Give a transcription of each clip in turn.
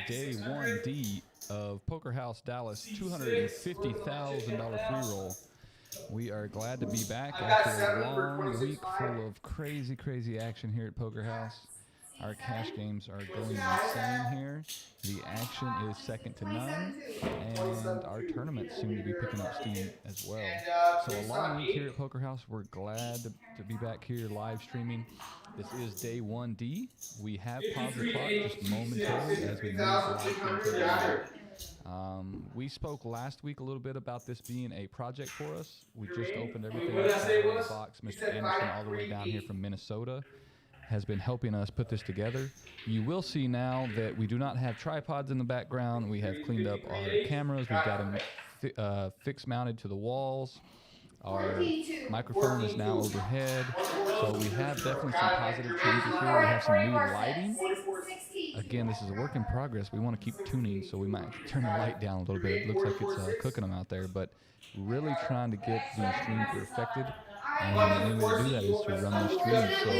day 1D of Poker House Dallas $250,000 free roll. We are glad to be back after a long week full of crazy action here at Poker House. Our cash games are going insane here. The action is second to none, and our tournaments seem to be picking up steam as well. So a long week here at Poker House. We're glad to be back here live streaming. This is day 1D. We have paused the clock just momentarily as we move the live stream table along. We spoke last week a little bit about this being a project for us. We just opened everything up out of the box. Mr. Anderson, all the way down here from Minnesota, has been helping us put this together. You will see now that we do not have tripods in the background. We have cleaned up our cameras. We've got them fixed mounted to the walls. Our microphone is now overhead. So we have definitely some positive changes here. We have some new lighting. Again, this is a work in progress. We want to keep tuning, so we might turn the light down a little bit. It looks like it's cooking them out there, but really trying to get the stream perfected. And the only way to do that is to run the stream. So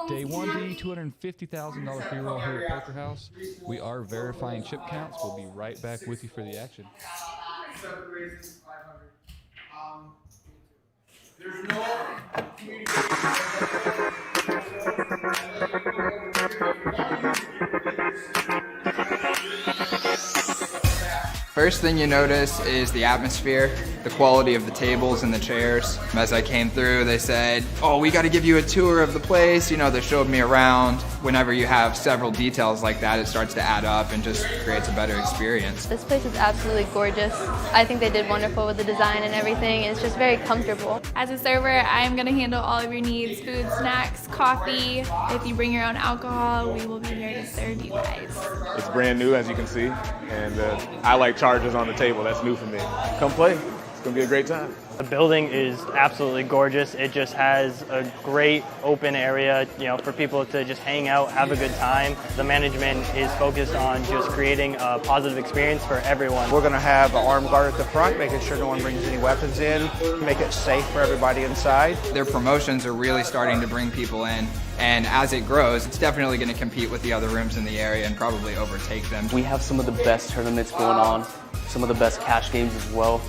day 1D, $250,000 free roll here at Poker House. We are verifying chip counts. We'll be right back with you for the action. There's no First thing you notice is the atmosphere, the quality of the tables and the chairs. As I came through, they said, oh, we got to give you a tour of the place. You know, they showed me around. Whenever you have several details like that, it starts to add up and just creates a better experience. This place is absolutely gorgeous. I think they did wonderful with the design and everything. It's just very comfortable. As a server, I'm going to handle all of your needs, food, snacks, coffee. If you bring your own alcohol, we will be here to serve you guys. It's brand new, as you can see, and I like charges on the table. That's new for me. Come play. It's going to be a great time. The building is absolutely gorgeous. It just has a great open area, you know, for people to just hang out, have a good time. The management is focused on just creating a positive experience for everyone. We're going to have an armed guard at the front, making sure no one brings any weapons in, make it safe for everybody inside. Their promotions are really starting to bring people in, and as it grows, it's definitely going to compete with the other rooms in the area and probably overtake them. We have some of the best tournaments going on, some of the best cash games as well.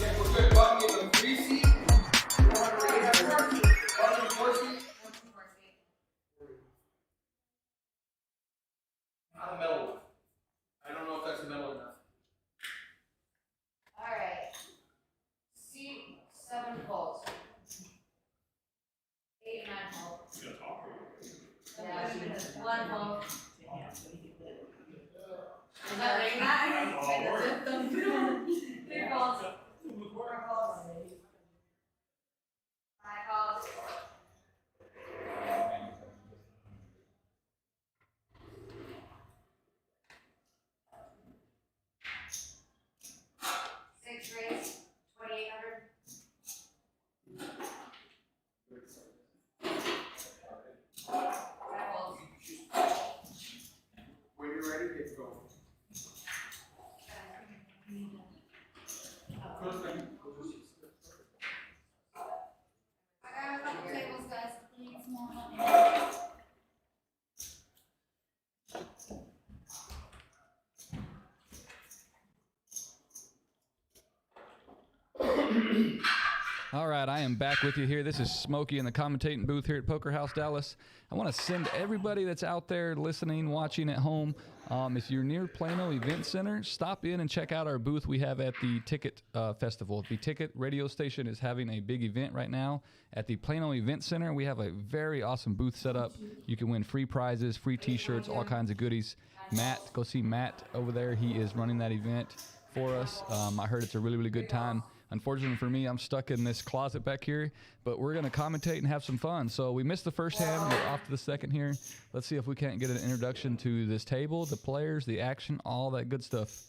All right, I am back with you here. This is Smokey in the commentating booth here at Poker House Dallas. I want to send everybody that's out there listening, watching at home, if you're near Plano Event Center, stop in and check out our booth we have at the Ticket Festival. The Ticket radio station is having a big event right now at the Plano Event Center. We have a very awesome booth set up. You can win free prizes, free T-shirts, all kinds of goodies. Matt, go see Matt over there. He is running that event for us. I heard it's a really good time. Unfortunately for me, I'm stuck in this closet back here, but we're going to commentate and have some fun. So we missed the first hand. We're off to the second here. Let's see if we can't get an introduction to this table, the players, the action, all that good stuff.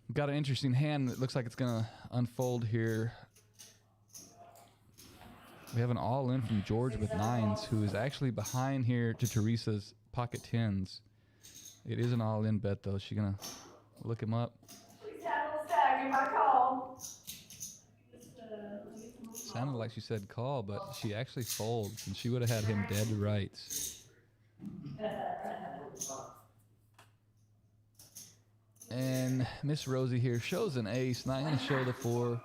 We've got an interesting hand that looks like it's going to unfold here. We have an all-in from George with nines, who is actually behind here to Teresa's pocket tens. It is an all-in bet, though. Is she going to look him up? Sounded like she said call, but she actually folds, and she would have had him dead to rights. then Miss Rosie here shows an ace, not going to show the 4.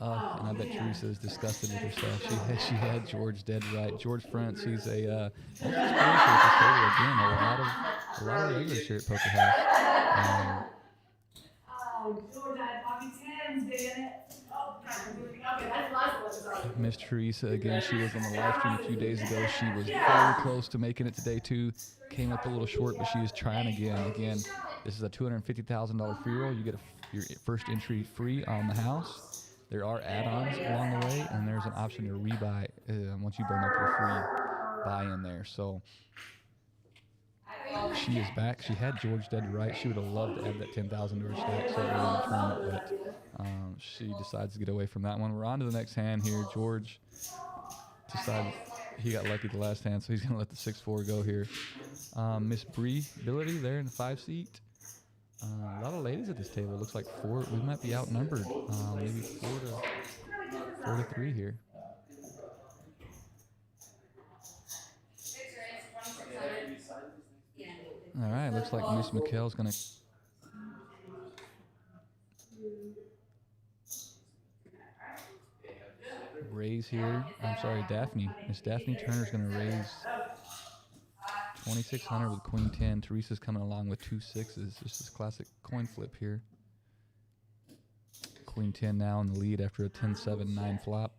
And I bet Teresa is disgusted with herself. She had George dead right. George Frantz, he's a most experienced here at this table. Again, a lot of regulars here at Poker House. George, I had pocket 10s, didn't it? Miss Teresa, again, she was on the live stream a few days ago. She was very close to making it today, too. Came up a little short, but she is trying again. Again, this is a $250,000 free roll. You get your first entry free on the house. There are add-ons along the way, and there's an option to rebuy once you burn up your free buy-in there. So she is back. She had George dead right. She would have loved to add that $10,000 to her stack so early in the tournament, but she decides to get away from that one. We're on to the next hand here. George decided he got lucky the last hand, so he's going to let the 6-4 go here. Miss Bree Ability there in the 5 seat. A lot of ladies at this table. Looks like 4. We might be outnumbered. Maybe 4 to 3 here. All right, looks like Miss McKell's going to raise here. I'm sorry, Daphne. Miss Daphne Turner's going to raise 2,600 with Queen 10. Teresa's coming along with 2 6s. This is classic coin flip here. Queen 10 now in the lead after a 10-7-9 flop.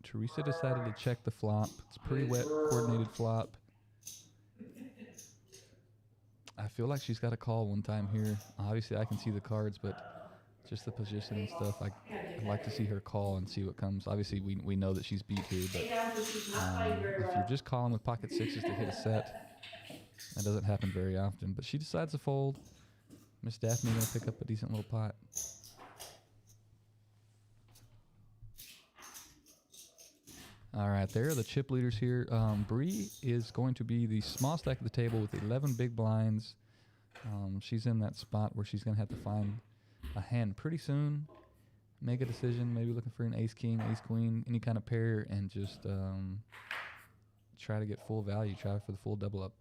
Teresa decided to check the flop. It's a pretty wet, coordinated flop. I feel like she's got a call one time here. Obviously, I can see the cards, but just the position and stuff, I'd like to see her call and see what comes. Obviously, we know that she's beat here, but if you're just calling with pocket 6s to hit a set, that doesn't happen very often. But she decides to fold. Miss Daphne going to pick up a decent little pot. All right, there are the chip leaders here. Bree is going to be the small stack of the table with 11 big blinds. She's in that spot where she's going to have to find a hand pretty soon, make a decision, maybe looking for an ace-king, ace-queen, any kind of pair, and just try to get full value, try for the full double-up.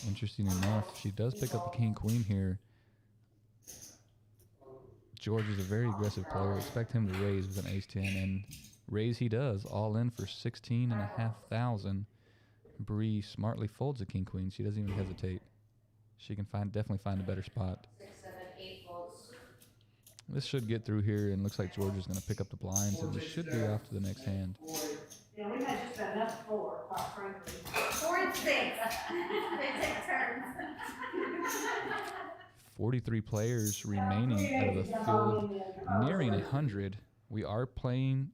Interesting enough, she does pick up a king-queen here. George is a very aggressive player. Expect him to raise with an ace-10, and raise he does, all in for 16,500. Bree smartly folds a king-queen. She doesn't even hesitate. She can definitely find a better spot. 6, 7, 8 volts. This should get through here, and looks like George is going to pick up the blinds, and we should be off to the next hand. Yeah, we had just enough 4, quite frankly. 4 and 6. They take turns. 43 players remaining out of the field, nearing 100. We are playing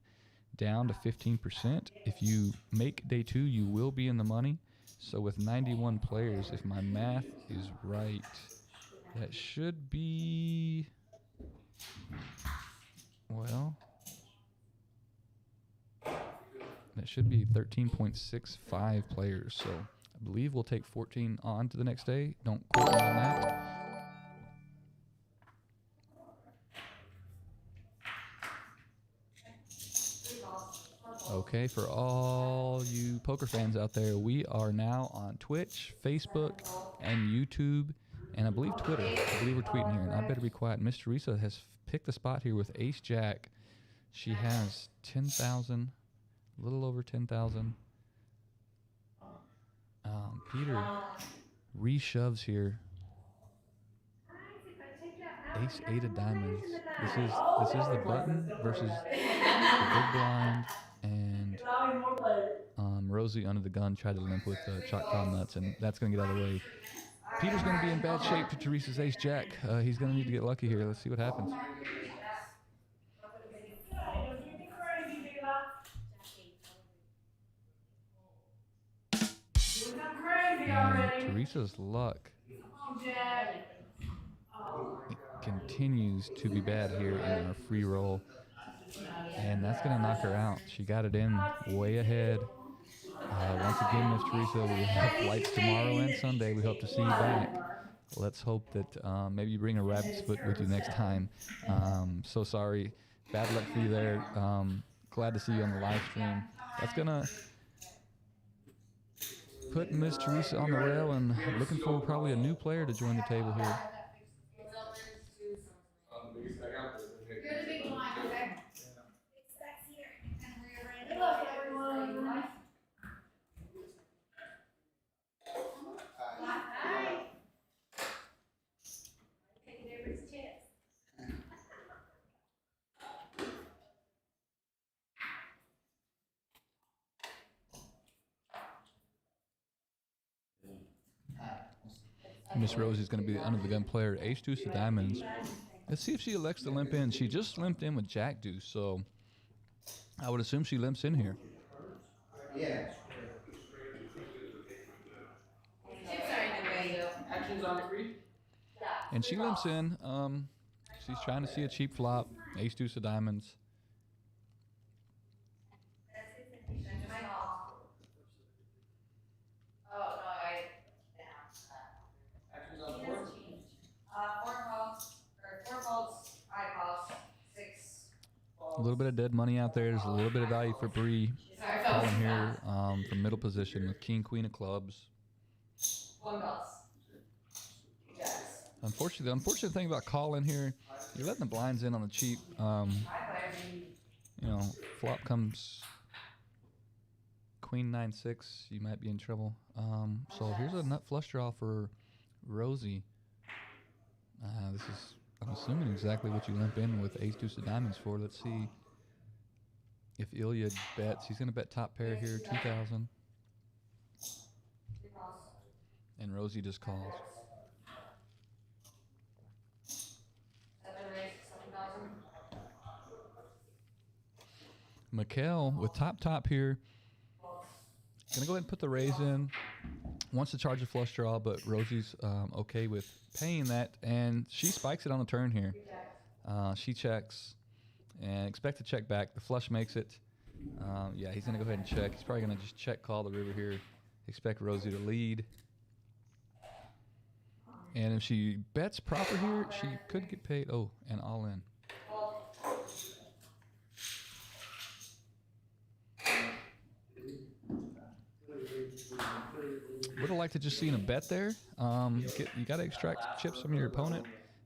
down to 15%. If you make day 2, you will be in the money. So with 91 players, if my math is right, that should be, well, that should be 13.65 players. So I believe we'll take 14 on to the next day. Don't quote me on that. Okay, for all you poker fans out there, we are now on Twitch, Facebook, and YouTube, and I believe Twitter. I believe we're tweeting here, and I better be quiet. Miss Teresa has picked a spot here with ace-jack. She has 10,000, a little over 10,000. Peter reshoves here. Ace-8 of diamonds. This is the button versus the big blind. And Rosie under the gun tried to limp with Choctaw nuts, and that's going to get out of the way. Peter's going to be in bad shape to Teresa's ace-jack. He's going to need to get lucky here. Let's see what happens. And Teresa's luck continues to be bad here in our free roll. And that's going to knock her out. She got it in way ahead. Once again, Miss Teresa, we have flights tomorrow and Sunday. We hope to see you back. let's hope that maybe you bring a rabbit's foot with you next time. So sorry. Bad luck for you there. Glad to see you on the live stream. That's going to put Miss Teresa on the rail, and looking for probably a new player to join the table here. You're the big blind, okay? It's back here. And we're ready. Good luck, everyone. Hi. Taking everybody's chance. Miss Rosie's going to be the under the gun player. Ace deuce of diamonds. Let's see if she elects to limp in. She just limped in with jack deuce, so I would assume she limps in here. Yeah. Actions on 3. And she limps in. She's trying to see a cheap flop. Ace deuce of diamonds. Actions on 4. 4 faults, I calls, 6. A little bit of dead money out there. There's a little bit of value for Bree calling here from middle position with king, queen of clubs. 1 belts. Yes. Unfortunately, the unfortunate thing about calling here, you're letting the blinds in on the cheap. You know, flop comes queen 9-6, you might be in trouble. So here's a nut flush draw for Rosie. This is, I'm assuming, exactly what you limp in with ace deuce of diamonds for. Let's see if Ilya bets. He's going to bet top pair here, 2,000. And Rosie just calls. 7,000. Mikkel with top here. Gonna go ahead and put the raise in. Wants to charge a flush draw, but Rosie's okay with paying that, and she spikes it on the turn here. She checks and expect to check back. The flush makes it. Yeah, he's gonna go ahead and check. He's probably gonna just check call the river here. Expect Rosie to lead. And if she bets proper here, she could get paid. Oh, and all in. Would have liked to just seen a bet there. You got to extract chips from your opponent,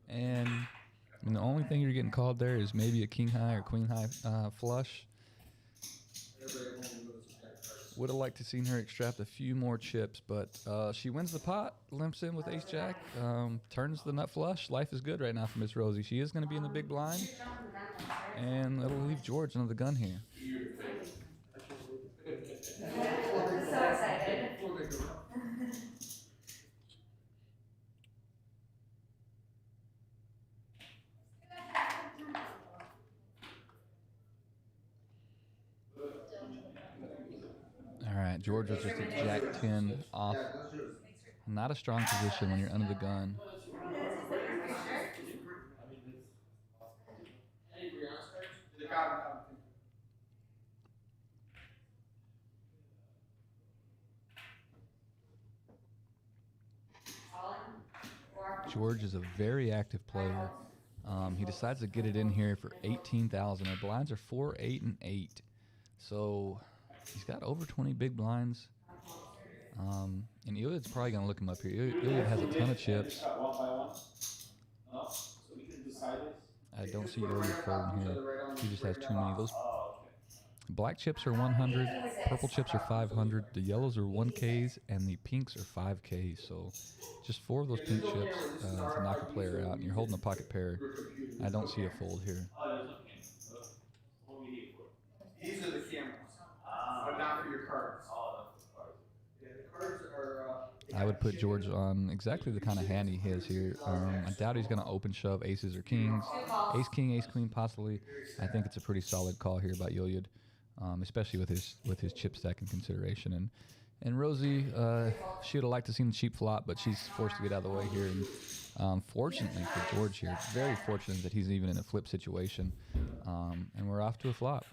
and the only thing you're getting called there is maybe a king high or queen high flush. Would have liked to seen her extract a few more chips, but she wins the pot, limps in with ace jack, turns the nut flush. Life is good right now for Miss Rosie. She is going to be in the big blind, and it'll leave George under the gun here. So excited. All right, George was just at jack 10 off. Not a strong position when you're under the gun. George is a very active player. He decides to get it in here for 18,000. Our blinds are 4, 8, and 8. So he's got over 20 big blinds. And Iliad's probably going to look him up here. Iliad has a ton of chips. I don't see Iliad folding here. He just has too many. Those black chips are 100, purple chips are 500, the yellows are 1Ks, and the pinks are 5Ks. So just 4 of those pink chips to knock a player out, and you're holding a pocket pair. I don't see a fold here. These are the cameras, but not for your cards. Yeah, the cards are. I would put George on exactly the kind of hand he has here. I doubt he's going to open shove aces or kings. Ace, king, ace, queen, possibly. I think it's a pretty solid call here by Iliad, especially with his chip stack in consideration. And Rosie, she would have liked to see the cheap flop, but she's forced to get out of the way here. And fortunately for George here, very fortunate that he's even in a flip situation. And we're off to a flop.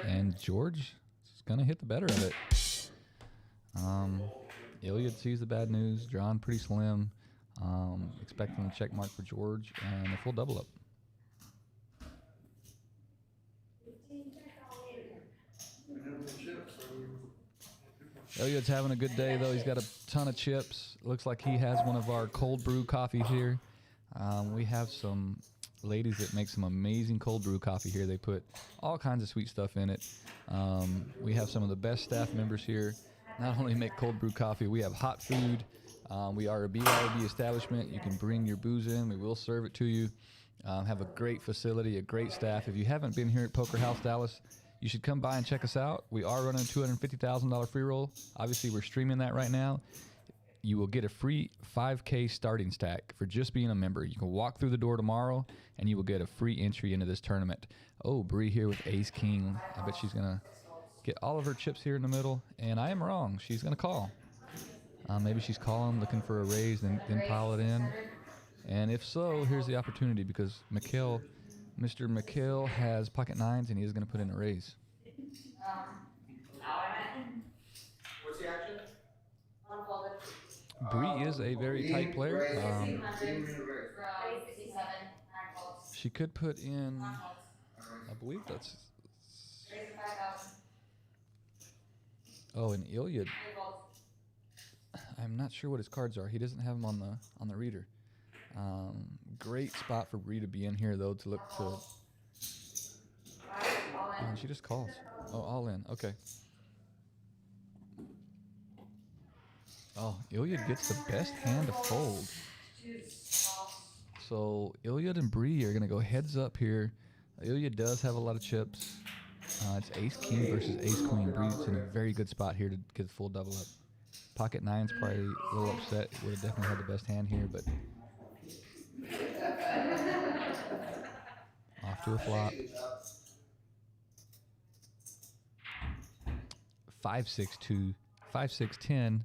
And George is going to hit the better of it. Iliad sees the bad news, drawn pretty slim, expecting a check mark for George, and a full double up. Iliad's having a good day, though. He's got a ton of chips. Looks like he has one of our cold brew coffees here. We have some ladies that make some amazing cold brew coffee here. They put all kinds of sweet stuff in it. We have some of the best staff members here. Not only make cold brew coffee, we have hot food. We are a BYOB establishment. You can bring your booze in. We will serve it to you. Have a great facility, a great staff. If you haven't been here at Poker House Dallas, you should come by and check us out. We are running a $250,000 free roll. Obviously, we're streaming that right now. You will get a free 5K starting stack for just being a member. You can walk through the door tomorrow, and you will get a free entry into this tournament. Oh, Bree here with Ace King. I bet she's going to get all of her chips here in the middle, and I am wrong. She's going to call. Maybe she's calling, looking for a raise, then pile it in. And if so, here's the opportunity, because Mr. McKill has pocket nines, and he is going to put in a raise. What's the action? Bree is a very tight player. She could put in, I believe that's, oh, and Iliad. I'm not sure what his cards are. He doesn't have them on the reader. Great spot for Bree to be in here, though, to look to. Oh, and she just calls. Oh, all in. Okay. Oh, Iliad gets the best hand to fold. So Iliad and Bree are going to go heads up here. Iliad does have a lot of chips. It's Ace King versus Ace Queen. Bree's in a very good spot here to get a full double up. Pocket nine's probably a little upset. Would have definitely had the best hand here, but off to a flop. 5-6-2, 5-6-10.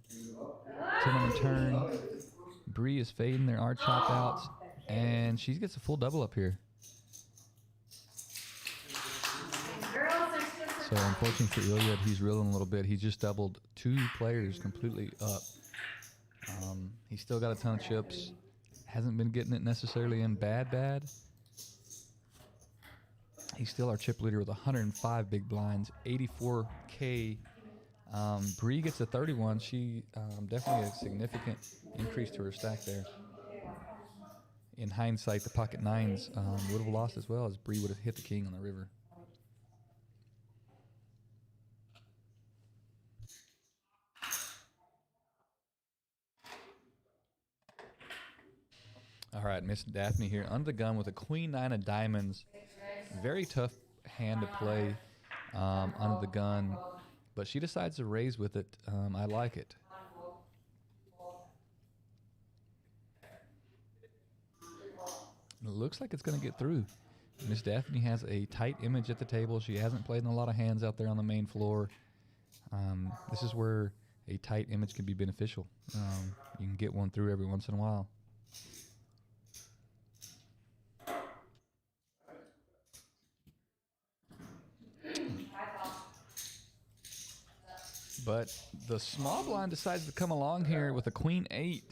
10 on the turn. Bree is fading. There are chop outs, and she gets a full double up here. So unfortunately for Iliad, he's reeling a little bit. He just doubled 2 players completely up. He's still got a ton of chips. Hasn't been getting it necessarily in bad. He's still our chip leader with 105 big blinds, 84K. Bree gets a 31. She definitely a significant increase to her stack there. In hindsight, the pocket nines would have lost as well, as Bree would have hit the king on the river. All right, Miss Daphne here under the gun with a queen nine of diamonds. Very tough hand to play under the gun, but she decides to raise with it. I like it. It looks like it's going to get through. Miss Daphne has a tight image at the table. She hasn't played in a lot of hands out there on the main floor. This is where a tight image can be beneficial. You can get one through every once in a while. But the small blind decides to come along here with a queen 8.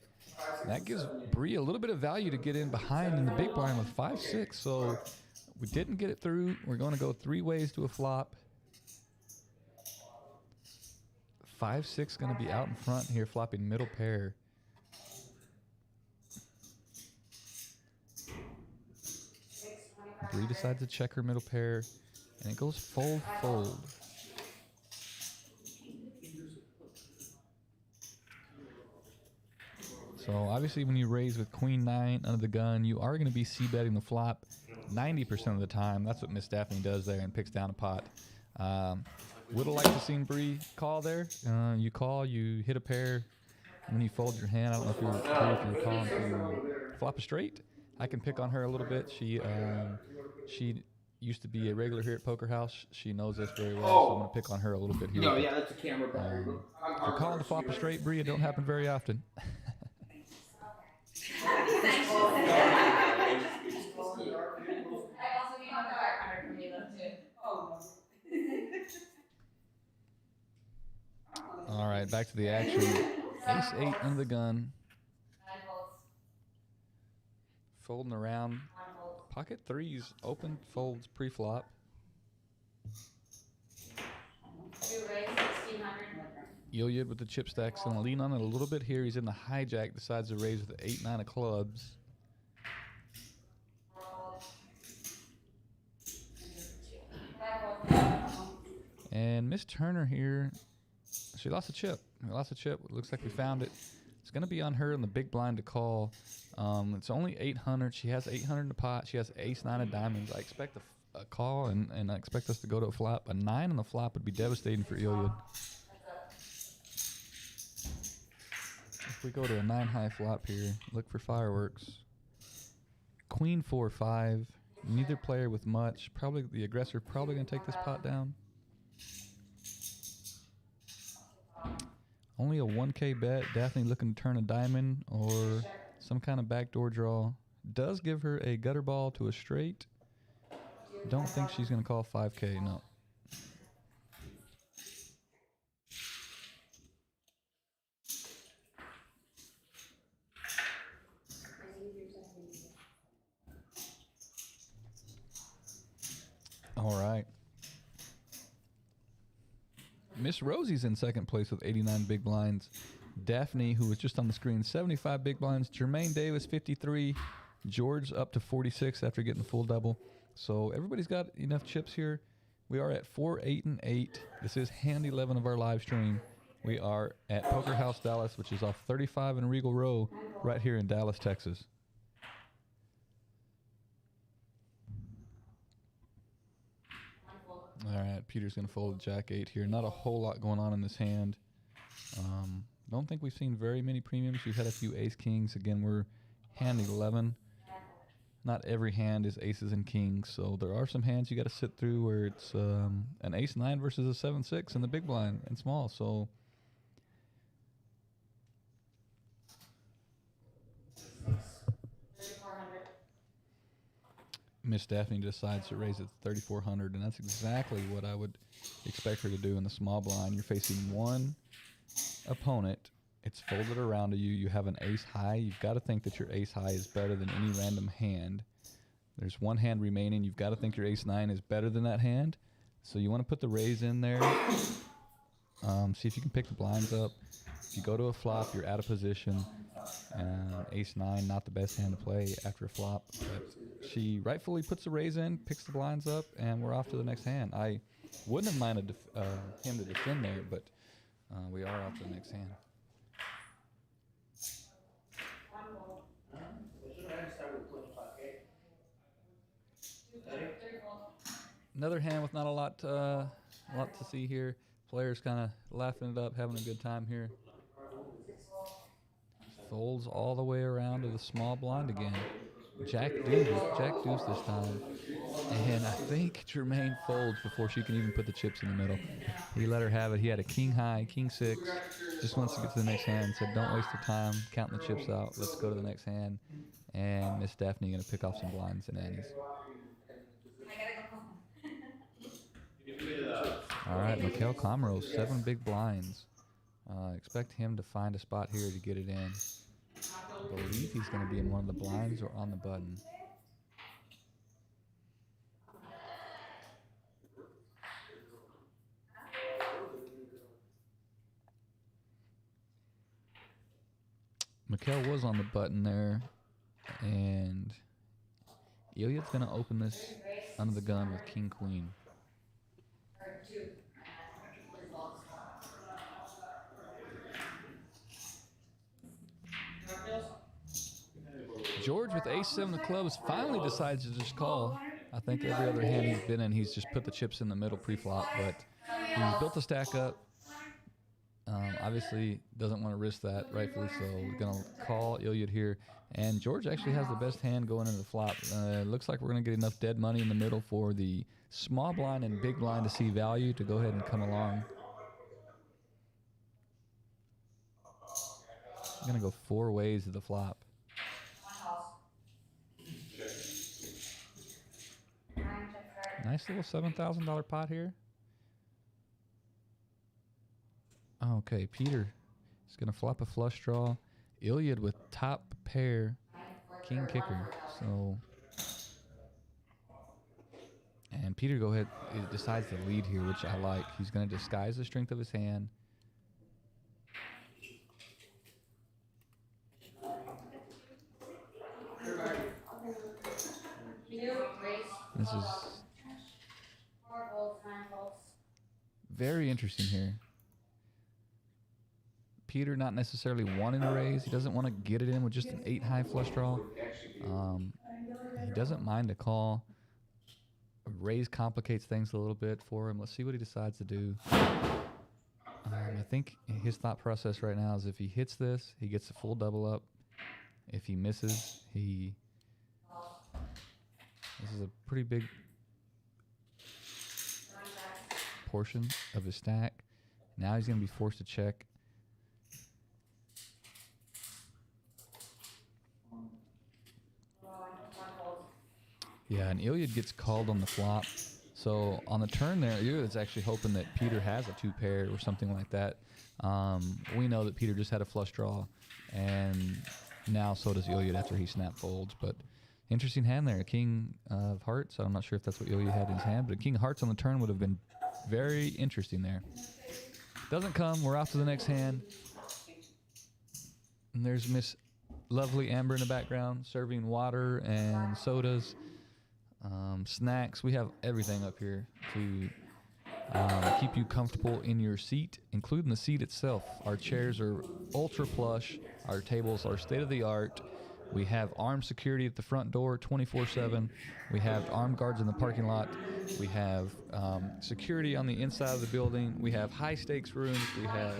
That gives Bree a little bit of value to get in behind in the big blind with 5-6. So we didn't get it through. We're going to go 3 ways to a flop. 5-6 going to be out in front here, flopping middle pair. Bree decides to check her middle pair, and it goes fold. So obviously when you raise with queen 9 under the gun, you are going to be c-betting the flop 90% of the time. That's what Miss Daphne does there and picks down a pot. Would have liked to seen Bree call there. You call, you hit a pair, and then you fold your hand. I don't know if you were calling to flop a straight. I can pick on her a little bit. She used to be a regular here at Poker House. She knows us very well, so I'm going to pick on her a little bit here. No, yeah, that's a camera battery. If you're calling to flop a straight, Bree, it don't happen very often. All right, back to the action. Ace-8 under the gun. Folding around. Pocket threes open, folds pre-flop. Iliad with the chip stacks. Going to lean on it a little bit here. He's in the hijack. Decides to raise with the 8-9 of clubs. And Miss Turner here, she lost a chip. We lost a chip. Looks like we found it. It's going to be on her in the big blind to call. It's only 800. She has 800 in the pot. She has ace-9 of diamonds. I expect a call, and I expect us to go to a flop. A 9 on the flop would be devastating for Iliad. If we go to a 9-high flop here, look for fireworks. Queen 4-5. Neither player with much. Probably the aggressor probably going to take this pot down. Only a 1K bet. Daphne looking to turn a diamond or some kind of backdoor draw. Does give her a gutter ball to a straight. Don't think she's going to call 5K, no. All right. Miss Rosie's in second place with 89 big blinds. Daphne, who was just on the screen, 75 big blinds. Jermaine Davis, 53. George up to 46 after getting the full double. So everybody's got enough chips here. We are at 4, 8, and 8. This is hand 11 of our live stream. We are at Poker House Dallas, which is off 35 and Regal Row right here in Dallas, Texas. All right, Peter's going to fold Jack 8 here. Not a whole lot going on in this hand. Don't think we've seen very many premiums. We've had a few ace kings. Again, we're hand 11. Not every hand is aces and kings, so there are some hands you got to sit through where it's an ace 9 versus a 7-6 in the big blind and small. So Miss Daphne decides to raise it to 3,400, and that's exactly what I would expect her to do in the small blind. You're facing one opponent. It's folded around to you. You have an ace high. You've got to think that your ace high is better than any random hand. There's one hand remaining. You've got to think your ace 9 is better than that hand. So you want to put the raise in there. See if you can pick the blinds up. If you go to a flop, you're out of position. Ace 9, not the best hand to play after a flop. But she rightfully puts the raise in, picks the blinds up, and we're off to the next hand. I wouldn't have minded him to defend there, but we are off to the next hand. Another hand with not a lot to see here. Players kind of laughing it up, having a good time here. Folds all the way around to the small blind again. Jack deuce this time. And I think Jermaine folds before she can even put the chips in the middle. He let her have it. He had a king high, king 6. Just wants to get to the next hand. Said, don't waste your time counting the chips out. Let's go to the next hand. And Miss Daphne going to pick off some blinds and annies. All right, Mikhail Komarov, 7 big blinds. Expect him to find a spot here to get it in. I believe he's going to be in one of the blinds or on the button. Mikhail was on the button there, and Iliad's going to open this under the gun with king queen. George with ace 7 of clubs finally decides to just call. I think every other hand he's been in, he's just put the chips in the middle pre-flop, but he's built the stack up. Obviously doesn't want to risk that, rightfully so. We're going to call Iliad here. And George actually has the best hand going into the flop. Looks like we're going to get enough dead money in the middle for the small blind and big blind to see value to go ahead and come along. I'm going to go 4 ways to the flop. Nice little $7,000 pot here. Okay, Peter He's going to flop a flush draw. Iliad with top pair, king kicker. So, and Peter go ahead decides to lead here, which I like. He's going to disguise the strength of his hand. This is very interesting here. Peter not necessarily wanting to raise. He doesn't want to get it in with just an 8 high flush draw. He doesn't mind a call. A raise complicates things a little bit for him. Let's see what he decides to do. I think his thought process right now is if he hits this, he gets a full double up. If he misses, this is a pretty big portion of his stack. Now he's going to be forced to check. Yeah, and Iliad gets called on the flop. So on the turn there, Iliad's actually hoping that Peter has a 2 pair or something like that. We know that Peter just had a flush draw, and now so does Iliad after he snap folds. But interesting hand there, a king of hearts. I'm not sure if that's what Iliad had in his hand, but a king of hearts on the turn would have been very interesting there. Doesn't come. We're off to the next hand. And there's Miss Lovely Amber in the background serving water and sodas. Snacks. We have everything up here to keep you comfortable in your seat, including the seat itself. Our chairs are ultra plush. Our tables are state-of-the-art. We have armed security at the front door 24/7. We have armed guards in the parking lot. We have security on the inside of the building. We have high-stakes rooms. We have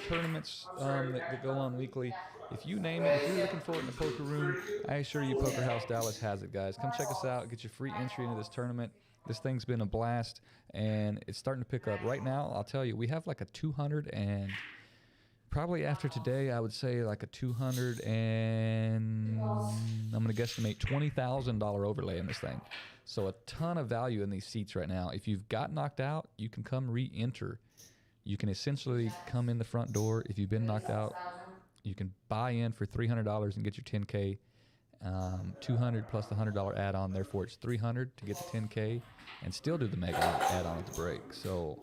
tournaments that go on weekly. If you name it, if you're looking for it in the poker room, I assure you Poker House Dallas has it, guys. Come check us out. Get your free entry into this tournament. This thing's been a blast, and it's starting to pick up. Right now, I'll tell you, we have like a 200 and probably after today, I would say like a 200 and I'm going to guesstimate $20,000 overlay in this thing. So a ton of value in these seats right now. If you've got knocked out, you can come re-enter. You can essentially come in the front door. If you've been knocked out, you can buy in for $300 and get your 10K. 200 plus the $100 add-on. Therefore, it's 300 to get the 10K and still do the mega add-on at the break. So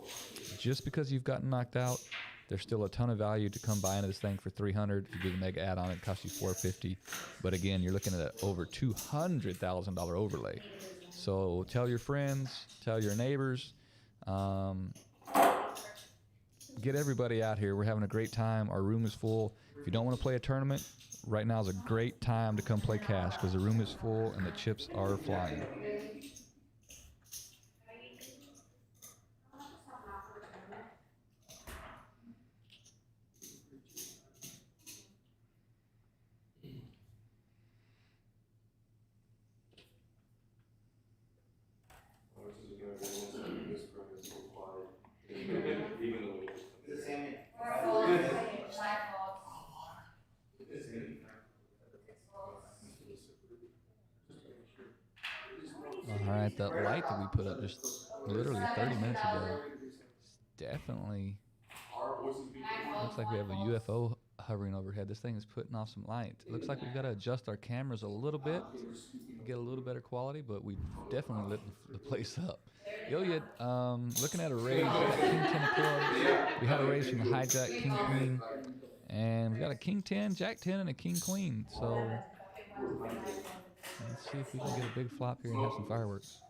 just because you've gotten knocked out, there's still a ton of value to come buy into this thing for 300. If you do the mega add-on, it costs you 450. But again, you're looking at over $200,000 overlay. So tell your friends, tell your neighbors, get everybody out here. We're having a great time. Our room is full. If you don't want to play a tournament, right now is a great time to come play cash because the room is full and the chips are flying. All right, that light that we put up just literally 30 minutes ago is definitely looks like we have a UFO hovering overhead. This thing is putting off some light. It looks like we've got to adjust our cameras a little bit to get a little better quality, but we've definitely lit the place up. Iliad, looking at a raise, King 10 of clubs. We had a raise from the hijack, King Queen, and we got a King 10, Jack 10, and a King Queen. So let's see if we can get a big flop here and have some fireworks.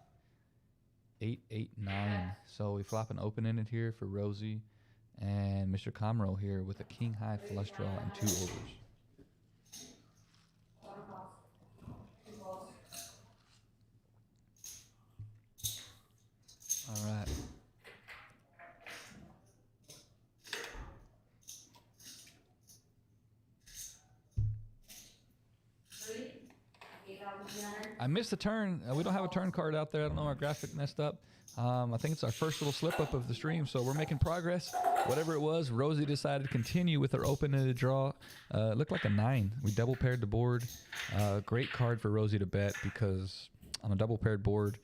8, 8, 9. So we flop an open-ended here for Rosie and Mr. Comro here with a king high flush draw and 2 overs. All right. I missed the turn. We don't have a turn card out there. I don't know. Our graphic messed up. I think it's our first little slip up of the stream, so we're making progress. Whatever it was, Rosie decided to continue with her open-ended draw. It looked like a 9. We double paired the board. Great card for Rosie to bet because on a double paired board,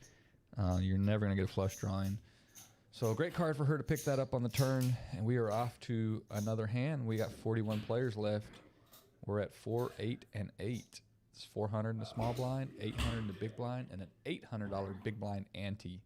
you're never going to get a flush drawing. So great card for her to pick that up on the turn, and we are off to another hand. We got 41 players left. We're at 4, 8, and 8. It's 400 in the small blind, 800 in the big blind, and an $800 big blind ante.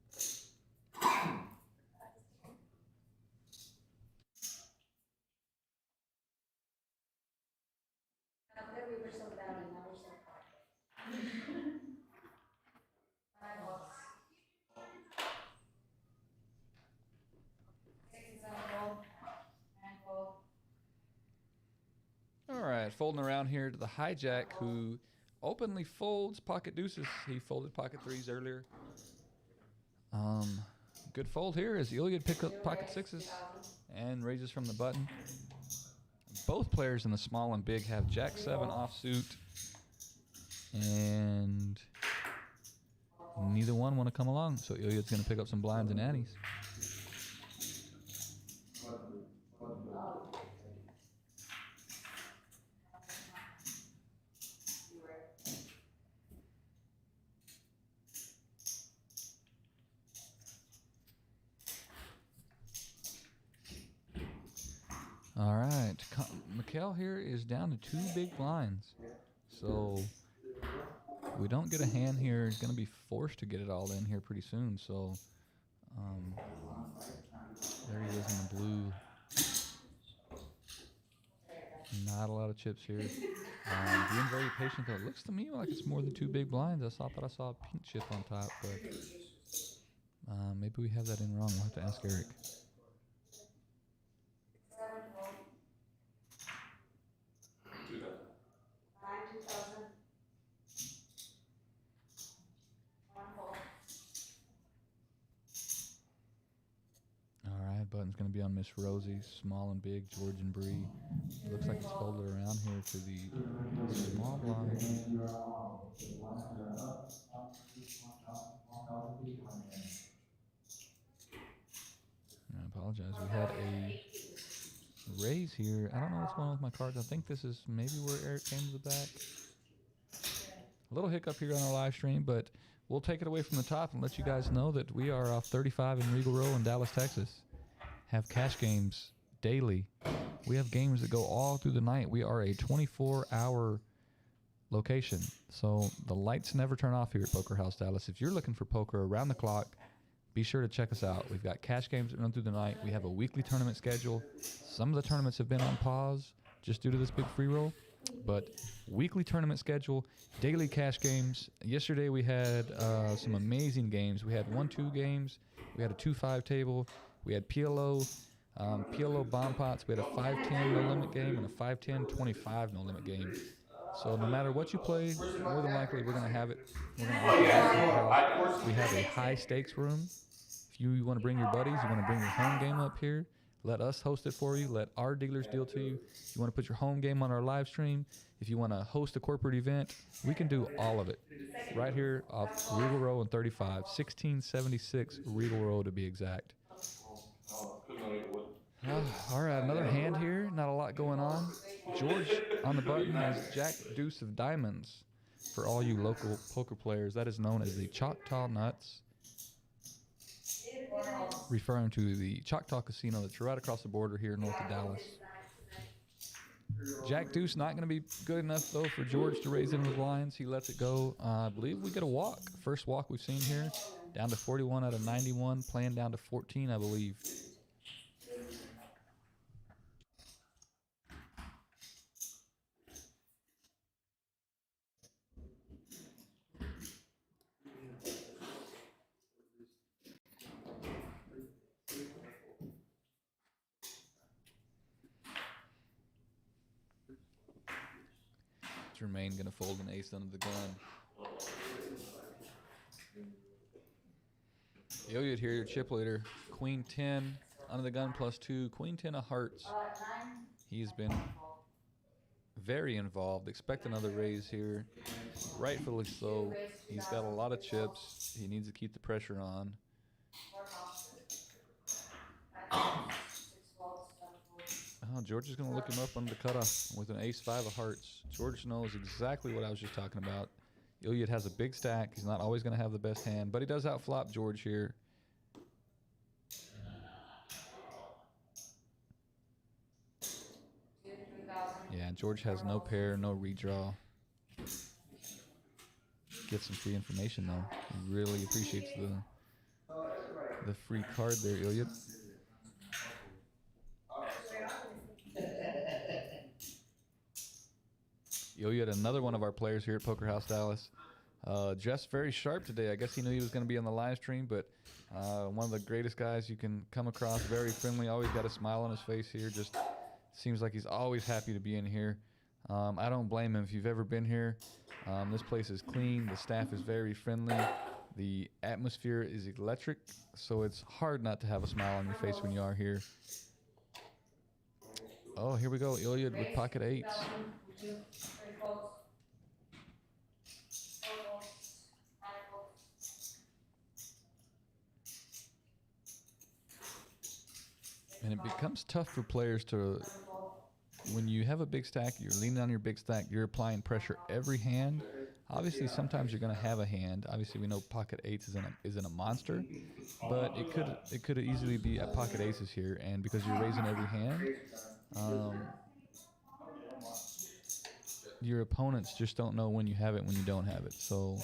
All right, folding around here to the hijack, who openly folds pocket deuces. He folded pocket threes earlier. Good fold here as Iliad pick up pocket sixes and raises from the button. Both players in the small and big have jack 7 offsuit, and neither one want to come along. So Iliad's going to pick up some blinds and antes. All right, Mikkel here is down to 2 big blinds. So we don't get a hand here. He's going to be forced to get it all in here pretty soon. So there he is in the blue. Not a lot of chips here. Being very patient though. It looks to me like it's more than 2 big blinds. I thought I saw a pink chip on top, but maybe we have that in wrong. We'll have to ask Eric. Button's going to be on Miss Rosie, small and big, George and Bree. It looks like it's folded around here to the small blind. I apologize. We had a raise here. I don't know what's going on with my cards. I think this is maybe where Eric came to the back. A little hiccup here on our live stream, but we'll take it away from the top and let you guys know that we are off 35 in Regal Row in Dallas, Texas. Have cash games daily. We have games that go all through the night. We are a 24-hour location, so the lights never turn off here at Poker House Dallas. If you're looking for poker around the clock, be sure to check us out. We've got cash games that run through the night. We have a weekly tournament schedule. Some of the tournaments have been on pause just due to this big free roll, but weekly tournament schedule, daily cash games. Yesterday we had some amazing games. We had 1-2 games. We had a 2-5 table. We had PLO bomb pots. We had a 5-10 no limit game and a 5-10 25 no limit game. So no matter what you play, more than likely we're going to have it. We're going to offer it. We have a high stakes room. If you want to bring your buddies, you want to bring your home game up here, let us host it for you. Let our dealers deal to you. If you want to put your home game on our live stream, if you want to host a corporate event, we can do all of it. Right here off Regal Row and 35, 1676 Regal Row to be exact. All right, another hand here. Not a lot going on. George on the button has Jack Deuce of Diamonds. For all you local poker players, that is known as the Choctaw Nuts, referring to the Choctaw Casino that's right across the border here north of Dallas. Jack Deuce not going to be good enough, though, for George to raise in the blinds. He lets it go. I believe we get a walk. First walk we've seen here. Down to 41 out of 91. Playing down to 14, I believe. Jermaine going to fold an ace under the gun. Iliad here, your chip leader. Queen 10 under the gun +2. Queen 10 of hearts. He's been very involved. Expect another raise here. Rightfully so. He's got a lot of chips. He needs to keep the pressure on. Oh, George is going to look him up under the cutoff with an ace-5 of hearts. George knows exactly what I was just talking about. Iliad has a big stack. He's not always going to have the best hand, but he does outflop George here. Yeah, George has no pair, no redraw. Get some free information though. He really appreciates the free card there, Ilya. Ilya, another one of our players here at Poker House Dallas. Just very sharp today. I guess he knew he was going to be on the live stream, but one of the greatest guys you can come across. Very friendly, always got a smile on his face here. Just seems like he's always happy to be in here. I don't blame him. If you've ever been here, this place is clean. The staff is very friendly. The atmosphere is electric, so it's hard not to have a smile on your face when you are here. Oh, here we go. Ilya with pocket eights. And it becomes tough for players to, when you have a big stack, you're leaning on your big stack, you're applying pressure every hand. Obviously, sometimes you're going to have a hand. Obviously, we know pocket eights isn't a monster, but it could easily be at pocket aces here. And because you're raising every hand, your opponents just don't know when you have it, when you don't have it. So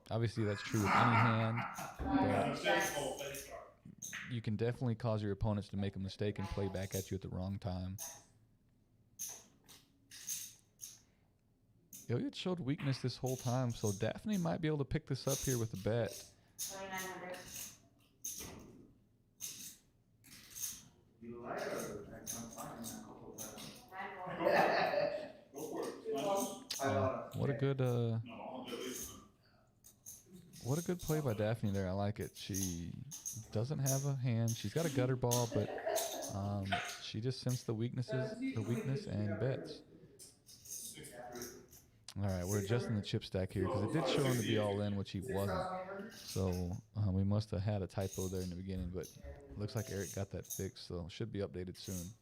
obviously, that's true with any hand, but you can definitely cause your opponents to make a mistake and play back at you at the wrong time. Ilya showed weakness this whole time, so Daphne might be able to pick this up here with a bet. What a good play by Daphne there. I like it. She doesn't have a hand. She's got a gutter ball, but she just sensed the weakness and bets. All right, we're adjusting the chip stack here because it did show him to be all in, which he wasn't. So we must have had a typo there in the beginning, but it looks like Eric got that fixed, so it should be updated soon.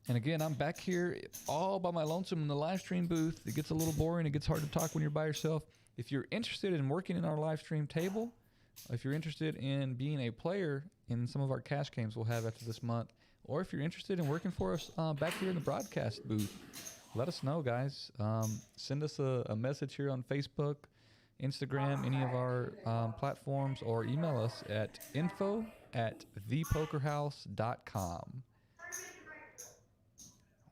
And again, I'm back here all by my lonesome in the live stream booth. It gets a little boring. It gets hard to talk when you're by yourself. If you're interested in working in our live stream table, if you're interested in being a player in some of our cash games we'll have after this month, or if you're interested in working for us back here in the broadcast booth, let us know, guys. Send us a message here on Facebook, Instagram, any of our platforms, or email us at info@thepokerhouse.com.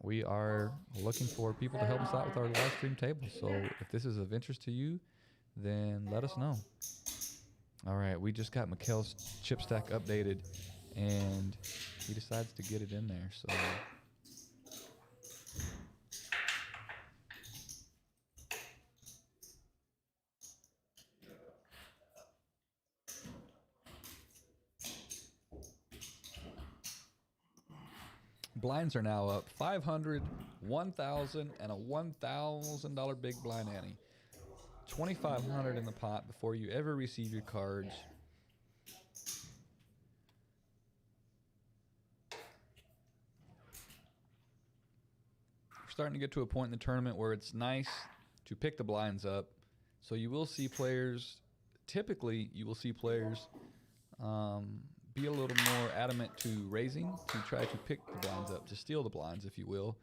We are looking for people to help us out with our live stream table. So if this is of interest to you, then let us know. All right, we just got Mikhail's chip stack updated, and he decides to get it in there. So blinds are now up. 500, 1,000, and a $1,000 big blind ante. 2,500 in the pot before you ever receive your cards. We're starting to get to a point in the tournament where it's nice to pick the blinds up. So you will see players, typically you will see players be a little more adamant to raising, to try to pick the blinds up, to steal the blinds, if you will.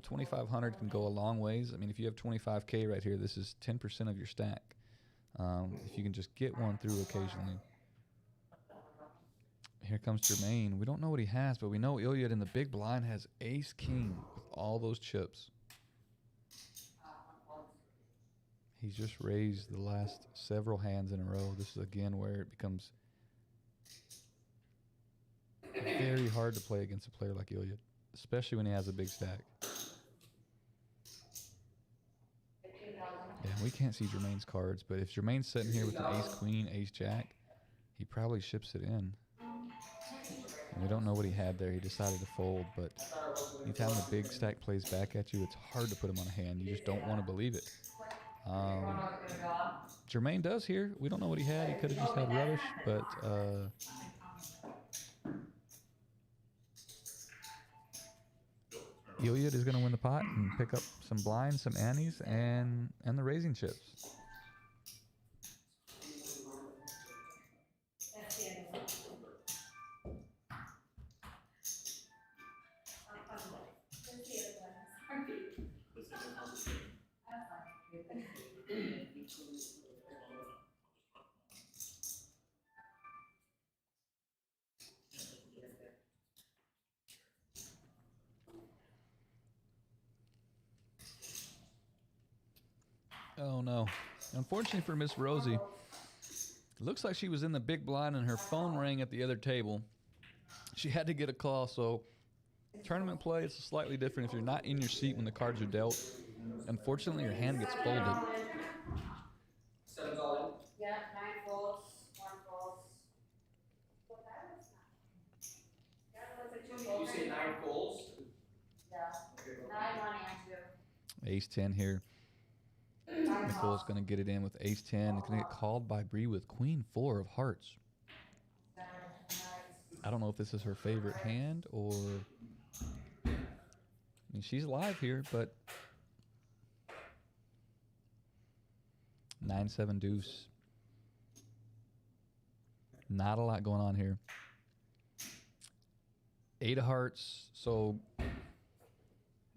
2,500 can go a long ways. I mean, if you have 25K right here, this is 10% of your stack. If you can just get one through occasionally. Here comes Jermaine. We don't know what he has, but we know Ilya in the big blind has ace-king with all those chips. He's just raised the last several hands in a row. This is, again, where it becomes very hard to play against a player like Ilya, especially when he has a big stack. Yeah, we can't see Jermaine's cards, but if Jermaine's sitting here with an ace-queen, ace-jack, he probably ships it in. And we don't know what he had there. He decided to fold, but anytime a big stack plays back at you, it's hard to put him on a hand. You just don't want to believe it. Jermaine does here. We don't know what he had. He could have just had rubbish, but Ilya is going to win the pot and pick up some blinds, some antes, and the raising chips. Oh no. Unfortunately for Miss Rosie, it looks like she was in the big blind and her phone rang at the other table. She had to get a call, so tournament play is slightly different if you're not in your seat when the cards are dealt. Unfortunately, your hand gets folded. Seven's all in. Yeah, 9 folds, 1 folds. You say 9 folds? Yeah. Okay. 9, 1, and 2. Ace 10 here. Nicole's going to get it in with Ace 10. It's going to get called by Bree with Queen 4 of hearts. I don't know if this is her favorite hand or... I mean, she's live here, but... 9-7 deuce. Not a lot going on here. 8 of hearts, so...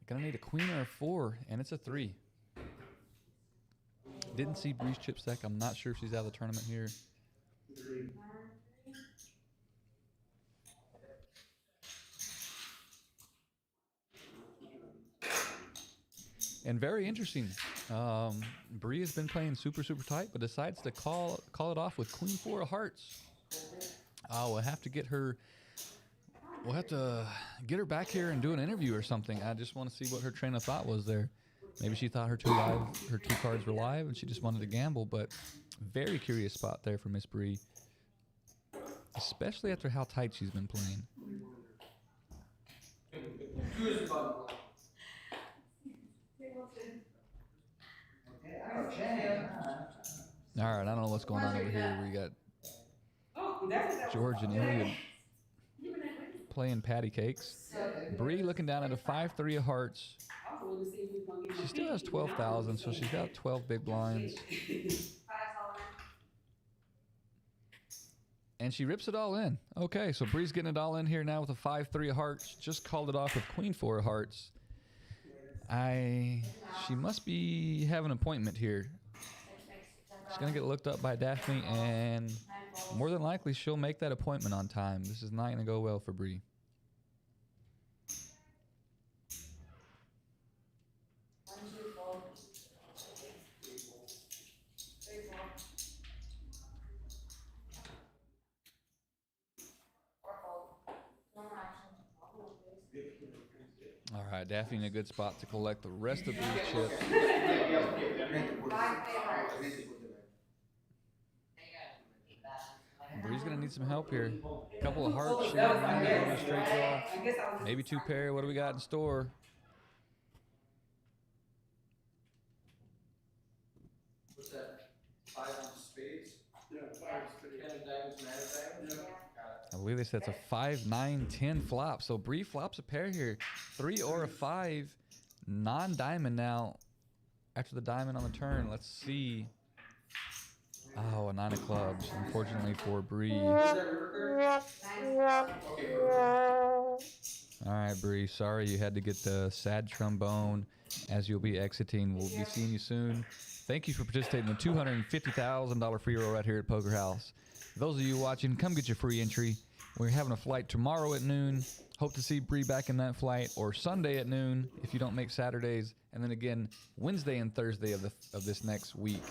Gonna need a queen or a 4, and it's a 3. Didn't see Bree's chip stack. I'm not sure if she's out of the tournament here. And very interesting. Bree has been playing super tight, but decides to call it off with Queen 4 of hearts. We'll have to get her. We'll have to get her back here and do an interview or something. I just want to see what her train of thought was there. Maybe she thought her two cards were live and she just wanted to gamble, but very curious spot there for Miss Bree, especially after how tight she's been playing. All right, I don't know what's going on over here. We got George and Ilya playing patty cakes. Bree looking down at a 5-3 of hearts. She still has 12,000, so she's got 12 big blinds. And she rips it all in. Okay, so Bree's getting it all in here now with a 5-3 of hearts. Just called it off with Queen 4 of hearts. She must be having an appointment here. She's going to get looked up by Daphne, and more than likely she'll make that appointment on time. This is not going to go well for Bree. All right, Daphne in a good spot to collect the rest of Bree's chips. Bree's going to need some help here. A couple of hearts. She got one to go to straight draw. Maybe 2 pair. What do we got in store? What's that? 5 of spades? Yeah, 5 spades. 10 of diamonds, 9 of diamonds? I believe they said it's a 5, 9, 10 flop. So Bree flops a pair here. 3 or a 5. Non-diamond now. After the diamond on the turn, let's see. Oh, a 9 of clubs. Unfortunately for Bree. All right, Bree. Sorry you had to get the sad trombone as you'll be exiting. We'll be seeing you soon. Thank you for participating in the $250,000 free roll right here at Poker House. Those of you watching, come get your free entry. We're having a flight tomorrow at noon. Hope to see Bree back in that flight, or Sunday at noon if you don't make Saturdays. And then again, Wednesday and Thursday of this next week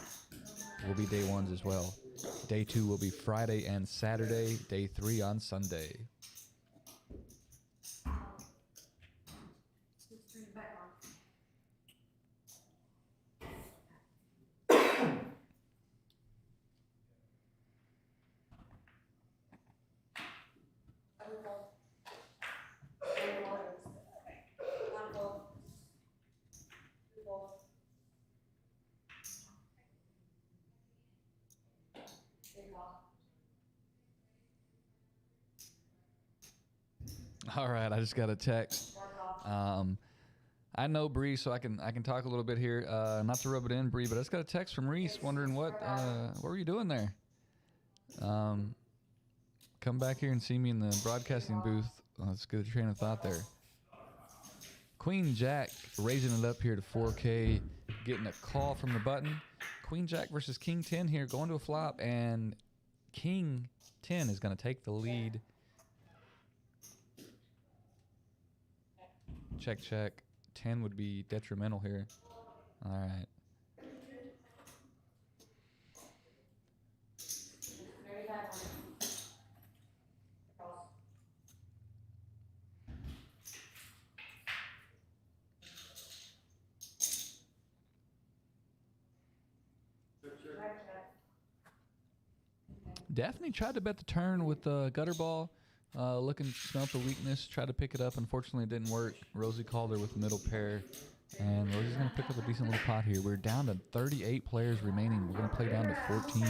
will be day 1s as well. Day 2 will be Friday and Saturday. Day 3 on Sunday. All right, I just got a text. I know Bree, so I can talk a little bit here. Not to rub it in, Bree, but I just got a text from Reese wondering what were you doing there? Come back here and see me in the broadcasting booth. Let's get a train of thought there. Queen Jack raising it up here to 4K. getting a call from the button. Queen Jack versus King 10 here, going to a flop, and King 10 is going to take the lead. Check, check. 10 would be detrimental here. All right. Daphne tried to bet the turn with the gutter ball. Looking, smelt the weakness, tried to pick it up. Unfortunately, it didn't work. Rosie called her with the middle pair. And Rosie's going to pick up a decent little pot here. We're down to 38 players remaining. We're going to play down to 14.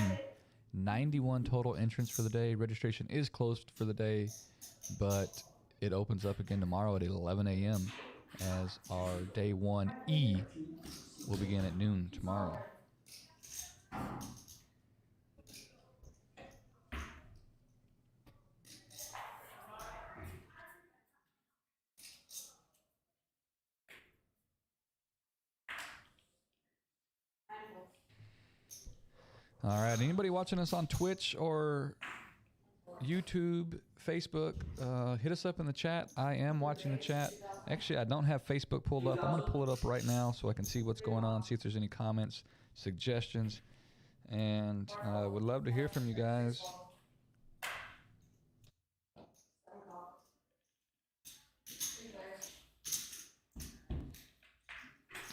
91 total entrants for the day. Registration is closed for the day, but it opens up again tomorrow at 11 a.m. as our day 1E will begin at noon tomorrow. All right, anybody watching us on Twitch or YouTube, Facebook, hit us up in the chat. I am watching the chat. Actually, I don't have Facebook pulled up. I'm going to pull it up right now so I can see what's going on, see if there's any comments, suggestions, and I would love to hear from you guys.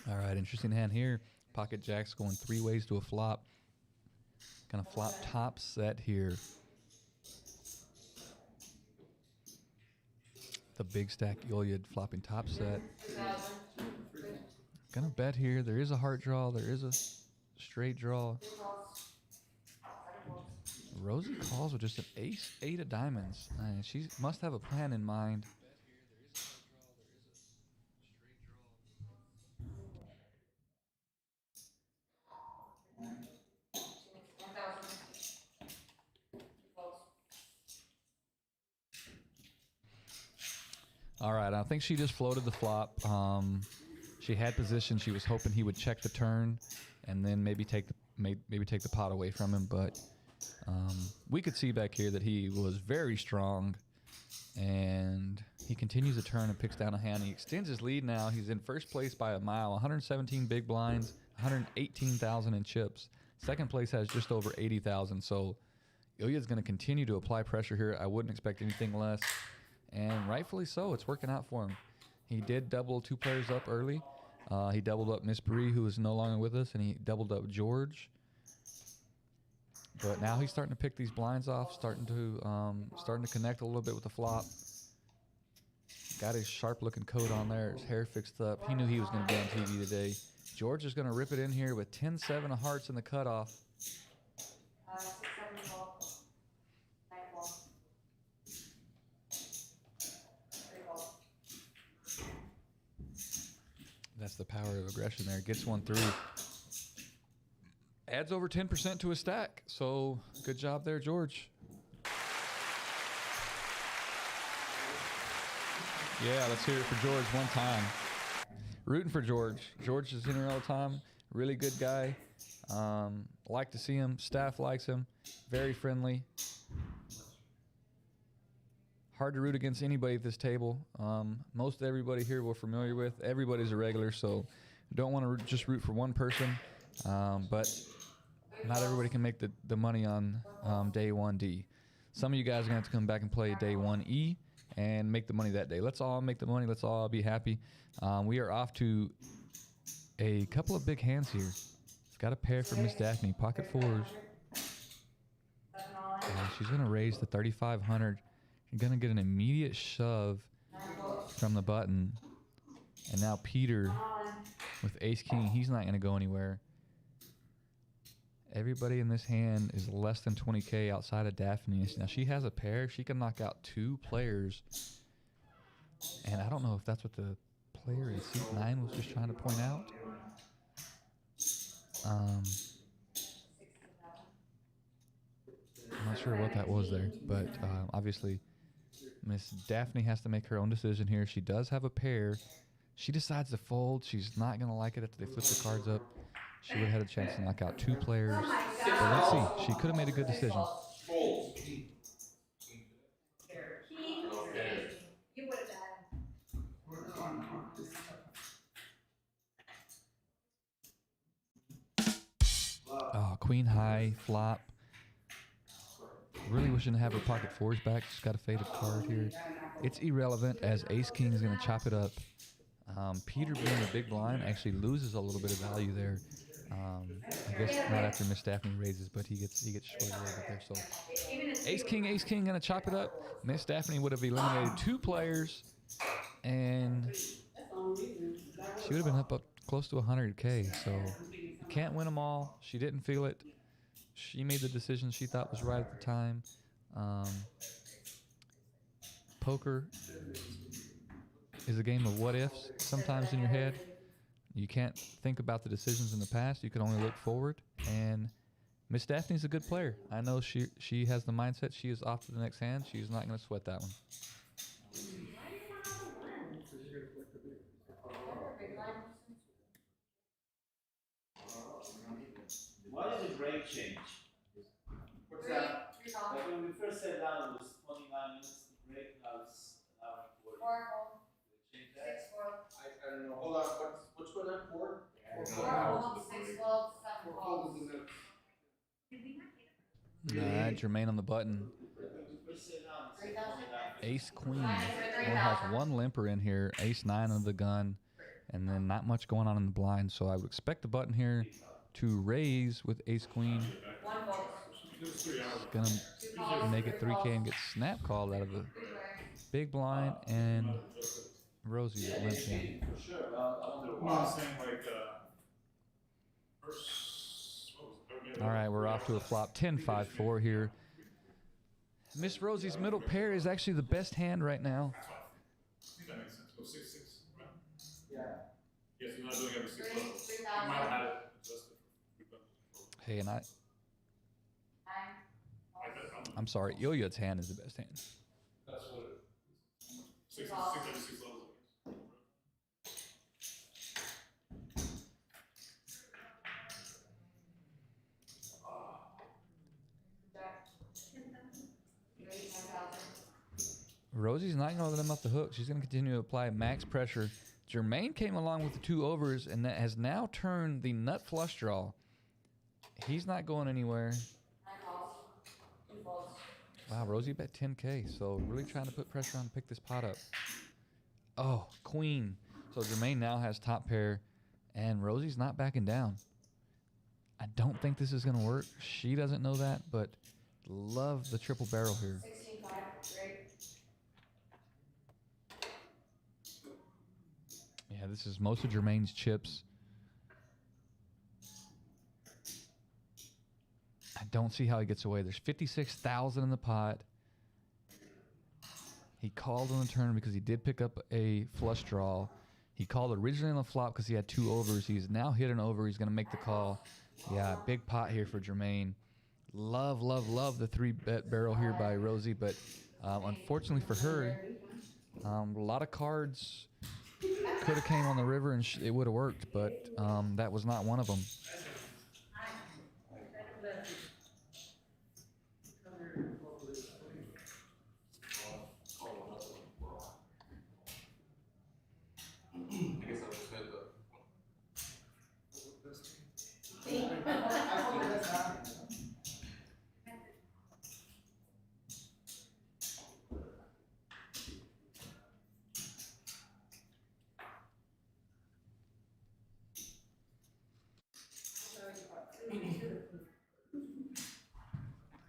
All right, interesting hand here. Pocket Jack's going 3 ways to a flop. Gonna flop top set here. The big stack Iliad flopping top set. Gonna bet here. There is a heart draw. There is a straight draw. Rosie calls with just an ace, 8 of diamonds. She must have a plan in mind. All right, I think she just floated the flop. She had position. She was hoping he would check the turn, and then maybe take the pot away from him. But we could see back here that he was very strong, and he continues the turn and picks down a hand. He extends his lead now. He's in first place by a mile. 117 big blinds, 118,000 in chips. Second place has just over 80,000. So Ilya's going to continue to apply pressure here. I wouldn't expect anything less. And rightfully so, it's working out for him. He did double 2 players up early. He doubled up Miss Bree, who is no longer with us, and he doubled up George. But now he's starting to pick these blinds off, starting to connect a little bit with the flop. Got his sharp-looking coat on there, his hair fixed up. He knew he was going to be on TV today. George is going to rip it in here with 10-7 of hearts in the cutoff. That's the power of aggression there. Gets one through. Adds over 10% to his stack. So good job there, George. Yeah, let's hear it for George one time. Rooting for George. George is in here all the time. Really good guy. Like to see him. Staff likes him. Very friendly. Hard to root against anybody at this table. Most everybody here we're familiar with. Everybody's a regular, so don't want to just root for one person. But not everybody can make the money on day 1D. Some of you guys are going to have to come back and play day 1E and make the money that day. Let's all make the money. Let's all be happy. We are off to a couple of big hands here. It's got a pair for Miss Daphne. Pocket 4s. She's going to raise to 3,500. You're going to get an immediate shove from the button. And now Peter with ace-king, he's not going to go anywhere. Everybody in this hand is less than 20K outside of Daphne. Now, she has a pair. She can knock out 2 players. And I don't know if that's what the player in seat 9 was just trying to point out. I'm not sure what that was there. But obviously, Miss Daphne has to make her own decision here. She does have a pair. She decides to fold. She's not going to like it after they flip the cards up. She would have had a chance to knock out 2 players. But let's see. She could have made a good decision. You would have done. Oh, queen high, flop. Really wishing to have her pocket 4s back. She's got a faded card here. It's irrelevant as ace king is going to chop it up. Peter being a big blind actually loses a little bit of value there. I guess not after Miss Daphne raises, but he gets short a little bit there. So ace king going to chop it up. Miss Daphne would have eliminated 2 players, and she would have been up close to 100K. So you can't win them all. She didn't feel it. She made the decision she thought was right at the time. Poker is a game of what ifs sometimes in your head. You can't think about the decisions in the past. You can only look forward. And Miss Daphne's a good player. I know she has the mindset. She is off to the next hand. She's not going to sweat that one. Why did the break change? What's that? Like when we first sat down, it was 29 minutes to break. Now it's an hour and 40. Change that? 6 fold. I don't know. Hold on. What's going on? 4? 4 fold, 6 fold, 7 fold. Alright, Jermaine on the button. First sat down, it's 29 minutes. Ace queen. Only has 1 limper in here. Ace 9 of the gun. And then not much going on in the blind. So I would expect the button here to raise with ace queen. 1 fold. It's gonna make it 3K and get snap called out of the big blind, and Rosie that limps in. All right, we're off to a flop 10-5-4 here. Miss Rosie's middle pair is actually the best hand right now. I think that makes sense. Go 6-6, right? Yeah. Yes, you're not doing every 6 levels. 3,000. You might have had it adjusted for Hey, and 9. I'm sorry, Yo-Yo's hand is the best hand. That's what it is. 6 every 6 levels, I guess. Rosie's not going to let him off the hook. She's going to continue to apply max pressure. Jermaine came along with the 2 overs, and that has now turned the nut flush draw. He's not going anywhere. Wow, Rosie bet 10K, so really trying to put pressure on to pick this pot up. Oh, queen. So Jermaine now has top pair, and Rosie's not backing down. I don't think this is going to work. She doesn't know that, but love the triple barrel here. 16-5. Great. Yeah, this is most of Jermaine's chips. I don't see how he gets away. There's 56,000 in the pot. He called on the turn because he did pick up a flush draw. He called originally on the flop because he had 2 overs. He's now hit an over. He's going to make the call. Yeah, big pot here for Jermaine. Love, love, love the 3-bet barrel here by Rosie, but unfortunately for her, a lot of cards could have came on the river and it would have worked, but that was not one of them.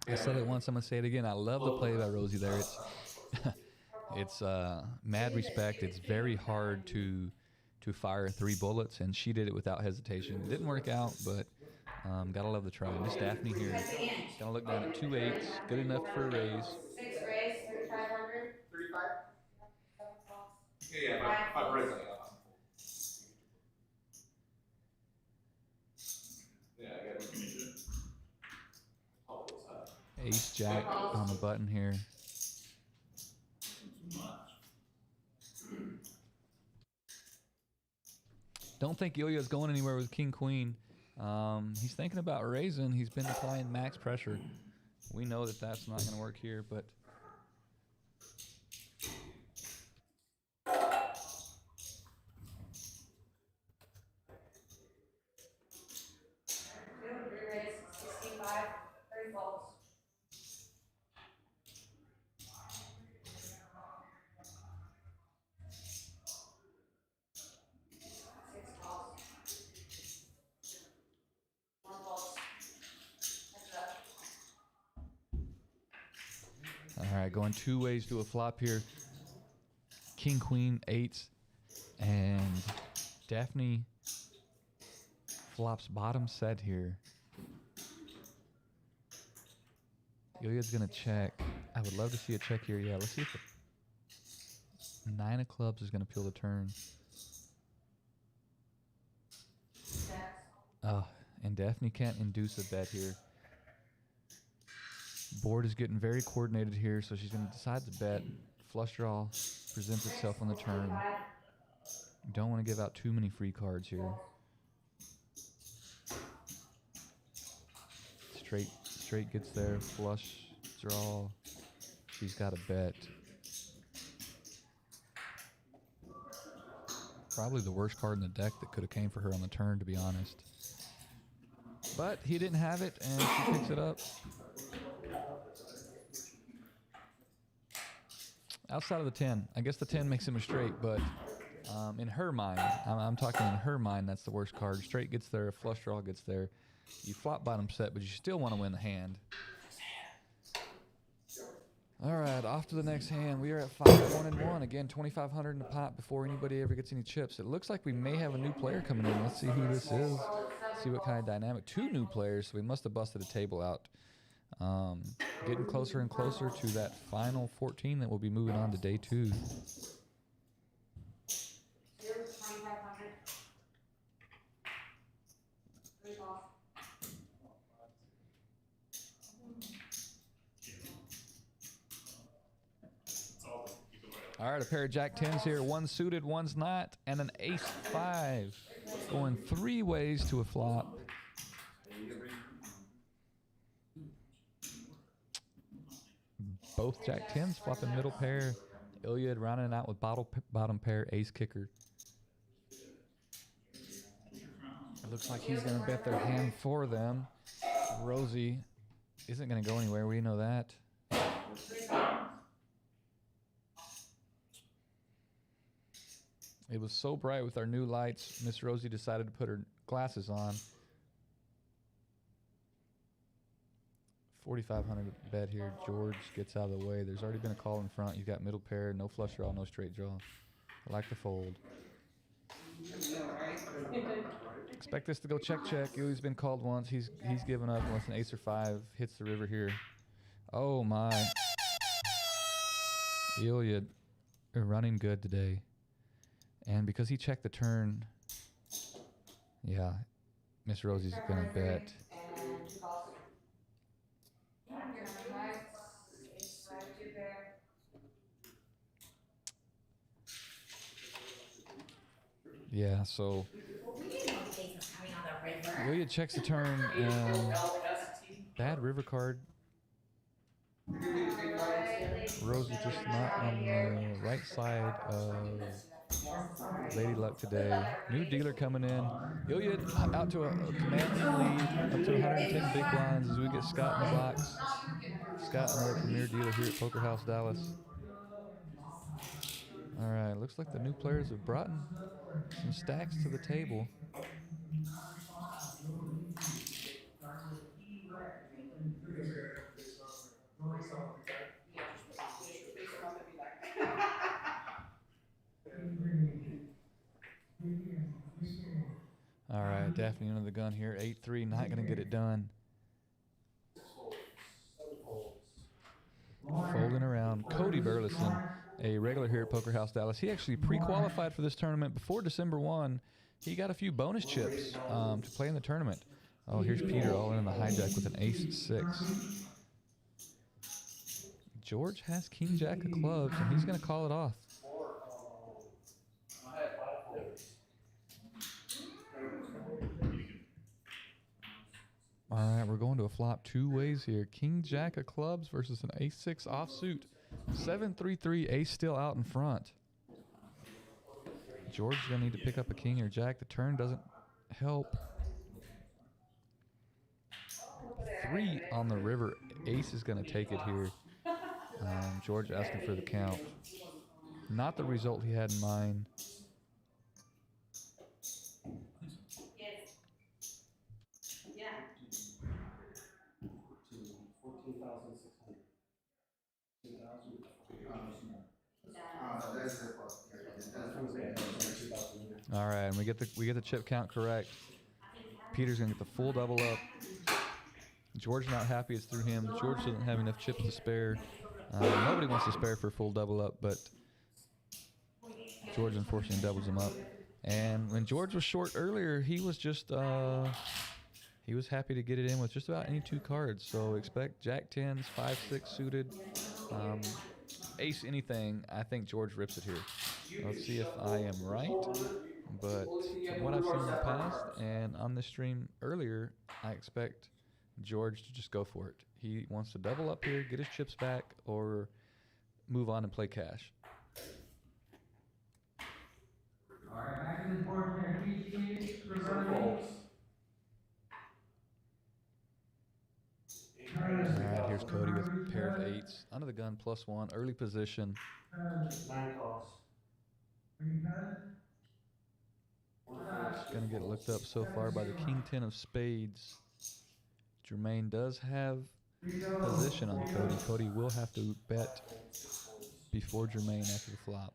I said it once, I'm going to say it again. I love the play by Rosie there. It's mad respect. It's very hard to fire 3 bullets, and she did it without hesitation. It didn't work out, but gotta love the try. Miss Daphne here, gonna look down at 2 8s, good enough for a raise. 6 raise, 3,500. 35? Yeah, 5 raise. Yeah, I got it. Ace Jack on the button here. Don't think Ilya's going anywhere with king queen. He's thinking about raising. He's been applying max pressure. We know that that's not going to work here, but Re-raise 65, 30 volts. all right, going 2 ways to a flop here. King, queen, eights, and Daphne flops bottom set here. Ilya's gonna check. I would love to see a check here. Yeah, let's see if the 9 of clubs is gonna peel the turn. Oh, and Daphne can't induce a bet here. Board is getting very coordinated here, so she's going to decide to bet. Flush draw presents itself on the turn. Don't want to give out too many free cards here. Straight gets there. Flush draw. She's got a bet. Probably the worst card in the deck that could have came for her on the turn, to be honest. But he didn't have it, and she picks it up. Outside of the 10. I guess the 10 makes him a straight, but in her mind, I'm talking in her mind, that's the worst card. Straight gets there, flush draw gets there. You flop bottom set, but you still want to win the hand. All right, off to the next hand. We are at 5-1-1. Again, 2,500 in the pot before anybody ever gets any chips. It looks like we may have a new player coming in. Let's see who this is. See what kind of dynamic. 2 new players, so we must have busted a table out. Getting closer and closer to that final 14 that we'll be moving on to day 2. All right, a pair of jack 10s here. One suited, one's not, and an ace 5. Going 3 ways to a flop. Both jack 10s flopping middle pair. Ilya rounding out with bottom pair, ace kicker. It looks like he's going to bet their hand for them. Rosie isn't going to go anywhere. We know that. It was so bright with our new lights, Miss Rosie decided to put her glasses on. 4,500 bet here. George gets out of the way. There's already been a call in front. You've got middle pair, no flush draw, no straight draw. I like the fold. Expect this to go check. Ilya's been called once. He's given up unless an ace or 5 hits the river here. Oh my. Ilya running good today. And because he checked the turn, yeah, Miss Rosie's gonna bet. Yeah, so Ilya checks the turn and bad river card. Rosie just not on the right side of Lady Luck today. New dealer coming in. Ilya out to a commanding lead, up to 110 big blinds as we get Scott in the box. Scott, another premier dealer here at Poker House Dallas. All right, looks like the new players have brought some stacks to the table. All right, Daphne under the gun here. 8-3, not going to get it done. Folding around. Cody Burleson, a regular here at Poker House Dallas. He actually pre-qualified for this tournament before December 1. He got a few bonus chips to play in the tournament. Oh, here's Peter all in the hijack with an ace-6. George has king jack of clubs, and he's going to call it off. we're going to a flop two ways here. King Jack of clubs versus an ace 6 offsuit. 7-3-3, ace still out in front. George is going to need to pick up a king or jack. The turn doesn't help. 3 on the river. Ace is going to take it here. George asking for the count. Not the result he had in mind. All right, and we get the chip count correct. Peter's gonna get the full double up. George not happy it's through him. George doesn't have enough chips to spare. Nobody wants to spare for a full double up, but George unfortunately doubles him up. And when George was short earlier, he was just he was happy to get it in with just about any 2 cards. So expect jack 10s, 5-6 suited, ace anything. I think George rips it here. Let's see if I am right. But from what I've seen in the past and on this stream earlier, I expect George to just go for it. He wants to double up here, get his chips back, or move on and play cash. All right, back to the board here. All right, here's Cody with a pair of 8s. Under the gun, +1, early position. 9 calls. It's going to get looked up so far by the king 10 of spades. Jermaine does have position on Cody. Cody will have to bet before Jermaine after the flop.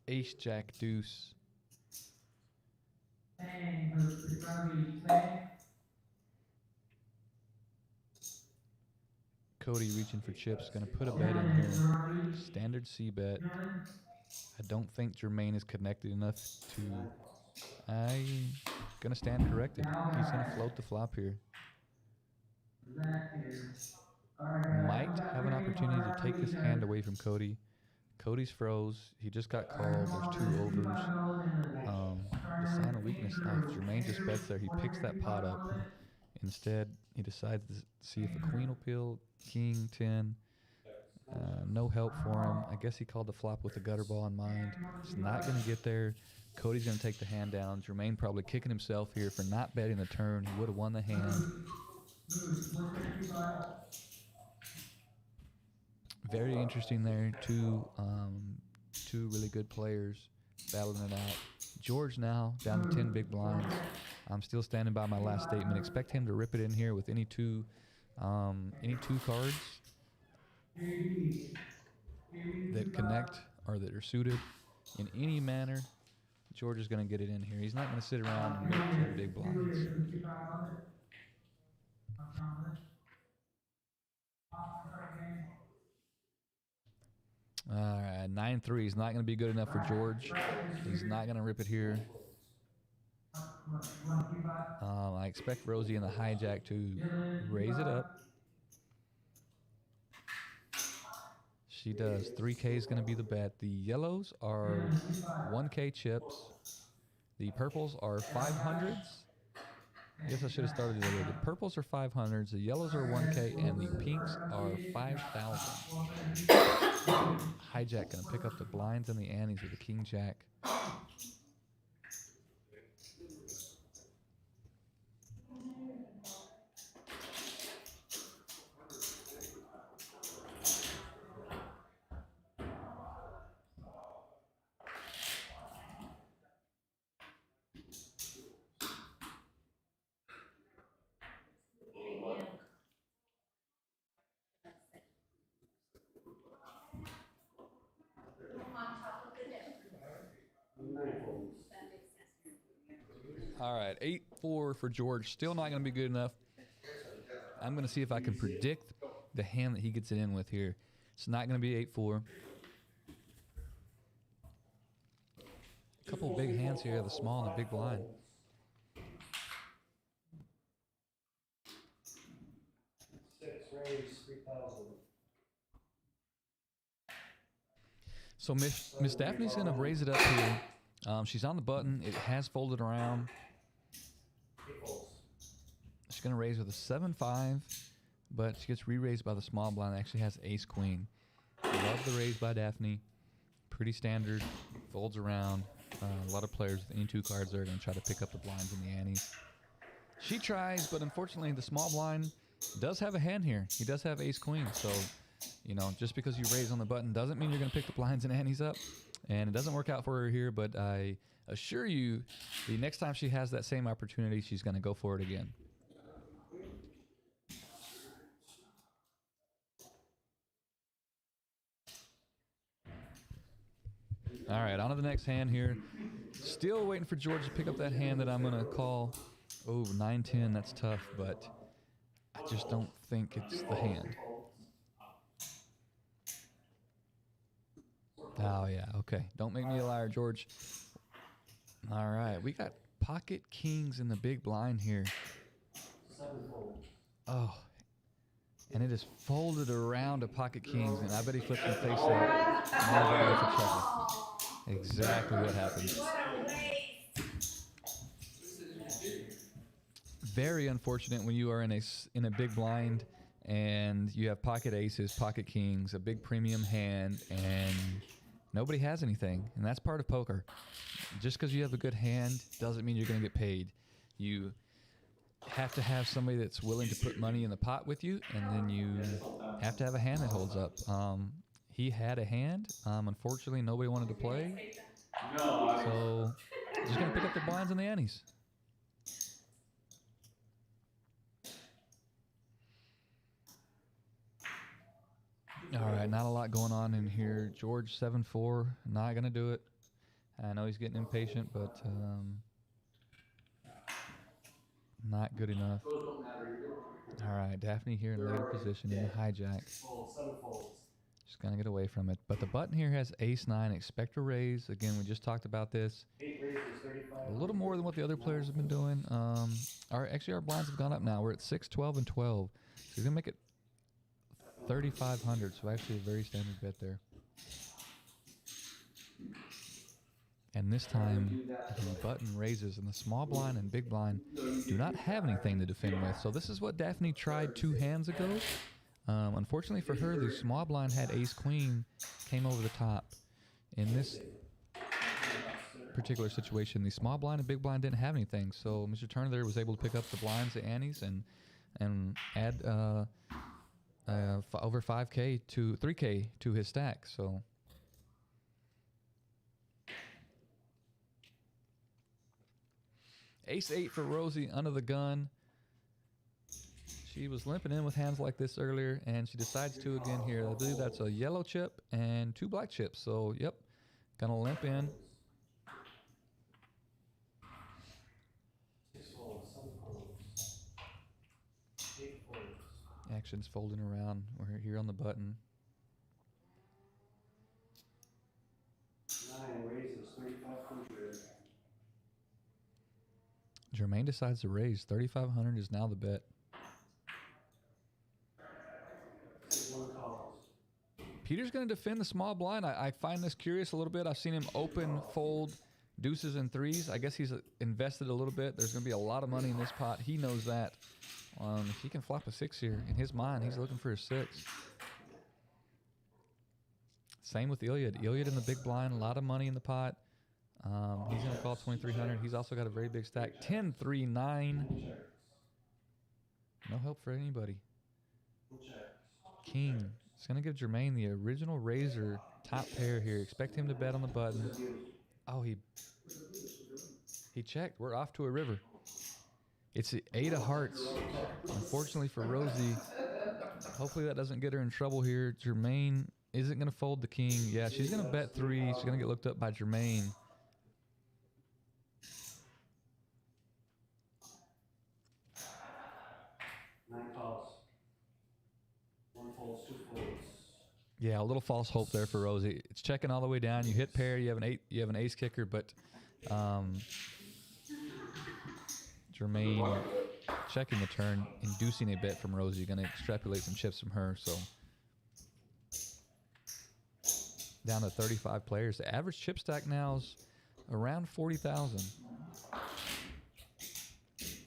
Ace, jack, deuce. Cody reaching for chips, going to put a bet in here. Standard C bet. I don't think Jermaine is connected enough to... I'm going to stand corrected. He's going to float the flop here. Might have an opportunity to take this hand away from Cody. Cody's froze. He just got called. There's 2 overs. The sign of weakness. If Jermaine just bets there, he picks that pot up. Instead, he decides to see if a queen will peel, king, 10. No help for him. I guess he called the flop with the gutter ball in mind. It's not going to get there. Cody's going to take the hand down. Jermaine probably kicking himself here for not betting the turn. He would have won the hand. Very interesting there. Two really good players battling it out. George now down to 10 big blinds. I'm still standing by my last statement. Expect him to rip it in here with any two cards that connect or that are suited in any manner. George is going to get it in here. He's not going to sit around and make 10 big blinds. All right, 9-3 is not going to be good enough for George. He's not going to rip it here. I expect Rosie in the hijack to raise it up. She does. 3K is going to be the bet. The yellows are 1K chips. The purples are 500s. I guess I should have started it earlier. The purples are 500s, the yellows are 1K, and the pinks are 5,000. Hijack going to pick up the blinds and the antes with the king jack. All right, 8-4 for George. Still not going to be good enough. I'm going to see if I can predict the hand that he gets it in with here. It's not going to be 8-4. A couple big hands here, the small and the big blind. So Miss Daphne's going to raise it up here. She's on the button. It has folded around. She's going to raise with a 7-5, but she gets re-raised by the small blind. It actually has ace-queen. Love the raise by Daphne. Pretty standard. Folds around. A lot of players with any 2 cards are going to try to pick up the blinds and the antes. She tries, but unfortunately the small blind does have a hand here. He does have ace-queen, so you know, just because you raise on the button doesn't mean you're going to pick the blinds and antes up. And it doesn't work out for her here, but I assure you the next time she has that same opportunity, she's going to go for it again. All right, on to the next hand here. Still waiting for George to pick up that hand that I'm going to call. Oh, 9-10, that's tough, but I just don't think it's the hand. Oh, yeah, okay. Don't make me a liar, George. All right, we got pocket kings in the big blind here. Oh, and it is folded around to pocket kings, and I bet he flips them face up. Never know for chuckle. Exactly what happened. Very unfortunate when you are in a big blind and you have pocket aces, pocket kings, a big premium hand, and nobody has anything. And that's part of poker. Just because you have a good hand doesn't mean you're going to get paid. You have to have somebody that's willing to put money in the pot with you, and then you have to have a hand that holds up. He had a hand. Unfortunately, nobody wanted to play. So just going to pick up the blinds and the antes. All right, not a lot going on in here. George 7-4, not going to do it. I know he's getting impatient, but not good enough. All right, Daphne here in later position in the hijack. Just going to get away from it. But the button here has ace-9, expect a raise. Again, we just talked about this. A little more than what the other players have been doing. Actually, our blinds have gone up now. We're at 6, 12, and 12. So he's going to make it 3,500, so actually a very standard bet there. And this time, the button raises, and the small blind and big blind do not have anything to defend with. So this is what Daphne tried 2 hands ago. Unfortunately for her, the small blind had ace-queen, came over the top. In this particular situation, the small blind and big blind didn't have anything. So Mr. Turner there was able to pick up the blinds, the antes, and add over 5K to 3K to his stack. So ace-8 for Rosie under the gun. She was limping in with hands like this earlier, and she decides to again here. I believe that's a yellow chip and 2 black chips. So yep, gonna limp in. Action's folding around. We're here on the button. 9 raises 3,500. Jermaine decides to raise. 3,500 is now the bet. 1 calls. Peter's going to defend the small blind. I find this curious a little bit. I've seen him open, fold, deuces and threes. I guess he's invested a little bit. There's going to be a lot of money in this pot. He knows that. If he can flop a 6 here, in his mind, he's looking for a 6. Same with Iliad. Iliad in the big blind, a lot of money in the pot. He's going to call 2,300. He's also got a very big stack. 10, 3, 9. No help for anybody. King. It's going to give Jermaine the original razor top pair here. Expect him to bet on the button. Oh, he checked. We're off to a river. It's the 8 of hearts. Unfortunately for Rosie, hopefully that doesn't get her in trouble here. Jermaine isn't going to fold the king. Yeah, she's going to bet 3. She's going to get looked up by Jermaine. Yeah, a little false hope there for Rosie. It's checking all the way down. You hit pair. You have an ace kicker, but Jermaine checking the turn, inducing a bet from Rosie. Going to extrapolate some chips from her. So down to 35 players. The average chip stack now is around 40,000.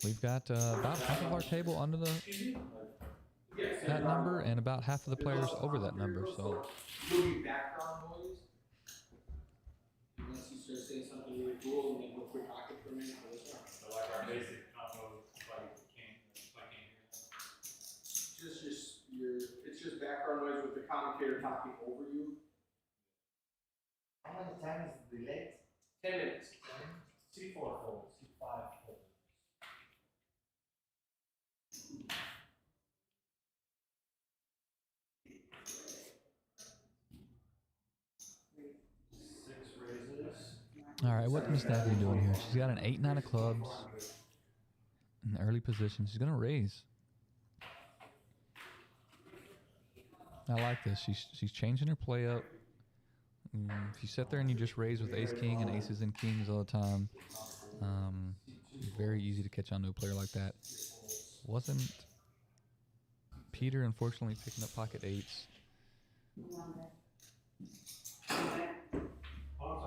We've got about half of our table under that number, and about half of the players over that number. So. Will be background noise. Unless you start saying something really cool and then go quick pocket for a minute. So like our basic combo, like It's just background noise with the commentator talking over you. How much time is the delay? 10 minutes. C4 folds, C5 folds. Six raises. All right, what's Miss Daphne doing here? She's got an 8-9 of clubs in the early position. She's gonna raise. I like this. She's changing her play up. If you sit there and you just raise with ace king and aces and kings all the time, very easy to catch on to a player like that. Wasn't Peter, unfortunately, picking up pocket eights.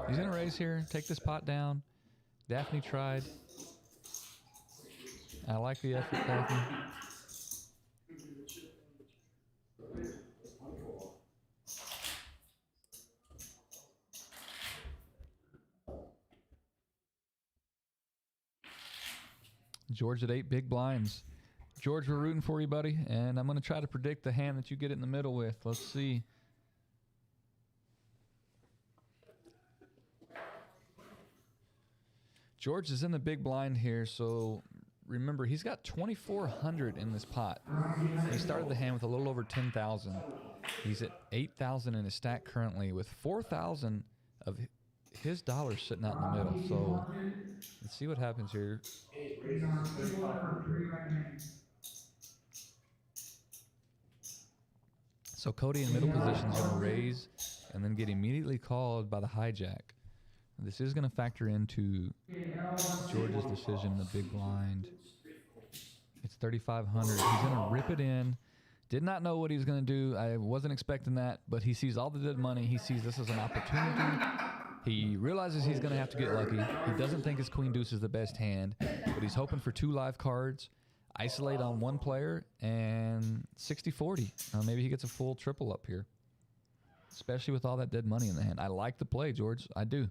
He's gonna raise here, take this pot down. Daphne tried. I like the effort, Daphne. George at 8 big blinds. George, we're rooting for you, buddy, and I'm going to try to predict the hand that you get it in the middle with. Let's see. George is in the big blind here, so remember, he's got 2,400 in this pot. He started the hand with a little over 10,000. He's at 8,000 in his stack currently, with 4,000 of his dollars sitting out in the middle. So let's see what happens here. So Cody in middle position is going to raise and then get immediately called by the hijack. This is going to factor into George's decision in the big blind. It's 3,500. He's going to rip it in. Did not know what he was going to do. I wasn't expecting that, but he sees all the dead money. He sees this as an opportunity. He realizes he's going to have to get lucky. He doesn't think his queen deuce is the best hand, but he's hoping for 2 live cards, isolate on one player, and 60-40. Maybe he gets a full triple up here, especially with all that dead money in the hand. I like the play, George. I do.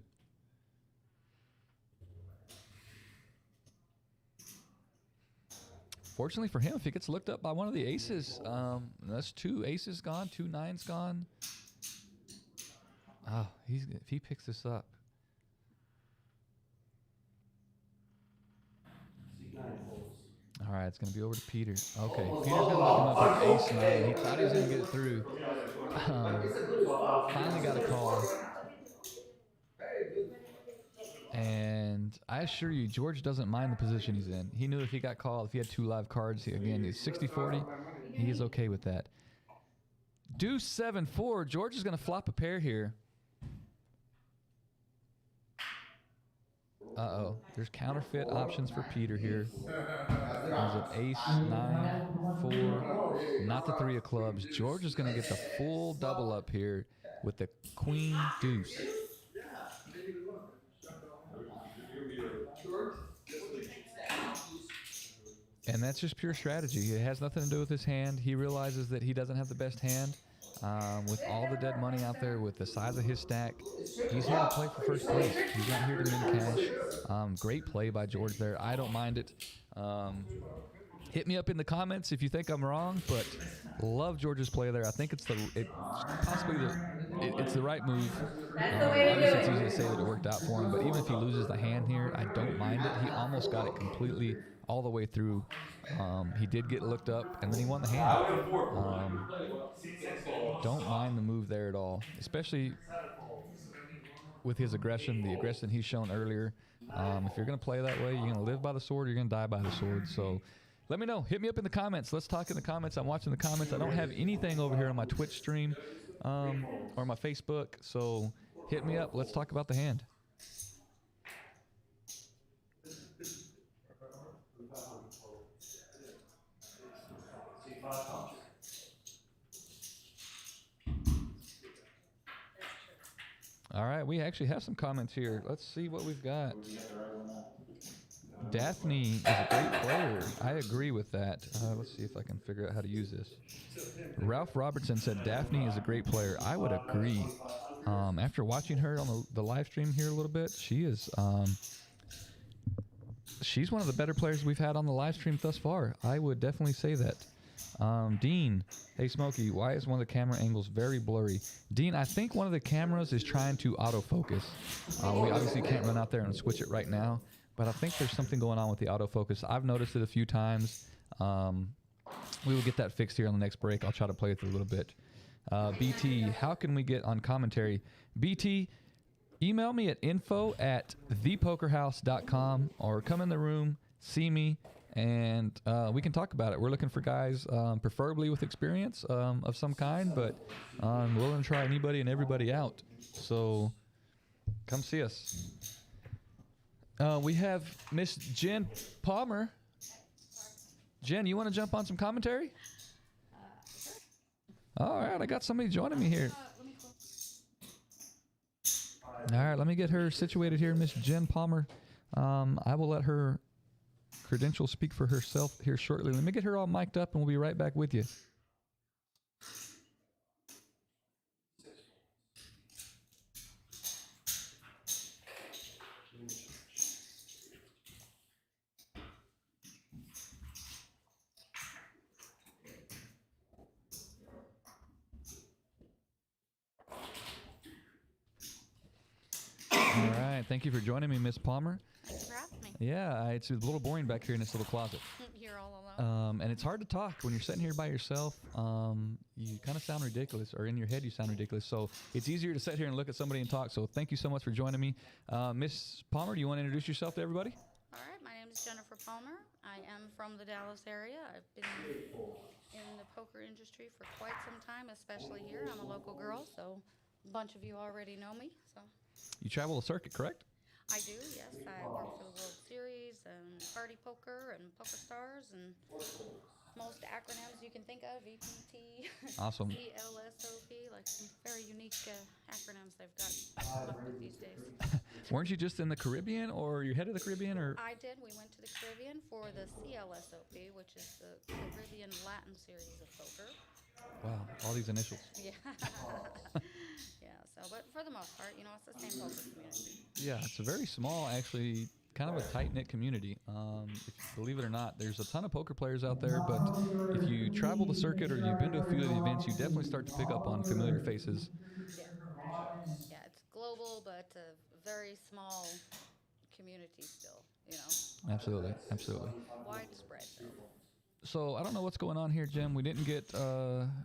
Fortunately for him, if he gets looked up by one of the aces, that's 2 aces gone, 2 nines gone. Oh, if he picks this up. All right, it's going to be over to Peter. Okay, Peter's going to look him up with ace-9. He thought he was going to get it through. Finally got a call. And I assure you, George doesn't mind the position he's in. He knew if he got called, if he had 2 live cards, again, it's 60-40. He is okay with that. Deuce 7-4. George is going to flop a pair here. Uh-oh. There's counterfeit options for Peter here. There's an ace, 9, 4, not the 3 of clubs. George is going to get the full double up here with the queen deuce. And that's just pure strategy. It has nothing to do with his hand. He realizes that he doesn't have the best hand. With all the dead money out there, with the size of his stack, he's here to play for first place. He's not here to min cash. Great play by George there. I don't mind it. Hit me up in the comments if you think I'm wrong, but love George's play there. I think it's it's the right move. Obviously, it's easy to say that it worked out for him, but even if he loses the hand here, I don't mind it. He almost got it completely all the way through. He did get looked up, and then he won the hand. Don't mind the move there at all, especially with his aggression, the aggression he's shown earlier. If you're going to play that way, you're going to live by the sword, you're going to die by the sword. So let me know. Hit me up in the comments. Let's talk in the comments. I'm watching the comments. I don't have anything over here on my Twitch stream or my Facebook, so hit me up. Let's talk about the hand. All right, we actually have some comments here. Let's see what we've got. Daphne is a great player. I agree with that. Let's see if I can figure out how to use this. Ralph Robertson said Daphne is a great player. I would agree. After watching her on the live stream here a little bit, she is she's one of the better players we've had on the live stream thus far. I would definitely say that. Dean, hey Smokey, why is one of the camera angles very blurry? Dean, I think one of the cameras is trying to autofocus. We obviously can't run out there and switch it right now, but I think there's something going on with the autofocus. I've noticed it a few times. We will get that fixed here on the next break. I'll try to play with it a little bit. BT, how can we get on commentary? BT, email me at info@thepokerhouse.com or come in the room, see me, and we can talk about it. We're looking for guys, preferably with experience of some kind, but I'm willing to try anybody and everybody out. So come see us. We have Miss Jen Palmer. Jen, you want to jump on some commentary? All right, I got somebody joining me here. All right, let me get her situated here, Miss Jen Palmer. I will let her credentials speak for herself here shortly. Let me get her all mic'd up, and we'll be right back with you. All right, thank you for joining me, Miss Palmer. Thanks for having me. Yeah, it's a little boring back here in this little closet. You're all alone. And it's hard to talk when you're sitting here by yourself. You kind of sound ridiculous, or in your head you sound ridiculous. So it's easier to sit here and look at somebody and talk. So thank you so much for joining me. Miss Palmer, do you want to introduce yourself to everybody? All right, my name is Jennifer Palmer. I am from the Dallas area. I've been in the poker industry for quite some time, especially here. I'm a local girl, so a bunch of you already know me. So You travel the circuit, correct? I do, yes. I work for the World Series and Party Poker and Poker Stars and most acronyms you can think of, VPT, Awesome. ELSOP, like some very unique acronyms they've got up with these days. Weren't you just in the Caribbean, or you're head of the Caribbean, or? I did. We went to the Caribbean for the CLSOP, which is the Caribbean Latin series of poker. Wow, all these initials. Yeah. Yeah, so, but for the most part, you know, it's the same poker community. Yeah, it's a very small, actually, kind of a tight-knit community. If you believe it or not, there's a ton of poker players out there, but if you travel the circuit or you've been to a few of the events, you definitely start to pick up on familiar faces. Yeah, yeah, it's global, but a very small community still, you know. Absolutely, absolutely. Widespread, though. So I don't know what's going on here, Jim. We didn't get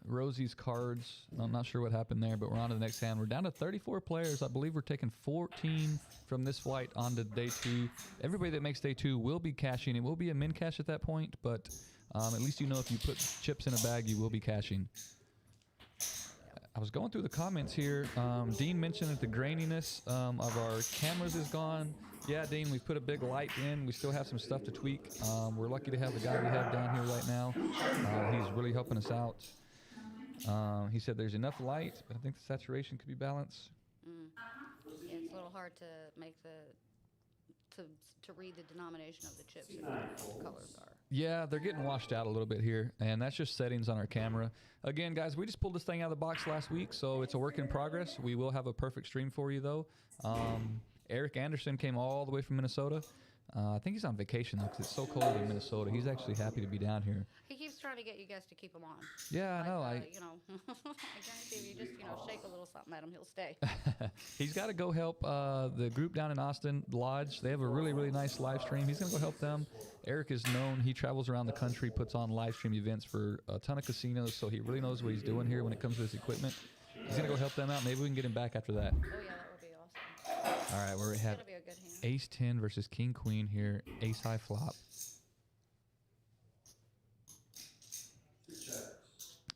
Rosie's cards. I'm not sure what happened there, but we're on to the next hand. We're down to 34 players. I believe we're taking 14 from this flight on to day 2. Everybody that makes day 2 will be cashing. It will be a min cash at that point, but at least you know if you put chips in a bag, you will be cashing. I was going through the comments here. Dean mentioned that the graininess of our cameras is gone. Yeah, Dean, we put a big light in. We still have some stuff to tweak. We're lucky to have the guy we have down here right now. He's really helping us out. He said there's enough light, but I think the saturation could be balanced. Yeah, it's a little hard to make to read the denomination of the chips and what the colors are. Yeah, they're getting washed out a little bit here, and that's just settings on our camera. Again, guys, we just pulled this thing out of the box last week, so it's a work in progress. We will have a perfect stream for you, though. Eric Anderson came all the way from Minnesota. I think he's on vacation, though, because it's so cold in Minnesota. He's actually happy to be down here. He keeps trying to get you guys to keep him on. Yeah, I know. You know, I guarantee if you just, you know, shake a little something at him, he'll stay. He's got to go help the group down in Austin, Lodge. They have a really, really nice live stream. He's going to go help them. Eric is known. He travels around the country, puts on live stream events for a ton of casinos, so he really knows what he's doing here when it comes to his equipment. He's going to go help them out. Maybe we can get him back after that. Oh, yeah, that would be awesome. All right, we have Ace 10 versus King Queen here. Ace high flop.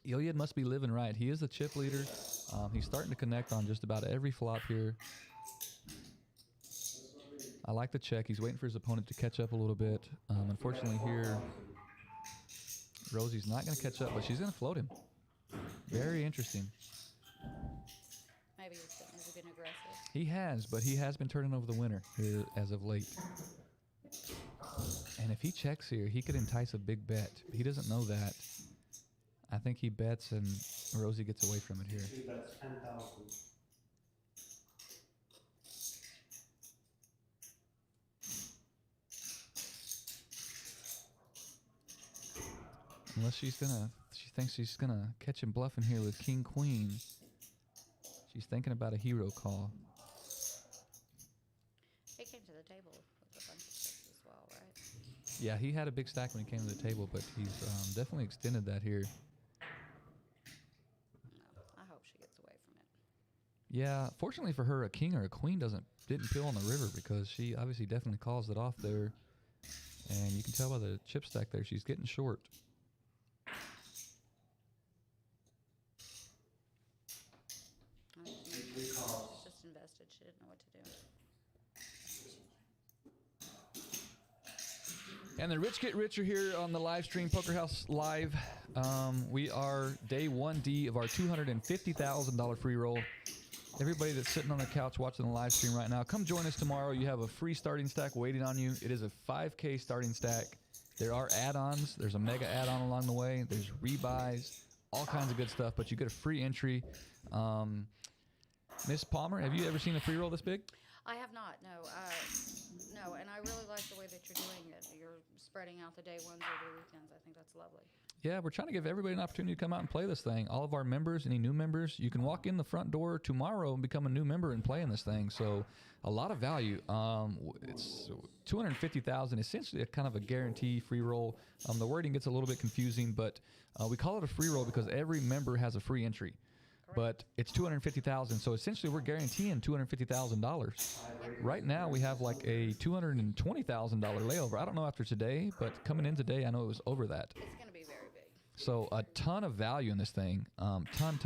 Iliad must be living right. He is the chip leader. He's starting to connect on just about every flop here. I like the check. He's waiting for his opponent to catch up a little bit. Unfortunately here, Rosie's not going to catch up, but she's going to float him. Very interesting. Maybe has he been aggressive? He has, but he has been turning over the winner here as of late. And if he checks here, he could entice a big bet. He doesn't know that. I think he bets and Rosie gets away from it here. He bets 10,000. Unless she thinks she's gonna catch him bluffing here with king queen. She's thinking about a hero call. He came to the table with a bunch of chips as well, right? Yeah, he had a big stack when he came to the table, but he's definitely extended that here. No, I hope she gets away from it. Yeah, fortunately for her, a king or a queen didn't peel on the river because she obviously definitely calls it off there. And you can tell by the chip stack there, she's getting short. She's just invested. She didn't know what to do. And the rich get richer here on the live stream, Poker House Live. We are day 1D of our $250,000 free roll. Everybody that's sitting on the couch watching the live stream right now, come join us tomorrow. You have a free starting stack waiting on you. It is a 5K starting stack. There are add-ons. There's a mega add-on along the way. There's rebuys, all kinds of good stuff, but you get a free entry. Miss Palmer, have you ever seen a free roll this big? I have not, no. No, and I really like the way that you're doing it. You're spreading out the day ones over the weekends. I think that's lovely. Yeah, we're trying to give everybody an opportunity to come out and play this thing. All of our members, any new members, you can walk in the front door tomorrow and become a new member and play in this thing. So a lot of value. It's $250,000, essentially a kind of a guarantee free roll. The wording gets a little bit confusing, but we call it a free roll because every member has a free entry. But it's $250,000, so essentially we're guaranteeing $250,000. Right now we have like a $220,000 layover. I don't know after today, but coming in today, I know it was over that. It's going to be very big. So a ton of value in this thing, ton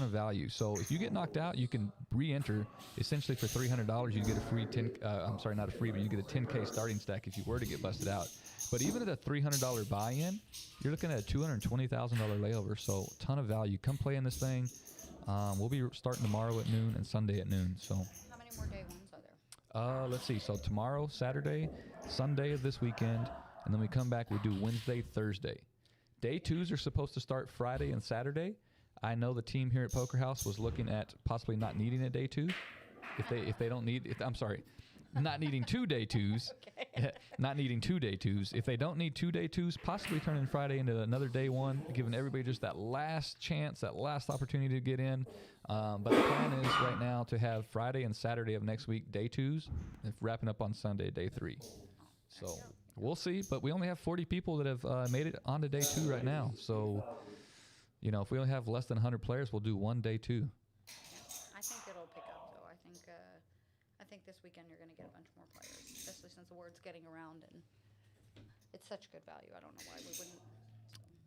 of value. So if you get knocked out, you can re-enter. Essentially for $300, you get a free 10. I'm sorry, not a free, but you get a 10K starting stack if you were to get busted out. But even at a $300 buy-in, you're looking at a $220,000 layover. So ton of value. Come play in this thing. We'll be starting tomorrow at noon and Sunday at noon. So how many more day ones are there? Let's see. So tomorrow, Saturday, Sunday of this weekend, and then we come back. We do Wednesday, Thursday. Day twos are supposed to start Friday and Saturday. I know the team here at Poker House was looking at possibly not needing a day two. If they don't need, I'm sorry, not needing 2 day twos. Okay. Not needing 2 day twos. If they don't need 2 day twos, possibly turning Friday into another day one, giving everybody just that last chance, that last opportunity to get in. But the plan is right now to have Friday and Saturday of next week day twos, and wrapping up on Sunday day 3. So we'll see. But we only have 40 people that have made it onto day 2 right now. So, you know, if we only have less than 100 players, we'll do 1 day 2. I think it'll pick up, though. I think this weekend you're going to get a bunch more players, especially since the word's getting around and it's such good value. I don't know why we wouldn't.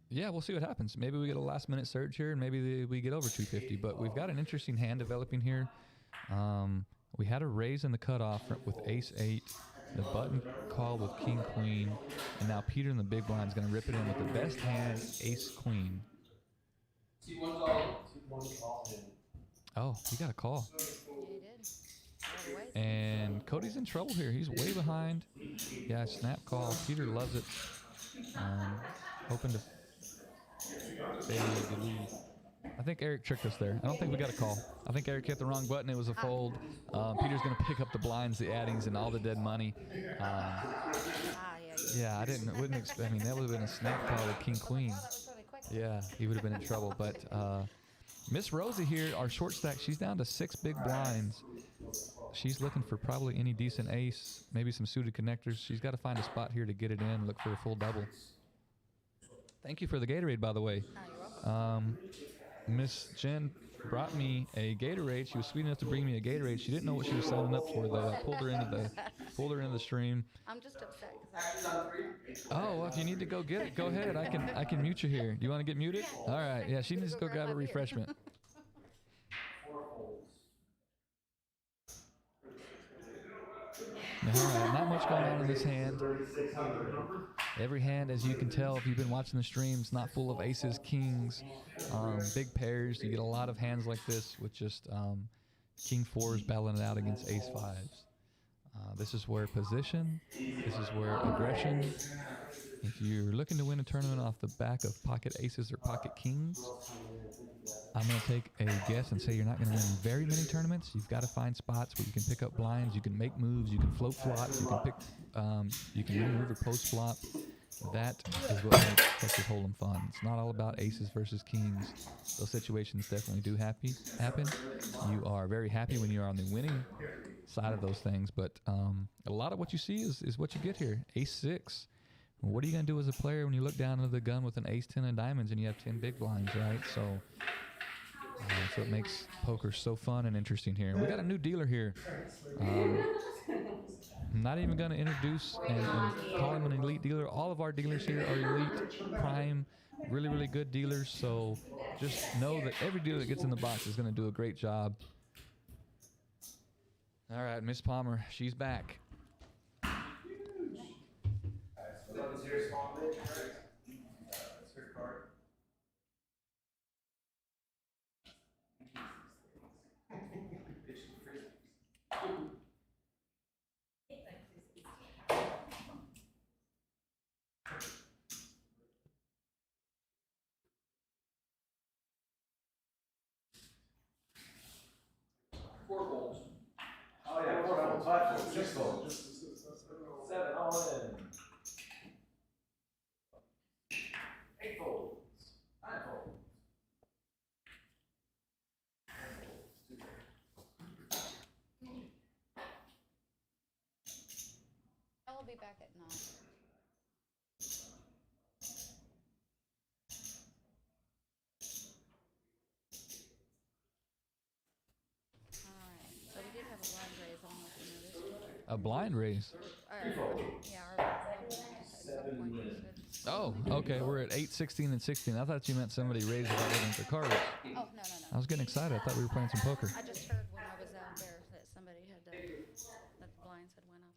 Yeah, we'll see what happens. Maybe we get a last-minute surge here, and maybe we get over 250. But we've got an interesting hand developing here. We had a raise in the cutoff with ace-8, the button call with king-queen, and now Peter in the big blind is going to rip it in with the best hand, ace-queen. Oh, he got a call. Yeah, he did. And Cody's in trouble here. He's way behind. Yeah, snap call. Peter loves it. Hoping to fade the lead. I think Eric tricked us there. I don't think we got a call. I think Eric hit the wrong button. It was a fold. Peter's going to pick up the blinds, the addings, and all the dead money. Yeah, wouldn't expect. I mean, that would have been a snap call with king queen. Yeah, he would have been in trouble. But Miss Rosie here, our short stack, she's down to 6 big blinds. She's looking for probably any decent ace, maybe some suited connectors. She's got to find a spot here to get it in, look for a full double. Thank you for the Gatorade, by the way. Miss Jen brought me a Gatorade. She was sweet enough to bring me a Gatorade. She didn't know what she was signing up for, though. I pulled her into the stream. I'm just upset. Oh, well, if you need to go get it, go ahead. I can mute you here. Do you want to get muted? All right. Yeah, she needs to go grab a refreshment. All right, not much going on in this hand. Every hand, as you can tell, if you've been watching the streams, not full of aces, kings, big pairs. You get a lot of hands like this with just King 4s battling it out against Ace 5s. This is where position, this is where aggression. If you're looking to win a tournament off the back of pocket aces or pocket kings, I'm going to take a guess and say you're not going to win very many tournaments. You've got to find spots where you can pick up blinds, you can make moves, you can float flops, you can pick, you can ring river post flop. That is what makes Texas Hold'em fun. It's not all about aces versus kings. Those situations definitely do happen. You are very happy when you're on the winning side of those things, but a lot of what you see is what you get here. Ace 6. What are you going to do as a player when you look down into the gun with an ace 10 of diamonds and you have 10 big blinds, right? So it makes poker so fun and interesting here. We got a new dealer here. I'm not even going to introduce and call him an elite dealer. All of our dealers here are elite, prime, really, really good dealers. So just know that every dealer that gets in the box is going to do a great job. All right, Miss Palmer, she's back. Four folds. Oh yeah, four folds, five folds, six folds. Seven, all in. Eight folds. Nine folds. I will be back at 9. So we did have a blind raise, I don't know if you noticed. A blind raise? At some point you said. Oh, okay. We're at 8, 16, and 16. I thought you meant somebody raised without looking at their cards. Oh, no. I was getting excited. I thought we were playing some poker. I just heard when I was out there that somebody had, that the blinds had went up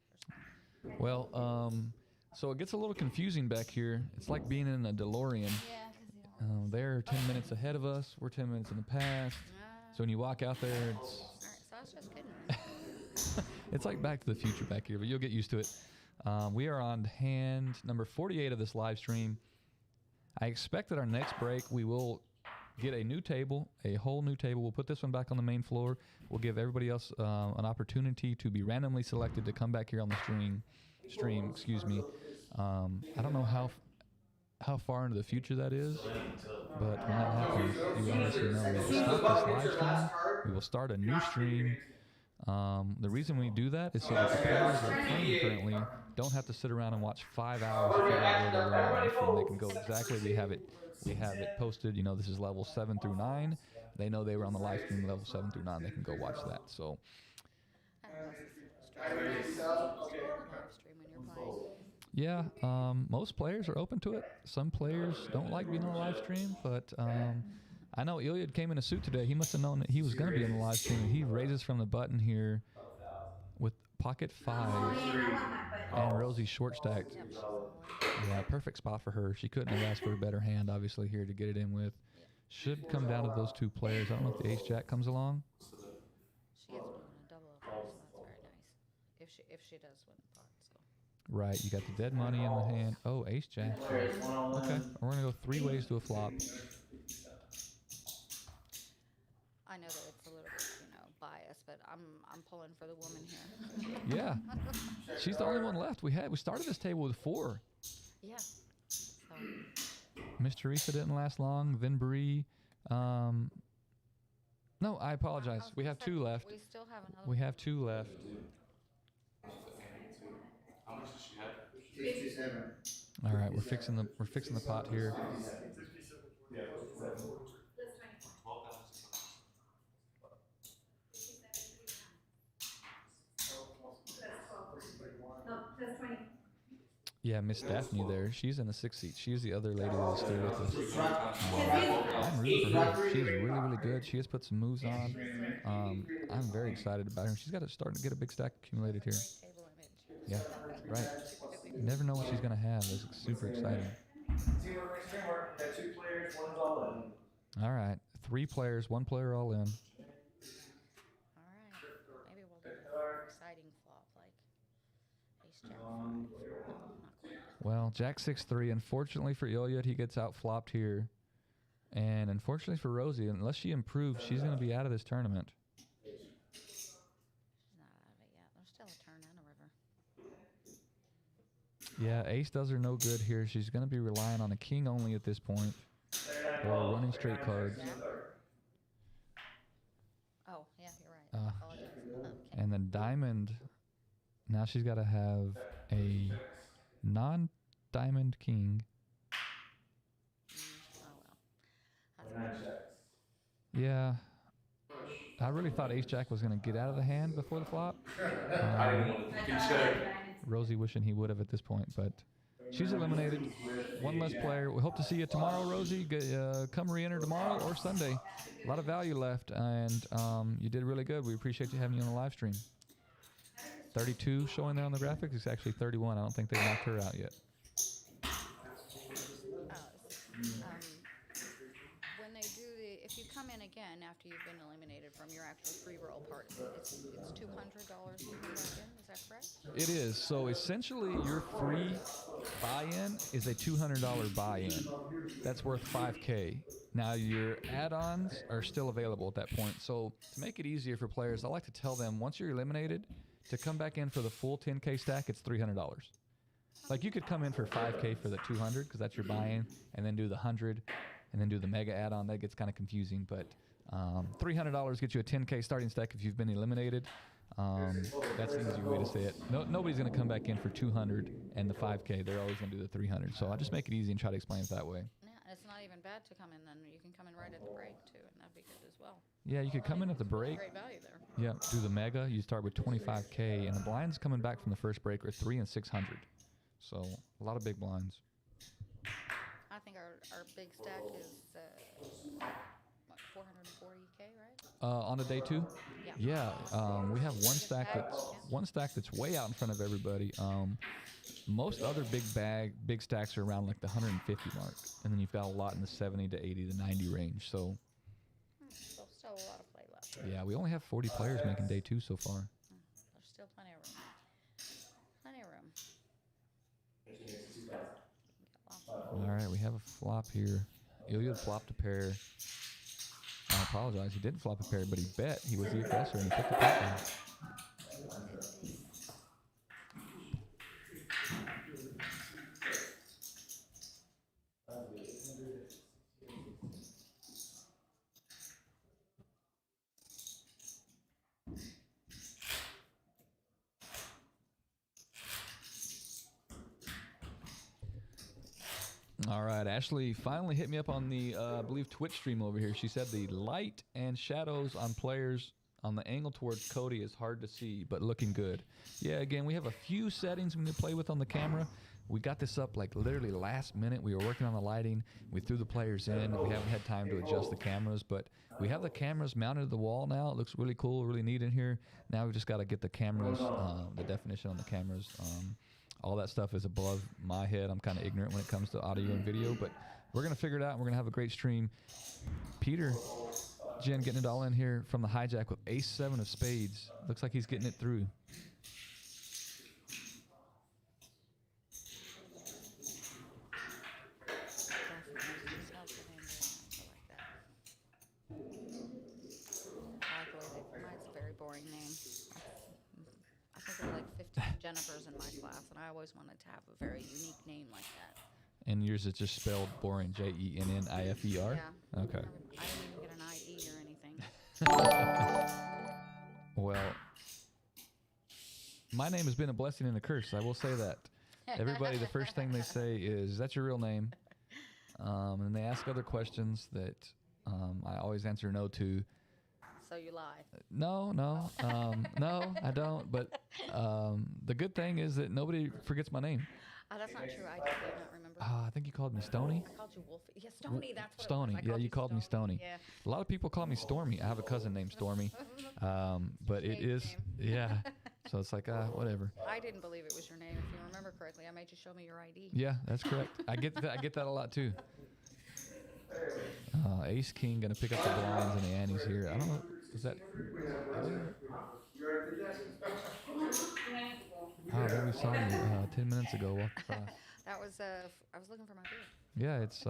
or something. Well, so it gets a little confusing back here. It's like being in a DeLorean. Yeah. They're 10 minutes ahead of us. We're 10 minutes in the past. So when you walk out there, it's... All right, so I was just kidding. It's like Back to the Future back here, but you'll get used to it. We are on hand number 48 of this live stream. I expect that our next break, we will get a new table, a whole new table. We'll put this one back on the main floor. We'll give everybody else an opportunity to be randomly selected to come back here on the stream. Excuse me. I don't know how far into the future that is, but when that happens, you honestly know we will stop this live stream. We will start a new stream. The reason we do that is so that the players that are playing currently don't have to sit around and watch 5 hours to figure out where they're on live stream. They can go exactly. We have it posted. You know, this is level 7 through 9. They know they were on the live stream level 7 through 9. They can go watch that. So. Yeah, most players are open to it. Some players don't like being on the live stream, but I know Iliad came in a suit today. He must have known that he was going to be on the live stream. He raises from the button here with pocket 5 and Rosie short stacked. Yeah, perfect spot for her. She couldn't have asked for a better hand, obviously, here to get it in with. Should come down to those two players. I don't know if the ace jack comes along. She gets one on a double up, so that's very nice. If she does win the pot, so. Right, you got the dead money in the hand. Oh, ace jack. Okay, we're gonna go 3 ways to a flop. I know that it's a little bit, biased, but I'm pulling for the woman here. Yeah, she's the only one left. We started this table with 4. Yeah. So. Miss Teresa didn't last long. Then Bree. No, I apologize. We have 2 left. We still have another. We have 2 left. How much does she have? 67. All right, we're fixing the pot here. Yeah. No, that's 20. Yeah, Miss Daphne there. She's in the 6th seat. She's the other lady that's still with us. I'm rooting for her. She's really, really good. She has put some moves on. I'm very excited about her. She's starting to get a big stack accumulated here. Yeah, right. You never know what she's going to have. It's super exciting. Teamwork. Got 2 players, 1's all in. All right. 3 players, 1 player all in. All Jack 5. No, not quite. Well, Jack 6-3. Unfortunately for Ilyet, he gets out flopped here. And unfortunately for Rosie, unless she improves, she's going to be out of this tournament. She's not out of it yet. There's still a turn and a river. Yeah, ace does her no good here. She's going to be relying on a king only at this point, or running straight cards. Oh, yeah, you're right. I apologize. Okay. And then diamond, now she's got to have a non-diamond king. Oh, well. That's Yeah. I really thought ace-jack was going to get out of the hand before the flop. Rosie wishing he would have at this point, but she's eliminated. One less player. We hope to see you tomorrow, Rosie. Come re-enter tomorrow or Sunday. A lot of value left, and you did really good. We appreciate you having you on the live stream. 32 showing there on the graphics. It's actually 31. I don't think they knocked her out yet. When they do if you come in again after you've been eliminated from your actual free roll part, it's $200 to come back in. Is that correct? It is. So essentially, your free buy-in is a $200 buy-in. That's worth $5K. Now, your add-ons are still available at that point. So to make it easier for players, I like to tell them once you're eliminated, to come back in for the full 10K stack, it's $300. Like you could come in for 5K for the 200 because that's your buy-in, and then do the 100, and then do the mega add-on. That gets kind of confusing, but $300 gets you a 10K starting stack if you've been eliminated. That's the easier way to say it. Nobody's going to come back in for 200 and the 5K. They're always going to do the 300. So I just make it easy and try to explain it that way. Yeah, it's not even bad to come in then. You can come in right at the break too, and that'd be good as well. Yeah, you could come in at the break. Great value there. Yeah, do the mega. You start with 25K, and the blinds coming back from the first break are 3 and 600. So a lot of big blinds. I think our big stack is what, 440K, right? On the day 2? Yeah. Yeah, we have one stack that's way out in front of everybody. Most other big stacks are around like the 150 mark, and then you've got a lot in the 70 to 80 to 90 range. So Still a lot of play left. yeah, we only have 40 players making day 2 so far. There's still plenty of room. Plenty of room. All right, we have a flop here. Ilya flopped a pair. I apologize. He didn't flop a pair, but he bet. He was the aggressor, and he took the pot down. All right, Ashley finally hit me up on the, I believe, Twitch stream over here. She said the light and shadows on players on the angle towards Cody is hard to see, but looking good. Yeah, again, we have a few settings we need to play with on the camera. We got this up like literally last minute. We were working on the lighting. We threw the players in. We haven't had time to adjust the cameras, but we have the cameras mounted to the wall now. It looks really cool, really neat in here. Now we just got to get the cameras, the definition on the cameras. All that stuff is above my head. I'm kind of ignorant when it comes to audio and video, but we're going to figure it out, and we're going to have a great stream. Peter, Jen getting it all in here from the hijack with ace-7 of spades. Looks like he's getting it through. Mine's a very boring name. I think there were like 15 Jennifers in my class, and I always wanted to have a very unique name like that. And yours is just spelled boring, Jennifer? Yeah. Okay. I didn't even get an IE or anything. Well, my name has been a blessing and a curse. I will say that. Everybody, the first thing they say is, "That's your real name?" And they ask other questions that I always answer no to. So you lie. No, no, I don't. But the good thing is that nobody forgets my name. That's not true. I do not remember. I think you called me Stony. I called you Wolfie. Yeah, Stony. That's what Stony. it was. Yeah, you called me Stony. Yeah. A lot of people call me Stormy. I have a cousin named Stormy. But it is, yeah. So it's like, whatever. I didn't believe it was your name. If you remember correctly, I made you show me your ID. Yeah, that's correct. I get that a lot too. Ace King gonna pick up the blinds and the antes here. I don't know. Is that? Oh, there we saw you 10 minutes ago. Walk across. That was I was looking for my beer. Yeah, it's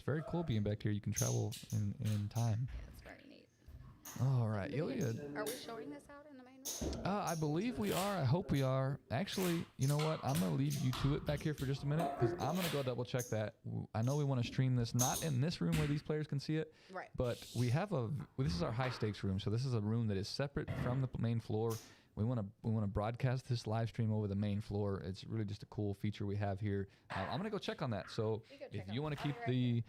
very cool being back here. You can travel in time. Yeah, it's very neat. All right, Ilya. Are we showing this out in the main room? I believe we are. I hope we are. Actually, you know what? I'm going to leave you to it back here for just a minute because I'm going to go double check that. I know we want to stream this, not in this room where these players can see it, Right. but we have this is our high stakes room. So this is a room that is separate from the main floor. We want to broadcast this live stream over the main floor. It's really just a cool feature we have here. I'm going to go check on that. So if you want to keep the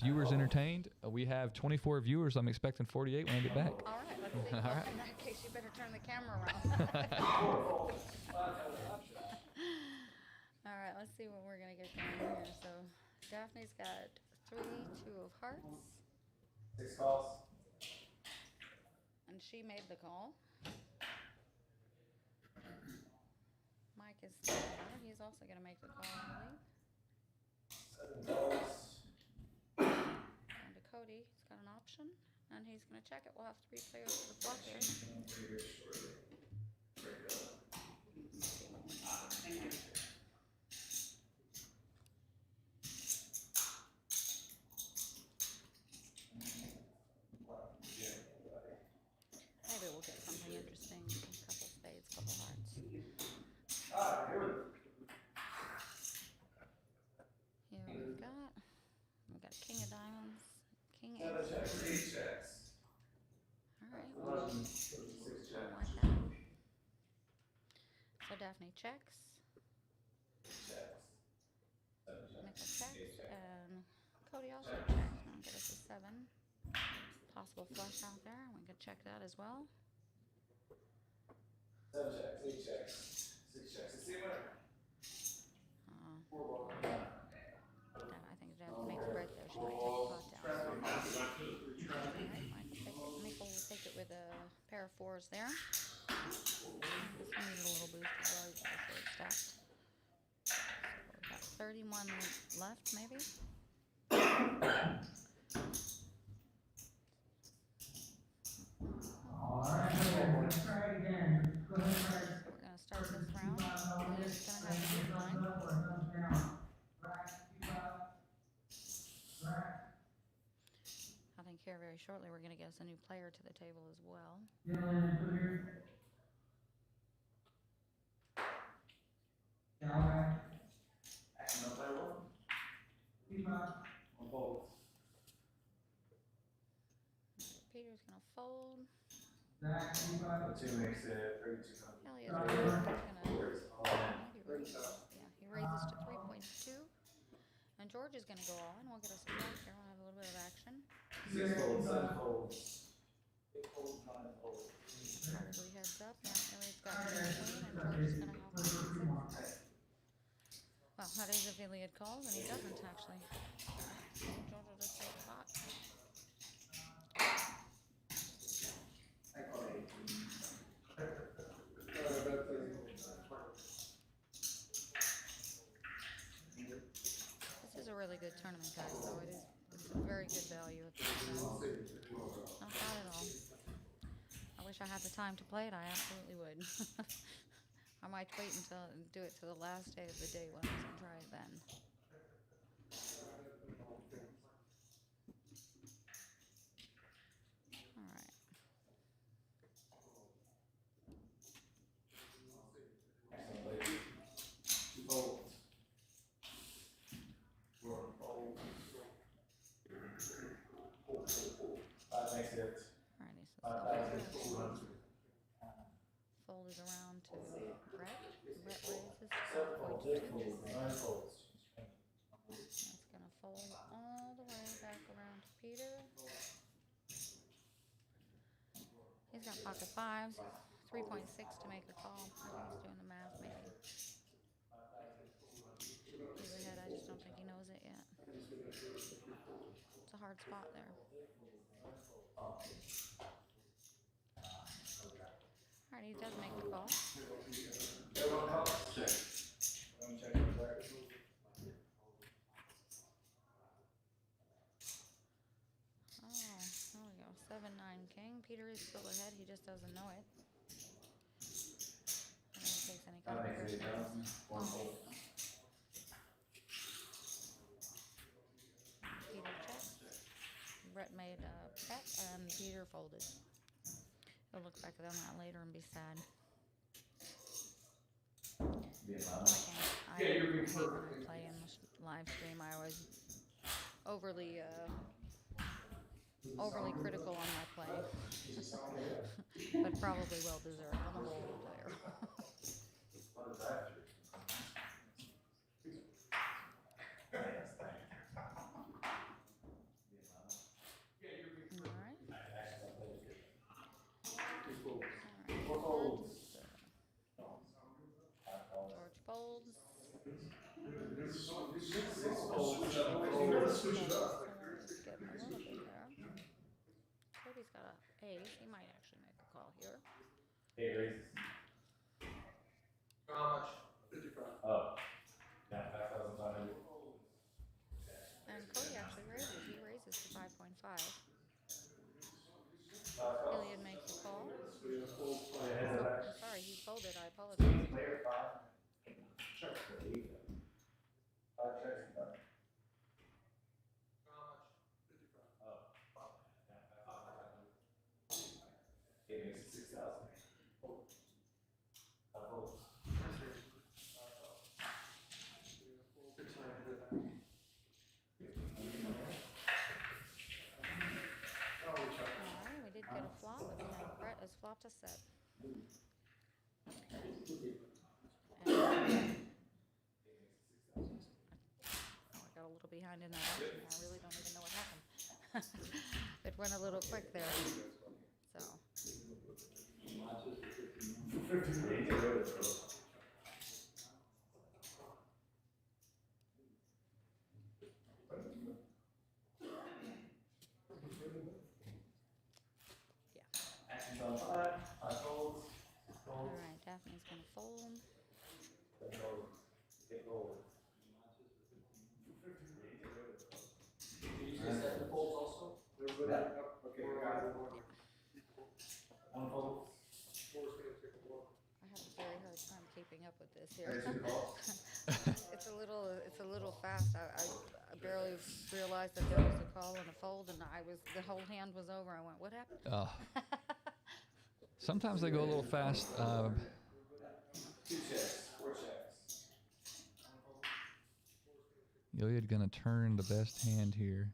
viewers entertained, we have 24 viewers. I'm expecting 48 when I get back. All right, let's see. All Well, right. in that case, you better turn the camera around. All right, let's see what we're going to get going here. So Daphne's got 3 2 of hearts. 6 calls. And she made the call. Mike is still there. He's also going to make the call, I believe. 7 calls. And to Cody, he's got an option, and he's going to check it. We'll have 3 players to the block here. Maybe we'll get something interesting. A couple spades, couple hearts. Here we've got a king of diamonds, king ace. All right, well, like that. So Daphne checks. Nickel checks, and Cody also checks. Now get us a 7. Possible flush out there. We could check that as well. 7 checks, 8 checks, 6 checks. It's the winner. I think Dad makes a break there. She might take the pot down. Alright, Nickel will take it with a pair of 4s there. This one needs a little boost as well. He's got a third stacked. So we've got 31 left, maybe. We're gonna start this round. It's gonna have a 9. I think here very shortly we're gonna get us a new player to the table as well. Peter's gonna fold. 2 makes it 32. Elliot's gonna maybe raise. Yeah, he raises to 3.2. And George is gonna go all in. We'll get us a block here. We'll have a little bit of action. 6 folds, 7 folds. 8 folds, 9 folds. Probably heads up. Yeah, Elliot's got king and queen, and George is gonna have 1.6. Well, that is if Elliot calls, and he doesn't actually. George will just take the pot. This is a really good tournament, guys, so it's a very good value at this time. Not bad at all. I wish I had the time to play it, I absolutely would. I might wait until and do it to the last day of the day when I can try it then. All right. Alrighty, so fold is around to Brett. Brett raises to 4.2. It's gonna fold all the way back around to Peter. He's got pocket 5s, 3.6 to make a call. I think he's doing the math maybe. He's ahead, I just don't think he knows it yet. It's a hard spot there. Alright, he does make the call. Oh, there we go. 7-9 king. Peter is still ahead. He just doesn't know it. guaranteed or folded. He'll look back on that later and be sad. I hate when I play in the live stream. I always overly critical on my play, but probably well deserved. I'm a horrible player. George folds. Getting a little bit there. Cody's got a ace. He might actually make a call here. How much? 55. Oh. Yeah, 5,500. And Cody actually raises. He raises to 5.5. Iliad makes a call. I'm sorry, he folded. I apologize. Player 5. Check. 5 checks. How much? 55. Oh. Yeah, 5,500. It makes it 6,000. Alright, we did get a flop, and Brett has flopped a set. And I got a little behind in that action. I really don't even know what happened. It went a little quick there. So. Alright, Daphne's gonna fold. I have a very hard time keeping up with this here. It's a little fast. I barely realized that there was a call and a fold, and the whole hand was over. I went, what happened? Oh. Sometimes they go a little fast. 2 checks, 4 checks. Iliad gonna turn the best hand here.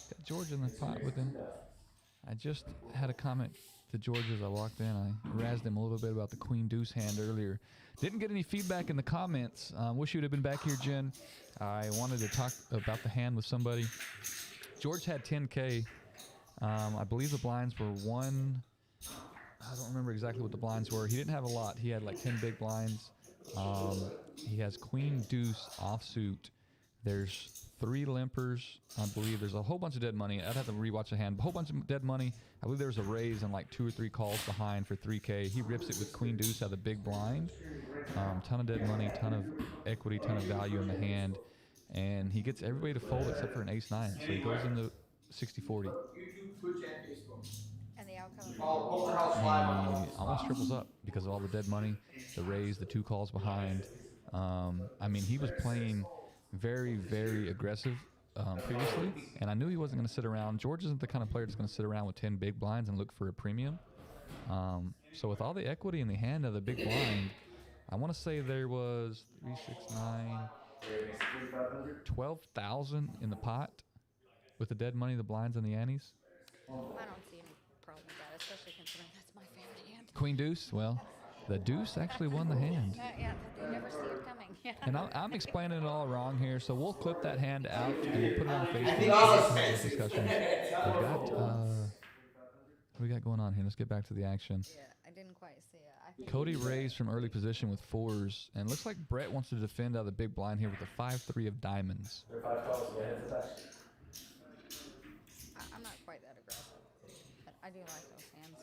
Got George in the pot with him. I just had a comment to George as I walked in. I razzed him a little bit about the Queen Deuce hand earlier. Didn't get any feedback in the comments. Wish you'd have been back here, Jen. I wanted to talk about the hand with somebody. George had 10K. I believe the blinds were one. I don't remember exactly what the blinds were. He didn't have a lot. He had like 10 big blinds. He has Queen Deuce offsuit. There's 3 limpers, I believe. There's a whole bunch of dead money. I'd have to rewatch the hand. A whole bunch of dead money. I believe there was a raise and like 2 or 3 calls behind for 3K. He rips it with Queen Deuce out of the big blind. Ton of dead money, ton of equity, ton of value in the hand. And he gets everybody to fold except for an ace-9. So he goes into 60-40. And the outcome. He almost triples up because of all the dead money, the raise, the 2 calls behind. I mean, he was playing very, very aggressive previously, and I knew he wasn't going to sit around. George isn't the kind of player that's going to sit around with 10 big blinds and look for a premium. So with all the equity in the hand of the big blind, I want to say there was 3, 6, 9, 12,000 in the pot with the dead money, the blinds, and the antes. I don't see any problem with that, especially considering that's my favorite hand. Queen Deuce, well, the Deuce actually won the hand. Yeah, you never see it coming. And I'm explaining it all wrong here, so we'll clip that hand out and we'll put it on Facebook. Discussions. What do we got going on here? Let's get back to the action. Yeah, I didn't quite see it. I think Cody raised from early position with 4s, and looks like Brett wants to defend out of the big blind here with a 5-3 of diamonds. I'm not quite that aggressive, but I do like those hands.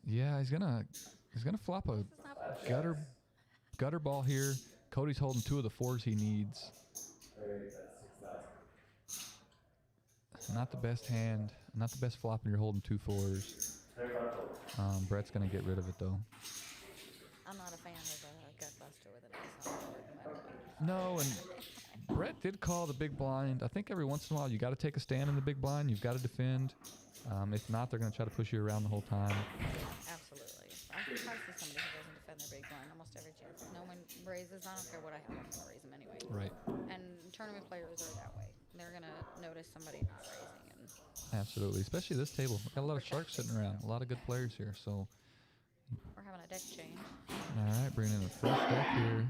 Yeah, he's gonna flop a gutter ball here. Cody's holding 2 of the 4s he needs. Not the best hand, not the best flop when you're holding 2 4s. Brett's gonna get rid of it though. I'm not a fan of a gut buster with an ace on the board, no matter what. No, and Brett did call the big blind. I think every once in a while you got to take a stand in the big blind. You've got to defend. If not, they're going to try to push you around the whole time. Absolutely. I see somebody who doesn't defend their big blind almost every chance. If no one raises, I don't care what I have, I'm going to raise them anyway. Right. And tournament players are that way. They're going to notice somebody not raising. And Absolutely, especially this table. We've got a lot of sharks sitting around. A lot of good players here. So. We're having a deck change. All right, bringing in a fresh deck here.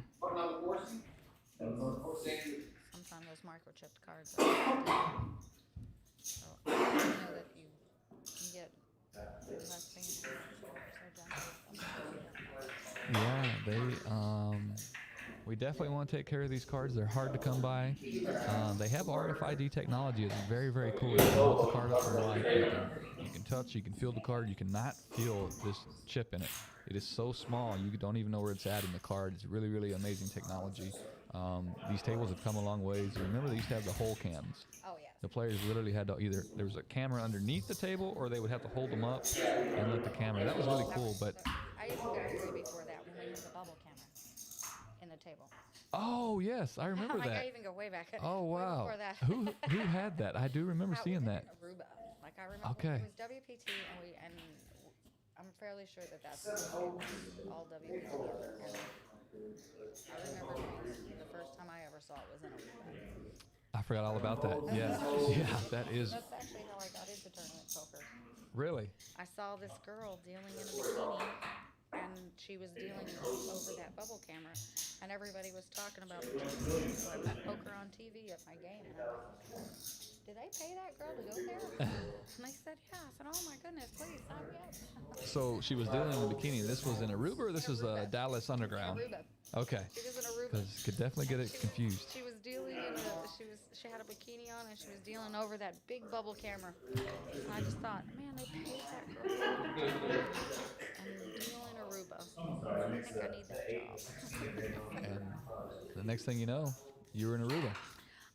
Sometimes those microchipped cards are so I know that you can get less things. Yeah, we definitely want to take care of these cards. They're hard to come by. They have RFID technology. It's very, very cool. You can hold the card up to the light. You can touch, you can feel the card. You cannot feel this chip in it. It is so small, you don't even know where it's at in the card. It's really, really amazing technology. These tables have come a long ways. Remember, they used to have the whole cams. Oh, yeah. The players literally had to either, there was a camera underneath the table, or they would have to hold them up and let the camera. That was really cool, but... I used to go way before that when we had the bubble camera in the table. Oh, yes, I remember like that. I even go way back. Oh, wow. Way before that. Who had that? I do remember seeing that. Aruba. Like I remember Okay. it was WPT and I'm fairly sure that that's all WPT. I remember the first time I ever saw it was in Aruba. I forgot all about that. Yeah, yeah, that is. That's actually how I got into tournament poker. Really? I saw this girl dealing in a bikini, and she was dealing over that bubble camera, and everybody was talking about the TV. So I put poker on TV at my game, and I'm like, did they pay that girl to go there? And they said, yeah. I said, oh my goodness, please sign me up. So she was dealing in a bikini. This was in Aruba, or this was Dallas Underground? Aruba. Okay. She was in Aruba. Because could definitely get it confused. She was dealing in she had a bikini on and she was dealing over that big bubble camera. And I just thought, man, they paid that girl. And deal in Aruba. I think I need that job. And the next thing you know, you were in Aruba.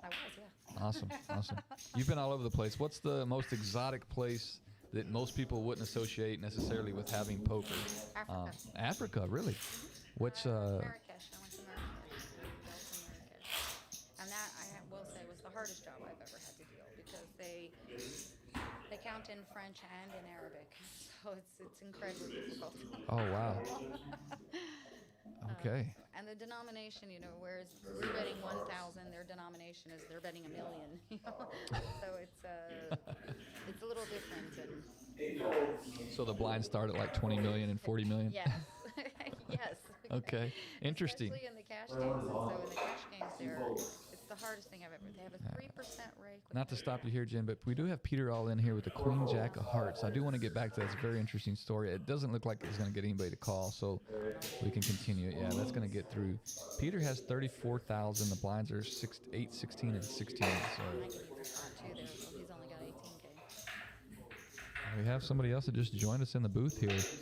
I was, yeah. Awesome, awesome. You've been all over the place. What's the most exotic place that most people wouldn't associate necessarily with having poker? Africa. Africa, really? Which Marrakesh. I went to Marrakesh. And that, I will say, was the hardest job I've ever had to deal because they count in French and in Arabic. So it's incredibly difficult. Oh, wow. Okay. And the denomination, whereas we're betting 1,000, their denomination is they're betting 1 million. So it's a little different. So the blinds start at like 20 million and 40 million? Yes. Yes. Okay. Interesting. Especially in the cash games. So in the cash games, it's the hardest thing I've ever. They have a 3% rake. Not to stop you here, Jen, but we do have Peter all in here with the Queen Jack of Hearts. I do want to get back to that. It's a very interesting story. It doesn't look like it's going to get anybody to call, so we can continue it. Yeah, that's going to get through. Peter has 34,000. The blinds are 8, 16, and 16. So He's only got 18K. we have somebody else that just joined us in the booth here. What's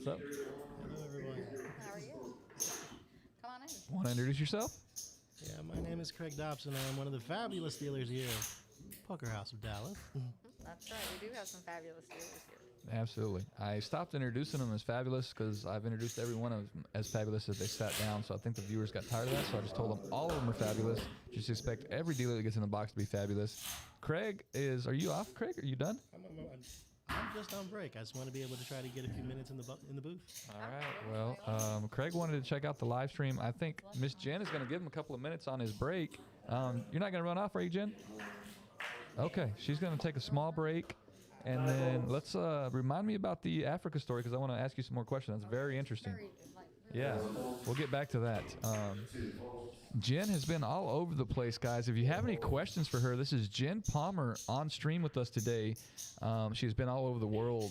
up? Hello, everyone. How are you? Come on in. Want to introduce yourself? Yeah, my name is Craig Dobson. I'm one of the fabulous dealers here at Poker House of Dallas. That's right. We do have some fabulous dealers here. Absolutely. I stopped introducing them as fabulous because I've introduced every one of them as fabulous as they sat down. So I think the viewers got tired of that. So I just told them all of them are fabulous. Just expect every dealer that gets in the box to be fabulous. Craig are you off, Craig? Are you done? I'm just on break. I just want to be able to try to get a few minutes in the booth. All right. Well, Craig wanted to check out the live stream. I think Miss Jen is going to give him a couple of minutes on his break. You're not going to run off, are you, Jen? Okay. She's going to take a small break. And then let's remind me about the Africa story because I want to ask you some more questions. That's very interesting. Yeah, we'll get back to that. Jen has been all over the place, guys. If you have any questions for her, this is Jen Palmer on stream with us today. She's been all over the world.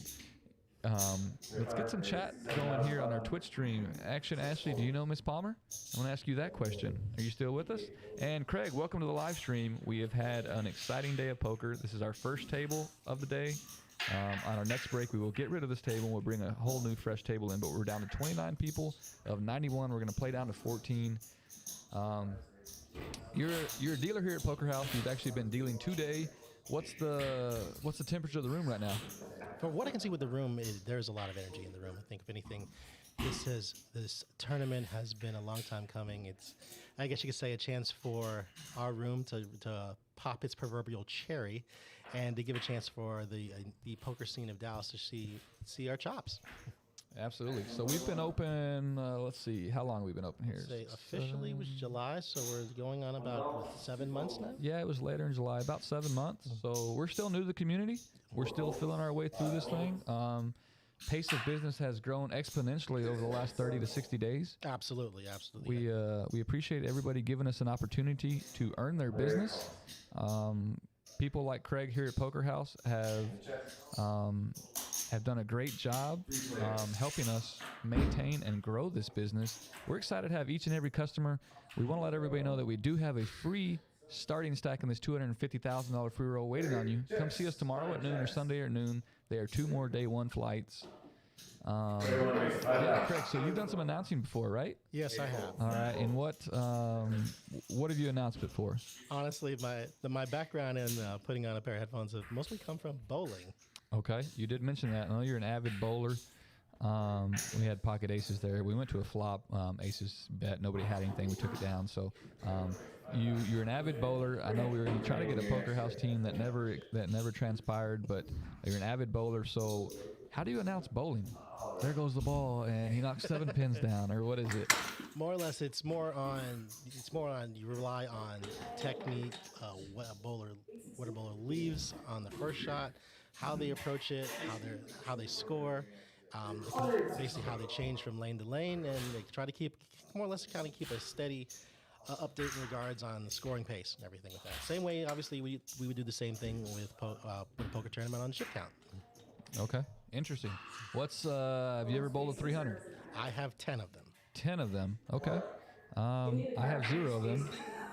Let's get some chat going here on our Twitch stream. Action Ashley, do you know Miss Palmer? I want to ask you that question. Are you still with us? And Craig, welcome to the live stream. We have had an exciting day of poker. This is our first table of the day. On our next break, we will get rid of this table. We'll bring a whole new fresh table in, but we're down to 29 people of 91. We're going to play down to 14. You're a dealer here at Poker House. You've actually been dealing today. What's the temperature of the room right now? From what I can see with the room, there's a lot of energy in the room. I think if anything, this tournament has been a long time coming. It's, I guess you could say, a chance for our room to pop its proverbial cherry, and to give a chance for the poker scene of Dallas to see our chops. Absolutely. So we've been open, let's see, how long have we been open here? Say officially was July, so we're going on about 7 months now. Yeah, it was later in July, about 7 months. So we're still new to the community. We're still feeling our way through this thing. Pace of business has grown exponentially over the last 30 to 60 days. Absolutely, absolutely. We appreciate everybody giving us an opportunity to earn their business. People like Craig here at Poker House have done a great job helping us maintain and grow this business. We're excited to have each and every customer. We want to let everybody know that we do have a free starting stack in this $250,000 free roll waiting on you. Come see us tomorrow at noon or Sunday at noon. There are 2 more day 1 flights. Yeah, Craig, so you've done some announcing before, right? Yes, I have. All right, and what have you announced it for? Honestly, my background in putting on a pair of headphones have mostly come from bowling. Okay, you did mention that. I know you're an avid bowler. We had pocket aces there. We went to a flop aces bet. Nobody had anything. We took it down. So you're an avid bowler. I know we were trying to get a Poker House team that never transpired, but you're an avid bowler. So how do you announce bowling? There goes the ball, and he knocks 7 pins down, or what is it? More or less, it's more on you rely on technique, what a bowler leaves on the first shot, how they approach it, how they score, basically how they change from lane to lane, and they try to keep more or less kind of keep a steady update in regards on the scoring pace and everything with that. Same way, obviously, we would do the same thing with a poker tournament on the chip count. Okay, interesting. Have you ever bowled a 300? I have 10 of them. 10 of them. Okay. I have 0 of them.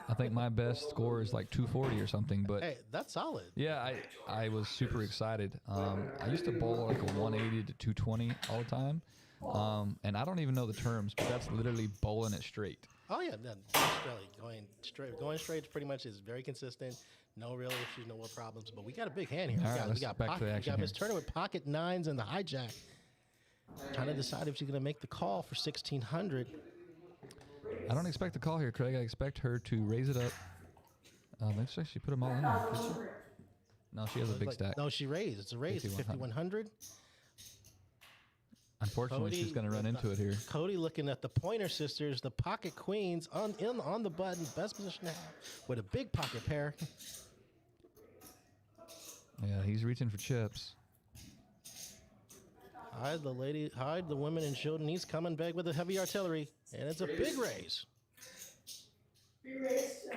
I think my best score is like 240 or something. But hey, that's solid. Yeah, I was super excited. I used to bowl like a 180 to 220 all the time. And I don't even know the terms, but that's literally bowling it straight. Oh yeah, going straight pretty much is very consistent. No real issues, no real problems. But we got a big hand here. All right, let's get back to the action. We got Miss Turner with pocket 9s and the hijack. Trying to decide if she's going to make the call for 1,600. I don't expect the call here, Craig. I expect her to raise it up. Let's actually put them all in there. No, she has a big stack. No, she raised. It's a raise. 5,100. Unfortunately, she's going to run into it here. Cody looking at the Pointer Sisters, the pocket queens on the button, best position to have with a big pocket pair. Yeah, he's reaching for chips. Hide the women and children. He's coming back with a heavy artillery, and it's a big raise. We raised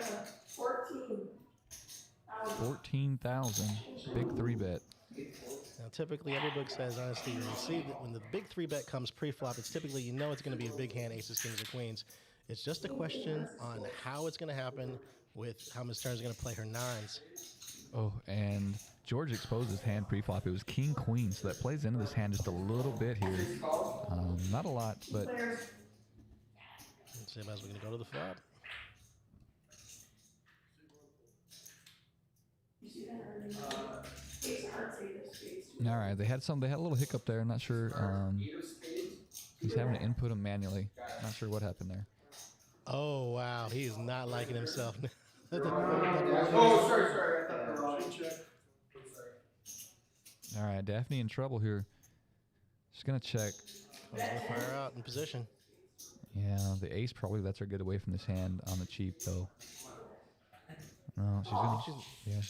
14,000. 14,000. Big 3-bet. Now, typically, every book says, honestly, you see that when the big 3-bet comes pre-flop, it's typically, it's going to be a big hand, aces, kings, or queens. It's just a question on how it's going to happen with how Ms. Turner's going to play her 9s. Oh, and George exposed his hand pre-flop. It was king queen, so that plays into this hand just a little bit here. Not a lot, but. Let's see if we're going to go to the flop. All right, they had a little hiccup there. I'm not sure. He's having to input them manually. Not sure what happened there. Oh wow, he's not liking himself. Sorry. All right, Daphne in trouble here. She's gonna check. Gonna fire out in position. Yeah, the ace probably lets her get away from this hand on the cheap though. No, she's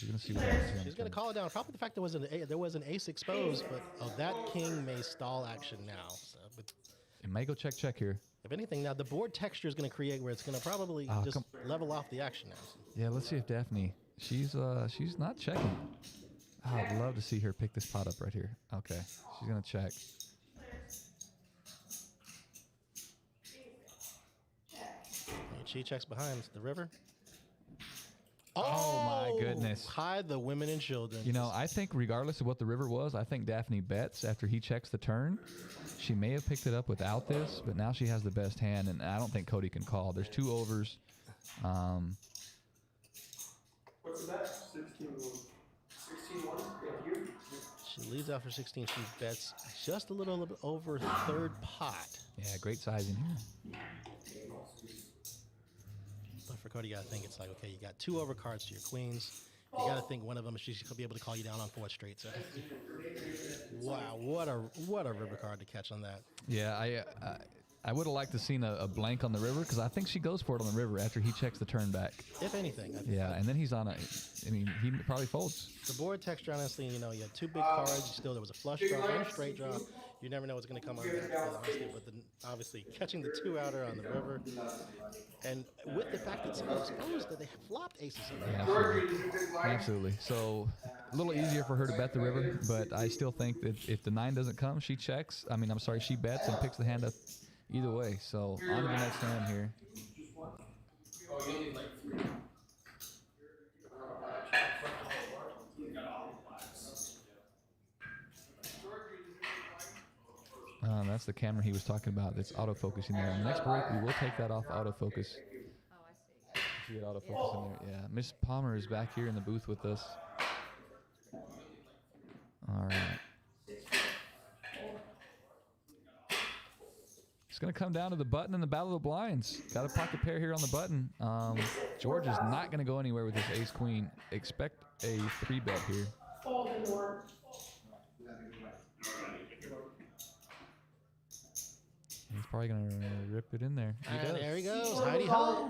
gonna see what happens. She's gonna call it down. Probably the fact there was an ace exposed, but that king may stall action now. So, it may go check here. If anything, now the board texture is gonna create where it's gonna probably just level off the action now. Yeah, let's see if Daphne. She's not checking. Oh, I'd love to see her pick this pot up right here. Okay, she's gonna check. She checks behind the river. Oh my goodness. Hide the women and children. I think regardless of what the river was, I think Daphne bets after he checks the turn. She may have picked it up without this, but now she has the best hand, and I don't think Cody can call. There's 2 overs. What's that? 16-1. 16-1? Thank you. She leads after 16. She bets just a little bit over third pot. Yeah, great sizing here. But for Cody, you got to think it's like, okay, you got 2 overcards to your queens. You got to think one of them she's gonna be able to call you down on 4 straight. So, wow, what a river card to catch on that. Yeah, I would have liked to seen a blank on the river because I think she goes for it on the river after he checks the turn back. If anything. Yeah, and then he's on he probably folds. The board texture, honestly, you know, you had 2 big cards. Still, there was a flush draw and a straight draw. You never know what's going to come on that, honestly. But obviously, catching the 2-outer on the river, and with the fact that someone exposed that they flopped aces in there. Yeah, absolutely. So a little easier for her to bet the river, but I still think that if the 9 doesn't come, she checks. She bets and picks the hand up either way. So on to the next hand here. That's the camera he was talking about that's autofocusing there. On the next break, we will take that off autofocus. See it autofocus in there. Yeah, Miss Palmer is back here in the booth with us. All right. It's going to come down to the button and the battle of the blinds. Got a pocket pair here on the button. George is not going to go anywhere with this ace-queen. Expect a 3-bet here. He's probably going to rip it in there. And there he goes. Heidi ho.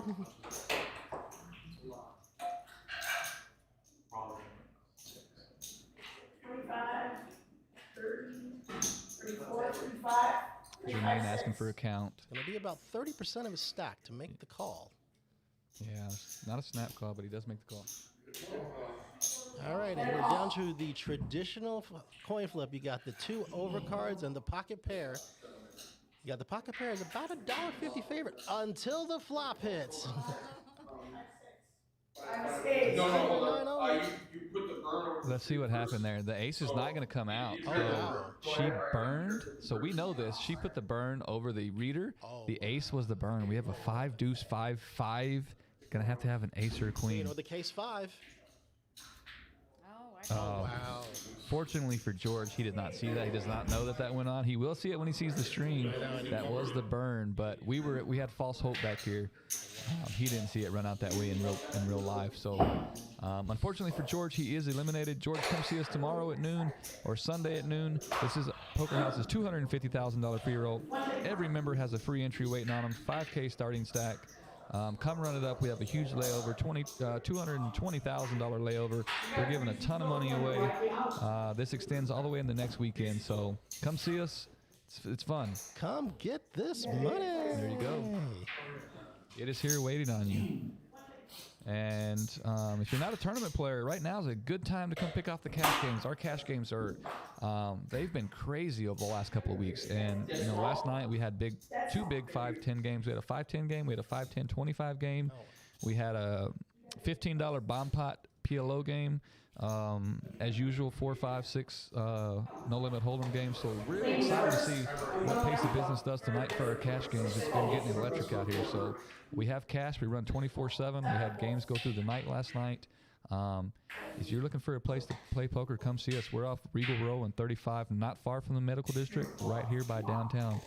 Jermaine asking for a count. It's going to be about 30% of his stack to make the call. Yeah, not a snap call, but he does make the call. All right, and we're down to the traditional coin flip. You got the 2 overcards and the pocket pair. You got the pocket pair is about $1.50 favorite until the flop hits. Let's see what happened there. The ace is not going to come out. Oh, wow. She burned. So we know this. She put the burn over the reader. The ace was the burn. We have a 5 deuce 5 5. Going to have an ace or a queen. You know the case 5. Oh, wow. Fortunately for George, he did not see that. He does not know that went on. He will see it when he sees the string. That was the burn, but we had false hope back here. He didn't see it run out that way in real life. So, unfortunately for George, he is eliminated. George, come see us tomorrow at noon or Sunday at noon. This is Poker House's $250,000 free roll. Every member has a free entry waiting on them. 5K starting stack. Come run it up. We have a huge layover, $220,000 layover. We're giving a ton of money away. This extends all the way into next weekend, so come see us. It's fun. Come get this money. There you go. It is here waiting on you. And if you're not a tournament player, right now is a good time to come pick off the cash games. Our cash games are, they've been crazy over the last couple of weeks. And, last night we had 2 big 5-10 games. We had a 5-10 game. We had a 5-10-25 game. We had a $15 bomb pot PLO game. As usual, 4, 5, 6 no limit hold'em games. So really excited to see what Pace of Business does tonight for our cash games. It's been getting electric out here. So we have cash. We run 24/7. We had games go through the night last night. If you're looking for a place to play poker, come see us. We're off Regal Row and 35, not far from the medical district, right here by downtown.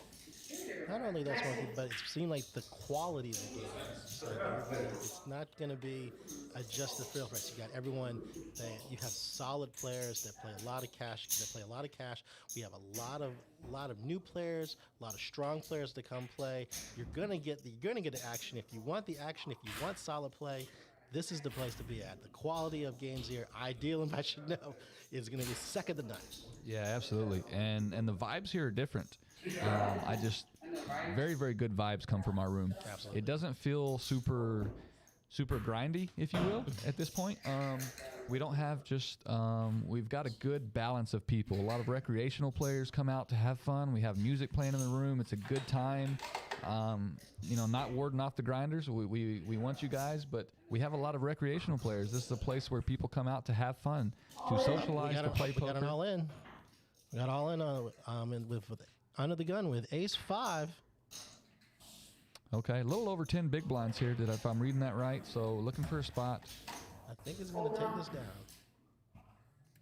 Not only that's one thing, but it seemed like the quality of the game. So it's not going to be just the thrill price. You got everyone that you have solid players that play a lot of cash. We have a lot of new players, a lot of strong players to come play. You're gonna get the action. If you want the action, if you want solid play, this is the place to be at. The quality of games here, Ideal and I should know, is going to be second to none. Yeah, absolutely. And the vibes here are different. Very, very good vibes come from our room. Absolutely. It doesn't feel super grindy, if you will, at this point. We don't have we've got a good balance of people. A lot of recreational players come out to have fun. We have music playing in the room. It's a good time. Not warding off the grinders. We want you guys, but we have a lot of recreational players. This is a place where people come out to have fun, to socialize, to play poker. We got an all-in. We got all-in with under the gun with Ace 5. Okay, a little over 10 big blinds here, if I'm reading that right. So looking for a spot. I think it's going to take this down.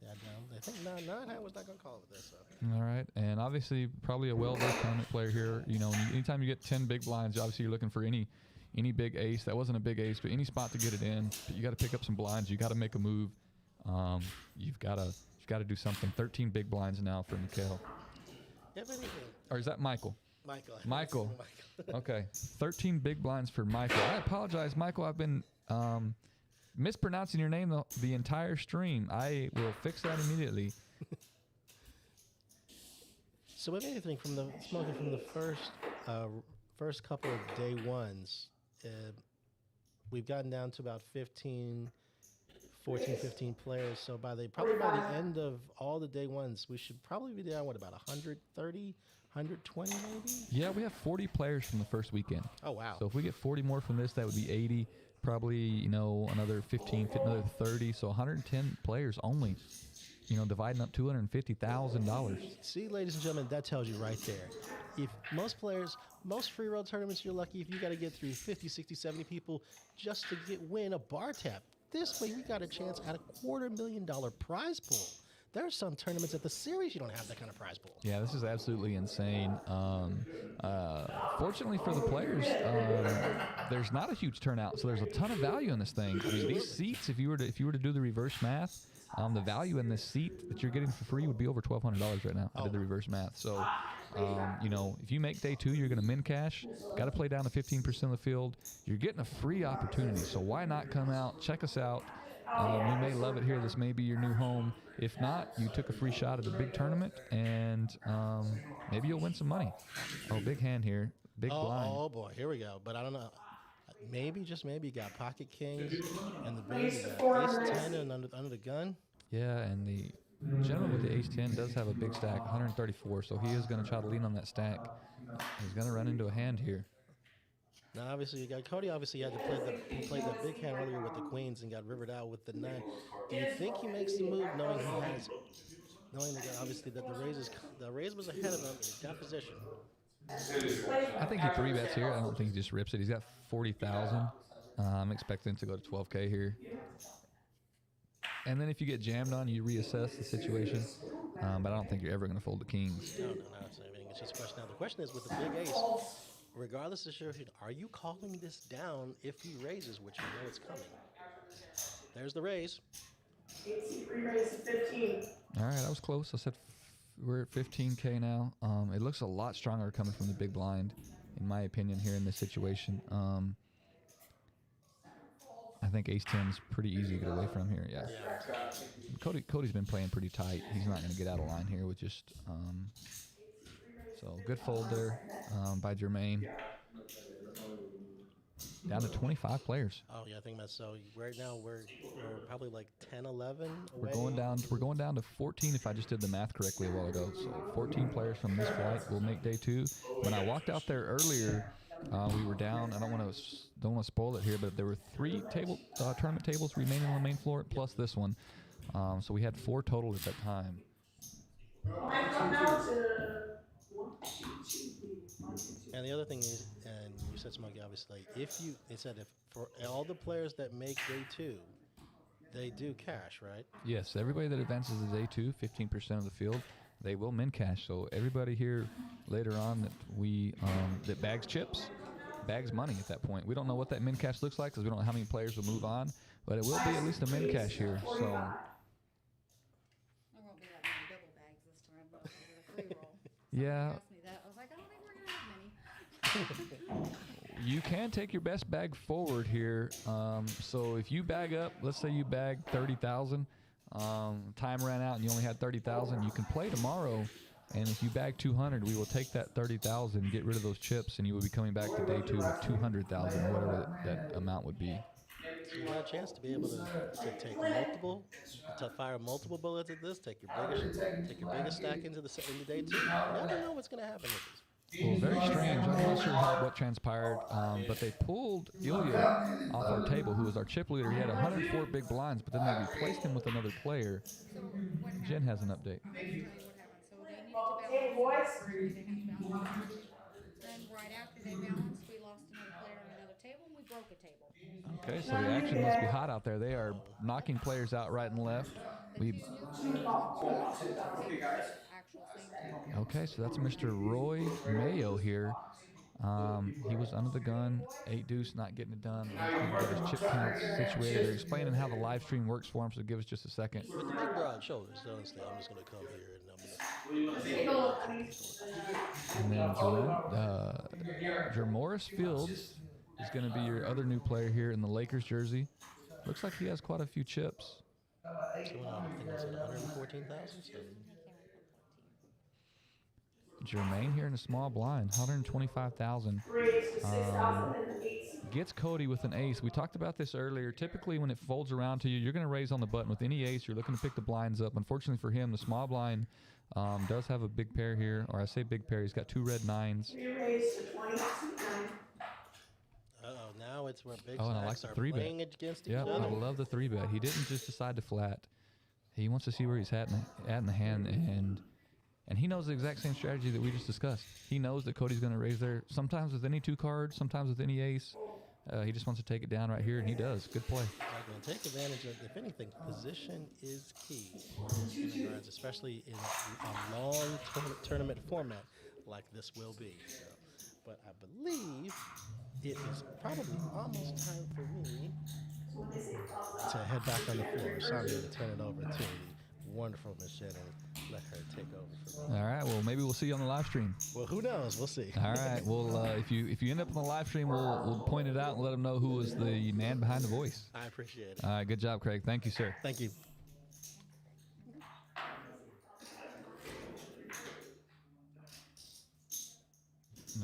Yeah, down I think Nine was not going to call it with this. So. All right, and obviously probably a well-versed tournament player here. You know, anytime you get 10 big blinds, obviously you're looking for any big ace. That wasn't a big ace, but any spot to get it in. But you got to pick up some blinds. You got to make a move. You've got to do something. 13 big blinds now for Mikhail. Or is that Michael? Michael. Okay, 13 big blinds for Michael. I apologize, Michael. I've been mispronouncing your name the entire stream. I will fix that immediately. So what do you think from the first couple of day ones? We've gotten down to about 15 players. So probably by the end of all the day ones, we should probably be down, about 130, 120 maybe? Yeah, we have 40 players from the first weekend. Oh, wow. So if we get 40 more from this, that would be 80. Probably, another 15, another 30. So 110 players only, dividing up $250,000. See, ladies and gentlemen, that tells you right there. If most free roll tournaments, you're lucky if you got to get through 50, 60, 70 people just to win a bar tab. This way, we got a chance at a $250,000 prize pool. There are some tournaments at the series you don't have that kind of prize pool. Yeah, this is absolutely insane. Fortunately for the players, there's not a huge turnout, so there's a ton of value in this thing. I mean, these seats, if you were to do the reverse math, the value in this seat that you're getting for free would be over $1,200 right now. I did the reverse math. So, if you make day 2, you're going to min cash. Got to play down to 15% of the field. You're getting a free opportunity. So why not come out, check us out? You may love it here. This may be your new home. If not, you took a free shot at a big tournament, and maybe you'll win some money. Oh, big hand here. Big blind. Oh, boy. Here we go. But I don't know. Maybe, just maybe, you got pocket kings, and the big, you got ace-10 and under the gun. Yeah, and the gentleman with the ace-10 does have a big stack, 134, so he is going to try to lean on that stack. He's going to run into a hand here. Now, obviously, you got Cody. Obviously, he played that big hand earlier with the queens and got rivered out with the 9. Do you think he makes the move, knowing that obviously that the raise was ahead of him, and he's got position? I think he 3-bets here. I don't think he just rips it. He's got 40,000. I'm expecting to go to 12K here. And then if you get jammed on, you reassess the situation. But I don't think you're ever going to fold the kings. No. It's just a question. Now, the question is with the big ace. Regardless of situation, are you calling this down if he raises, which you know it's coming? There's the raise. 18 raise 15. All right, that was close. I said we're at 15K now. It looks a lot stronger coming from the big blind, in my opinion, here in this situation. I think ace-10 is pretty easy to get away from here. Yeah. Cody's been playing pretty tight. He's not going to get out of line here with just. So good fold there by Jermaine. Down to 25 players. Oh yeah, I think that's so. Right now we're probably like 10, 11 away. We're going down to 14 if I just did the math correctly a while ago. So 14 players from this flight will make day 2. When I walked out there earlier, we were down. I don't want to spoil it here, but there were 3 tournament tables remaining on the main floor plus this one. So we had 4 total at that time. And the other thing is, and you said, Smokey, obviously, if for all the players that make day 2, they do cash, right? Yes, everybody that advances to day 2, 15% of the field, they will min cash. So everybody here later on that bags chips, bags money at that point. We don't know what that min cash looks like because we don't know how many players will move on, but it will be at least a min cash here. So. There won't be that many double bags this time, but with a free roll. Yeah. Asked me that. I was like, I don't think we're gonna have many. You can take your best bag forward here. So if you bag up, let's say you bag 30,000, time ran out and you only had 30,000, you can play tomorrow. And if you bag 200, we will take that 30,000, get rid of those chips, and you will be coming back to day 2 with 200,000, whatever that amount would be. So you got a chance to be able to fire multiple bullets at this. Take your biggest stack into day 2. You never know what's going to happen with this. Well, very strange. I'm not sure what transpired, but they pulled Ilya off our table, who was our chip leader. He had 104 big blinds, but then they replaced him with another player. Jen has an update. Then right after they balanced, we lost another player on another table, and we broke a table. Okay, so the action must be hot out there. They are knocking players out right and left. Okay, so that's Mr. Roy Mayo here. He was under the gun, 8 deuce, not getting it done. He's trying to get his chip counts situated. They're explaining how the live stream works for him, so give us just a second. With the big broad shoulders, honestly, I'm just going to come here and I'm going to. And then Jermoris Fields is going to be your other new player here in the Lakers jersey. Looks like he has quite a few chips. I think it's 114,000. Jermaine here in a small blind, 125,000. Gets Cody with an ace. We talked about this earlier. Typically, when it folds around to you, you're going to raise on the button. With any ace, you're looking to pick the blinds up. Unfortunately for him, the small blind does have a big pair here. Or I say big pair. He's got 2 red 9s. Uh-oh, now it's where big and I like stacks the are 3-bet. playing against each Yep, other. I love the 3-bet. He didn't just decide to flat. He wants to see where he's at in the hand, and he knows the exact same strategy that we just discussed. He knows that Cody's going to raise there, sometimes with any 2 cards, sometimes with any ace. He just wants to take it down right here, and he does. Good play. I'm going to take advantage of, if anything, position is key in regards, especially in a long tournament format like this will be. So, but I believe it is probably almost time for me to head back on the floor. So I'm going to turn it over to the wonderful Miss Shannon. Let her take over for me. All right. Well, maybe we'll see you on the live stream. Well, who knows? We'll see. All right. Well, if you end up on the live stream, we'll point it out and let them know who was the man behind the voice. I appreciate it. All right. Good job, Craig. Thank you, sir. Thank you.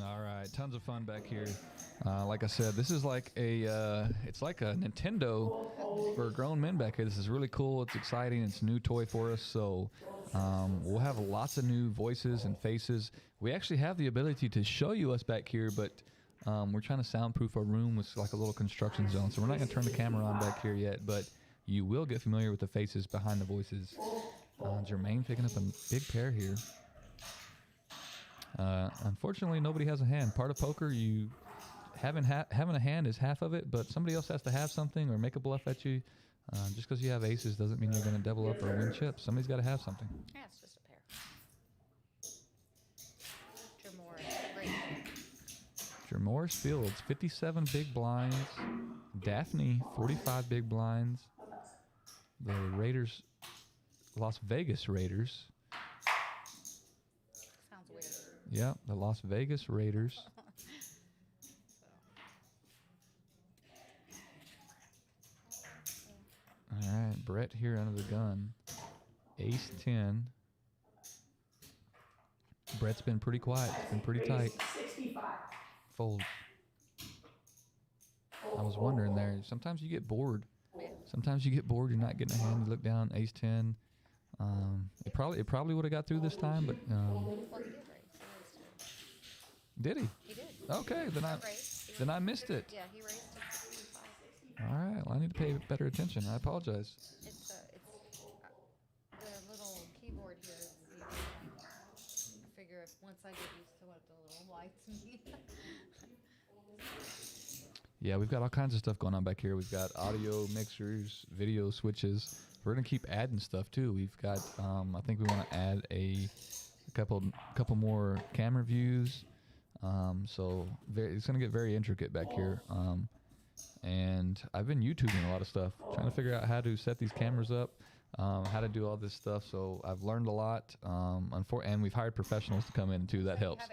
All right, tons of fun back here. Like I said, this is like it's like a Nintendo for grown men back here. This is really cool. It's exciting. It's a new toy for us. So we'll have lots of new voices and faces. We actually have the ability to show you us back here, but we're trying to soundproof our room with like a little construction zone. So we're not going to turn the camera on back here yet, but you will get familiar with the faces behind the voices. Jermaine picking up a big pair here. Unfortunately, nobody has a hand. Part of poker, you having a hand is half of it, but somebody else has to have something or make a bluff at you. Just because you have aces doesn't mean you're going to double up or win chips. Somebody's got to have something. Yeah, it's just a pair. Jermoris Fields, 57 big blinds. Daphne, 45 big blinds. The Raiders, Las Vegas Raiders. Sounds weird. Yeah, the Las Vegas Raiders. All right, Brett here under the gun. Ace 10. Brett's been pretty quiet. It's been pretty tight. Fold. I was wondering there. Sometimes you get bored. Sometimes you get bored. You're not getting a hand. You look down. Ace 10. It probably would have got through this time, but did he? He did. Okay, then I missed it. Yeah, he raised it 65. All right, well, I need to pay better attention. I apologize. It's the little keyboard here. I figure if once I get used to what the little lights mean. Yeah, we've got all kinds of stuff going on back here. We've got audio mixers, video switches. We're gonna keep adding stuff too. We've got, I think we want to add a couple more camera views. So it's gonna get very intricate back here. And I've been YouTubing a lot of stuff, trying to figure out how to set these cameras up, how to do all this stuff. So I've learned a lot. And we've hired professionals to come in too. That helps.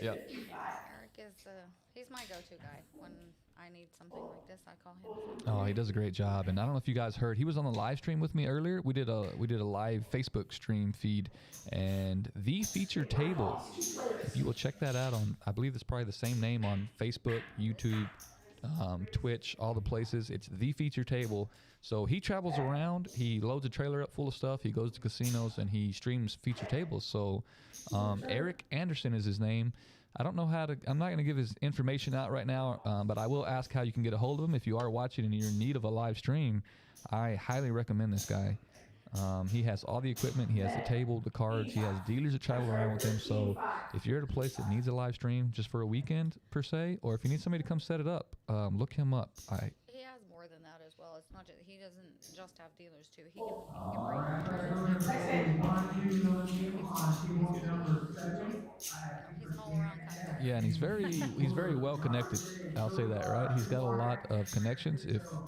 Yeah. Eric is he's my go-to guy when I need something like this. I call him. Oh, he does a great job. And I don't know if you guys heard, he was on the live stream with me earlier. We did a live Facebook stream feed, and the feature table. If you will check that out on, I believe it's probably the same name on Facebook, YouTube, Twitch, all the places. It's the feature table. So he travels around. He loads a trailer up full of stuff. He goes to casinos and he streams feature tables. So Eric Anderson is his name. I don't know how to, I'm not going to give his information out right now, but I will ask how you can get a hold of him. If you are watching and you're in need of a live stream, I highly recommend this guy. He has all the equipment. He has the table, the cards. He has dealers that travel around with him. So if you're at a place that needs a live stream just for a weekend per se, or if you need somebody to come set it up, look him up. He has more than that as well. It's not just, he doesn't just have dealers too. He can he's an all-around kind of guy. Yeah, and he's very well connected. I'll say that, right? He's got a lot of connections.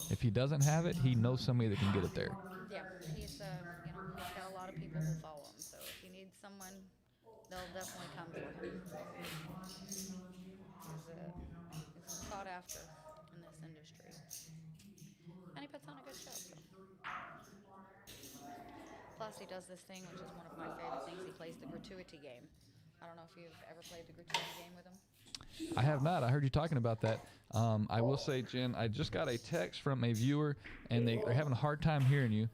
If he doesn't have it, he knows somebody that can get it there. Yeah, he's he's got a lot of people who follow him. So if he needs someone, they'll definitely come for him. He's sought after in this industry, and he puts on a good show. So. Plus, he does this thing, which is one of my favorite things. He plays the gratuity game. I don't know if you've ever played the gratuity game with him. I have not. I heard you talking about that. I will say, Jen, I just got a text from a viewer, and they're having a hard time hearing you.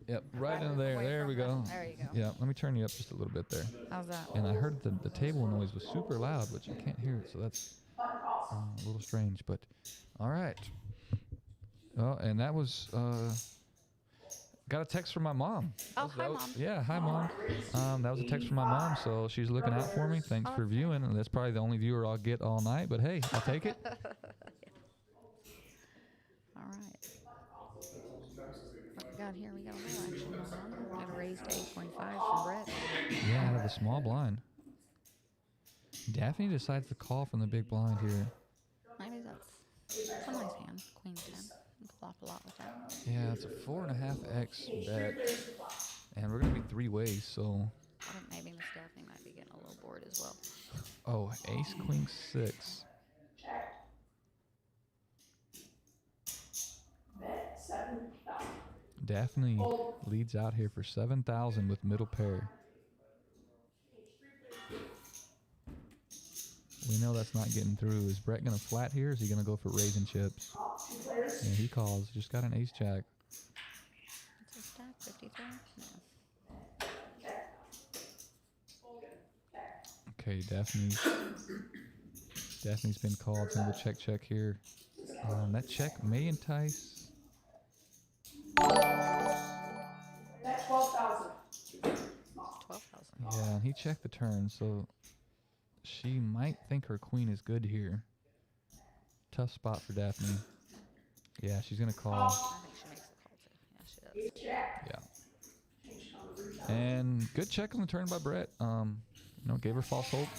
Yep, right in there. There we go. There you go. Yeah, let me turn you up just a little bit there. How's that? And I heard the table noise was super loud, which I can't hear it, so that's a little strange. But all right. Well, and that was got a text from my mom. Oh, hi, Mom. Yeah, hi, Mom. That was a text from my mom, so she's looking out for me. Thanks for viewing, and that's probably the only viewer I'll get all night. But hey, I'll take it. All right. What we got here? We got a little action going on. We got a raise to 8.5 from Brett. Yeah, out of the small blind. Daphne decides to call from the big blind here. Maybe that's a nice hand. Queen 10. You can flop a lot with that. Yeah, it's a 4.5x bet, and we're gonna be three ways. So. I think maybe Miss Daphne might be getting a little bored as well. Oh, ace queen 6. Daphne leads out here for 7,000 with middle pair. We know that's not getting through. Is Brett gonna flat here? Or is he gonna go for raising chips? Yeah, he calls. Just got an ace jack. What's his stack? 53? No. Okay, Daphne's been called. It's gonna be check here. That check may entice. That's 12,000. 12,000. Yeah, he checked the turn, so she might think her queen is good here. Tough spot for Daphne. Yeah, she's gonna call. I think she makes the call too. Yeah, she does. Yeah. And good check on the turn by Brett. Gave her false hope,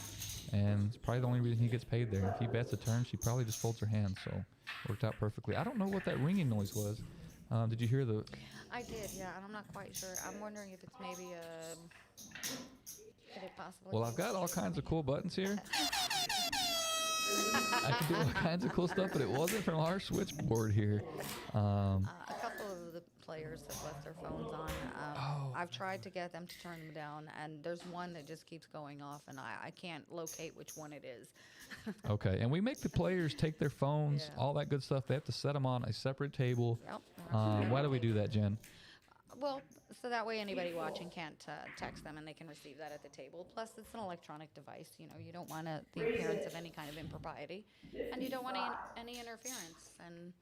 and it's probably the only reason he gets paid there. If he bets a turn, she probably just folds her hand, so worked out perfectly. I don't know what that ringing noise was. Did you hear the? I did, yeah, and I'm not quite sure. I'm wondering if it's maybe could it possibly? Well, I've got all kinds of cool buttons here. I can do all kinds of cool stuff, but it wasn't from our switchboard here. A couple of the players have left their phones on. I've tried to get them to turn them down, and there's one that just keeps going off, and I can't locate which one it is. Okay, and we make the players take their phones, all that good stuff. They have to set them on a separate table. Yep. Why do we do that, Jen? Well, so that way anybody watching can't text them and they can receive that at the table. Plus, it's an electronic device. You know, you don't want the appearance of any kind of impropriety, and you don't want any interference. And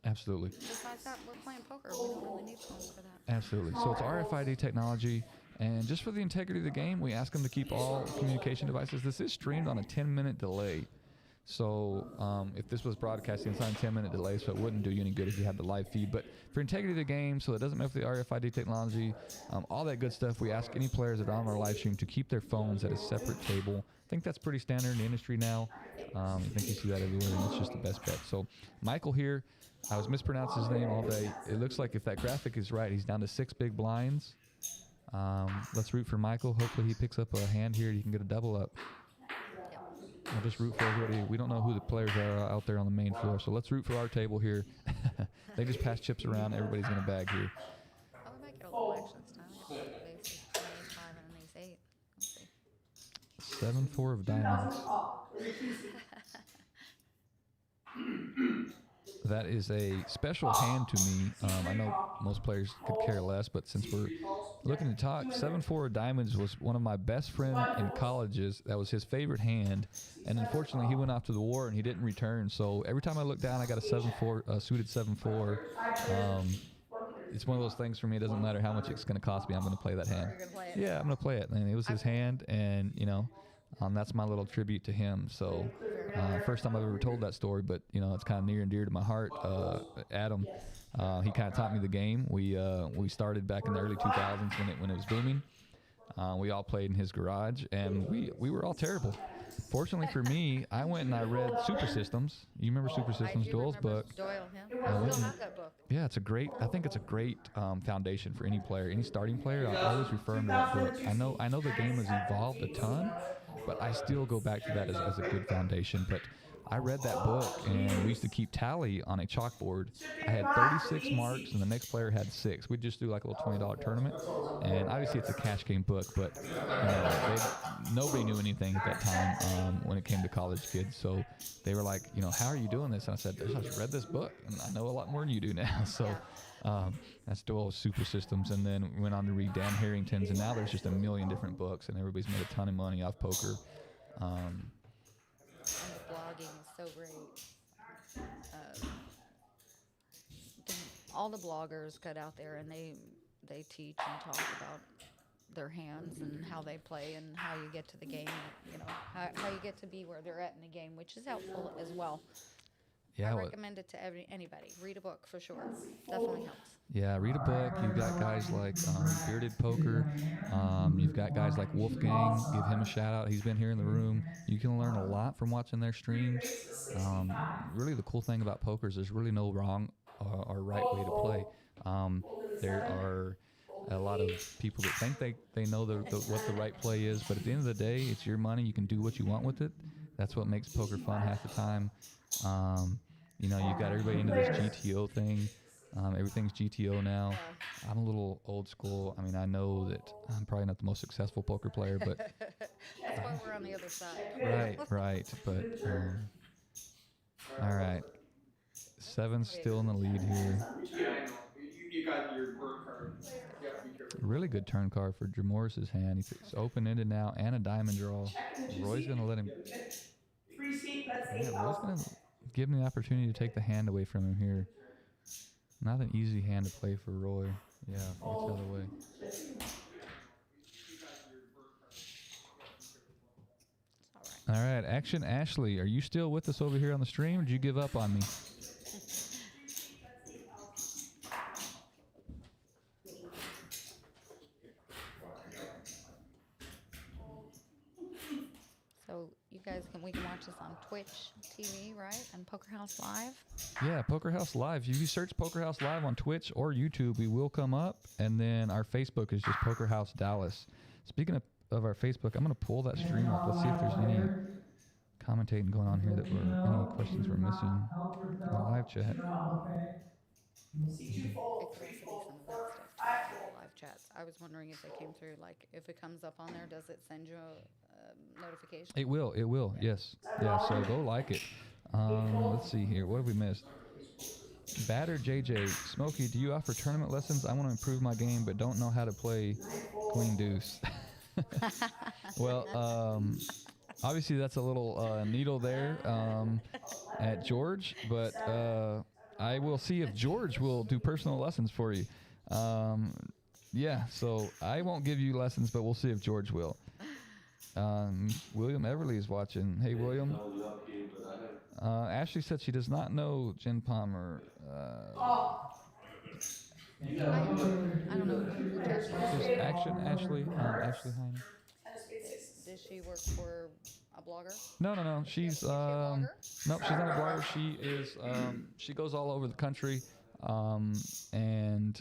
absolutely. Besides that, we're playing poker. We don't really need phones for that. Absolutely. So it's RFID technology, and just for the integrity of the game, we ask them to keep all communication devices. This is streamed on a 10-minute delay. So if this was broadcasting, it's on a 10-minute delay, so it wouldn't do you any good if you had the live feed. But for integrity of the game, so it doesn't mess with the RFID technology, all that good stuff, we ask any players that are on our live stream to keep their phones at a separate table. I think that's pretty standard in the industry now. I think you see that everywhere, and it's just the best bet. So Michael here, I was mispronouncing his name all day. It looks like if that graphic is right, he's down to 6 big blinds. Let's root for Michael. Hopefully he picks up a hand here. You can get a double up. I'll just root for everybody. We don't know who the players are out there on the main floor, so let's root for our table here. They just pass chips around. Everybody's going to bag here. Oh, we might get a little action this time. We got an ace 5 and an ace 8. Let's see. 7-4 of diamonds. That is a special hand to me. I know most players could care less, but since we're looking to talk, 7-4 of diamonds was one of my best friends in colleges. That was his favorite hand, and unfortunately, he went off to the war and he didn't return. So every time I look down, I got a 7-4, suited 7-4. it's one of those things for me. It doesn't matter how much it's going to cost me. I'm going to play that hand. You're gonna play it. Yeah, I'm going to play it. And it was his hand, and that's my little tribute to him. So, first time I've ever told that story, but it's kind of near and dear to my heart. Adam, he kind of taught me the game. We started back in the early 2000s when it was booming. We all played in his garage, and we were all terrible. Fortunately for me, I went and I read Super Systems. You remember Super Systems, Doyle's book? Doyle, yeah. I still have that book. Yeah, I think it's a great foundation for any player, any starting player. I always refer them to that book. I know the game has evolved a ton, but I still go back to that as a good foundation. But I read that book, and we used to keep tally on a chalkboard. I had 36 marks, and the next player had 6. We'd just do like a little $20 tournament, and obviously it's a cash game book, but nobody knew anything at that time when it came to college kids. So they were like, how are you doing this? And I said, I just read this book, and I know a lot more than you do now. So that's Doyle's Super Systems, and then went on to read Dan Harrington's, and now there's just a million different books, and everybody's made a ton of money off poker. And the blogging is so great. All the bloggers got out there and they teach and talk about their hands and how they play and how you get to the game, how you get to be where they're at in the game, which is helpful as well. Yeah, I recommend it to anybody. Read a book for sure. Definitely helps. Yeah, read a book. You've got guys like Bearded Poker. You've got guys like Wolfgang. Give him a shout out. He's been here in the room. You can learn a lot from watching their streams. Really, the cool thing about poker is there's really no wrong or right way to play. There are a lot of people that think they know what the right play is, but at the end of the day, it's your money. You can do what you want with it. That's what makes poker fun half the time. You got everybody into this GTO thing. Everything's GTO now. I'm a little old school. I mean, I know that I'm probably not the most successful poker player, but that's why we're on the other side. Right. But all right, 7's still in the lead here. You got your bird card. You have to be careful. Really good turn card for Jamorris's hand. He's open-ended now and a diamond draw. Roy's gonna let him. Yeah, Roy's gonna give him the opportunity to take the hand away from him here. Not an easy hand to play for Roy. Yeah, it's the other way. All right, Action Ashley, are you still with us over here on the stream, or did you give up on me? So you guys we can watch this on Twitch TV, right? And Poker House Live? Yeah, Poker House Live. If you search Poker House Live on Twitch or YouTube, we will come up. And then our Facebook is just Poker House Dallas. Speaking of our Facebook, I'm going to pull that stream up. Let's see if there's any commentating going on here any questions we're missing in the live chat. Live chats. I was wondering if they came through, like if it comes up on there, does it send you a notification? It will, yes. Yeah, so go like it. Let's see here. What have we missed? Batter JJ. Smokey, do you offer tournament lessons? I want to improve my game, but don't know how to play Queen Deuce. Well, obviously that's a little needle there at George, but I will see if George will do personal lessons for you. Yeah, so I won't give you lessons, but we'll see if George will. William Everly is watching. Hey, William. Ashley said she does not know Jen Palmer. I don't know. Just Action Ashley. Ashley Heine. Does she work for a blogger? No. She's nope. She's not a blogger. She is. She goes all over the country, and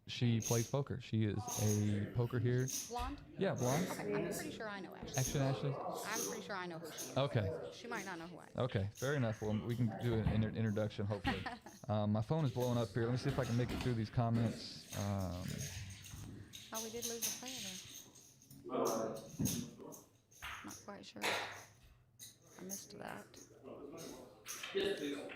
she plays poker. She is a poker here. Blonde? Yeah, blonde. Okay, I'm pretty sure I know Ashley. Action Ashley? I'm pretty sure I know who she is. Okay. She might not know who I am. Okay, fair enough. Well, we can do an introduction, hopefully. My phone is blowing up here. Let me see if I can make it through these comments. Oh, we did lose a player there. Not quite sure. I missed that.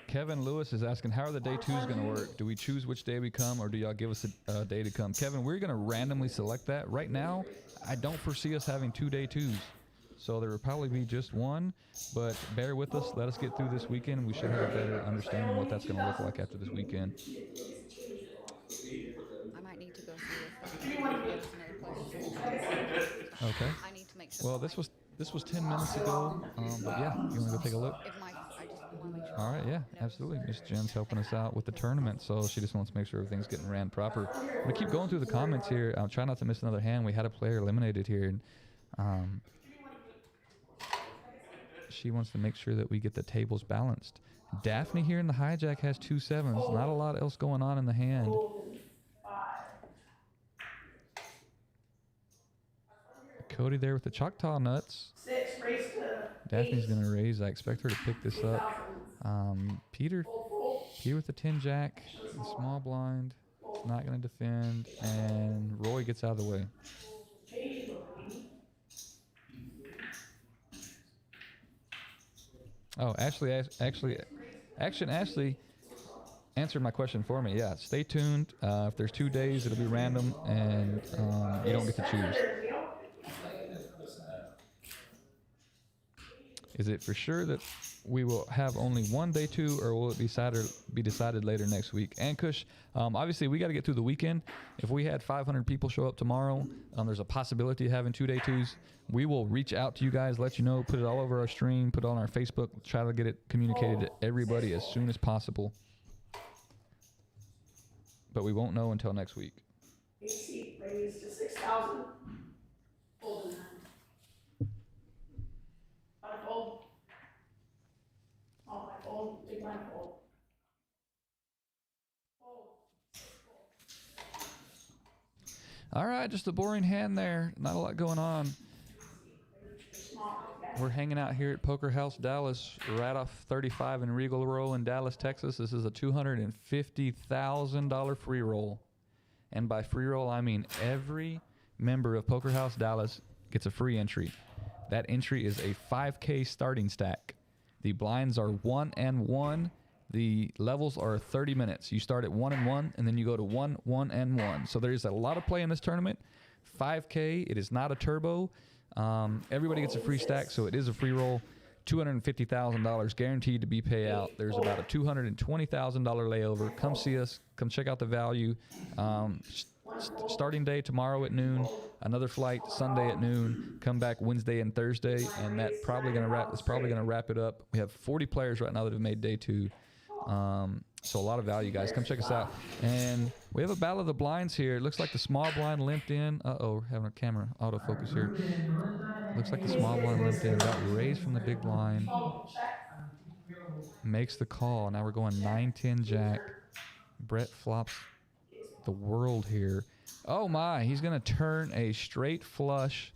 Kevin Lewis is asking, how are the day twos going to work? Do we choose which day we come, or do y'all give us a day to come? Kevin, we're going to randomly select that. Right now, I don't foresee us having 2 day twos. So there will probably be just one, but bear with us. Let us get through this weekend. We should have a better understanding what that's going to look like after this weekend. Okay. I need to make sure. Well, this was 10 minutes ago. But yeah, you want to go take a look? If my, I just want to make sure. All right, yeah, absolutely. Miss Jen's helping us out with the tournament, so she just wants to make sure everything's getting ran proper. I'm gonna keep going through the comments here. I'll try not to miss another hand. We had a player eliminated here, and she wants to make sure that we get the tables balanced. Daphne here in the hijack has 2 sevens. Not a lot else going on in the hand. Cody there with the Choctaw nuts. Daphne's going to raise. I expect her to pick this up. Peter with the 10 jack. The small blind. It's not going to defend. And Roy gets out of the way. Oh, Ashley answered my question for me. Yeah, stay tuned. If there's 2 days, it'll be random, and you don't get to choose. Is it for sure that we will have only one day 2, or will it be decided later next week? And Kush, obviously we got to get through the weekend. If we had 500 people show up tomorrow, there's a possibility of having 2 day 2s. We will reach out to you guys, let you know, put it all over our stream, put it on our Facebook, try to get it communicated to everybody as soon as possible. But we won't know until next week. AC raised to 6,000. Fold in hand. Fold. Oh, my fold. Big blind fold. All right, just a boring hand there. Not a lot going on. We're hanging out here at Poker House Dallas, right off 35 in Regal Row in Dallas, Texas. This is a $250,000 free roll. And by free roll, I mean every member of Poker House Dallas gets a free entry. That entry is a 5K starting stack. The blinds are 1 and 1. The levels are 30 minutes. You start at 1 and 1, and then you go to 1, 1 and 1. So there's a lot of play in this tournament. 5K, it is not a turbo. Everybody gets a free stack, so it is a free roll. $250,000 guaranteed to be paid out. There's about a $220,000 layover. Come see us. Come check out the value. Starting day tomorrow at noon. Another flight Sunday at noon. Come back Wednesday and Thursday, and that's probably gonna wrap it up. We have 40 players right now that have made day 2. So a lot of value, guys. Come check us out. And we have a battle of the blinds here. It looks like the small blind limped in. Uh-oh, we're having a camera autofocus here. Looks like the small blind limped in. Got raised from the big blind. Makes the call. Now we're going 9-10 jack. Brett flops the world here. Oh my, he's going to turn a straight flush.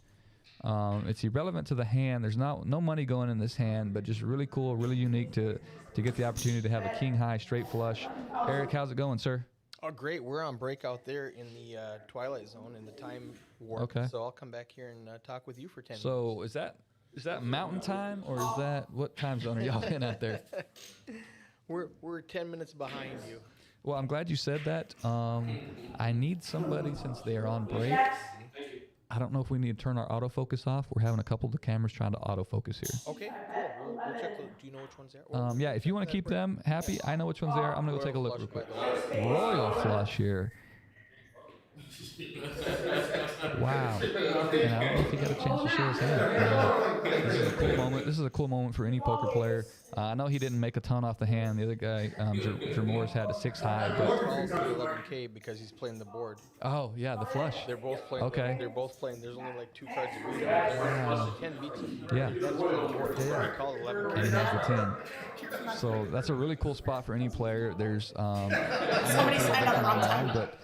It's irrelevant to the hand. There's no money going in this hand, but just really cool, really unique to get the opportunity to have a king high straight flush. Eric, how's it going, sir? Oh, great. We're on break out there in the Twilight Zone in the time warp. Okay. So I'll come back here and talk with you for 10 minutes. So is that mountain time, or is that, what time zone are y'all in out there? We're 10 minutes behind you. Well, I'm glad you said that. I need somebody, since they are on break. I don't know if we need to turn our autofocus off. We're having a couple of the cameras trying to autofocus here. Okay, cool. We'll check. Do you know which ones they are? Yeah, if you want to keep them happy, I know which ones they are. I'm going to go take a look real quick. Royal flush here. Wow. And I don't know if he got a chance to show his hand. This is a cool moment. This is a cool moment for any poker player. I know he didn't make a ton off the hand. The other guy, Jermores, had a 6 high. But 11K because he's playing the board. Oh, yeah, the flush. They're both playing. Okay. They're both playing. There's only like 2 cards to beat him. Plus the 10 beats him. Yeah. Yeah. Call 11K. And he has the 10. So that's a really cool spot for any player. There's online, but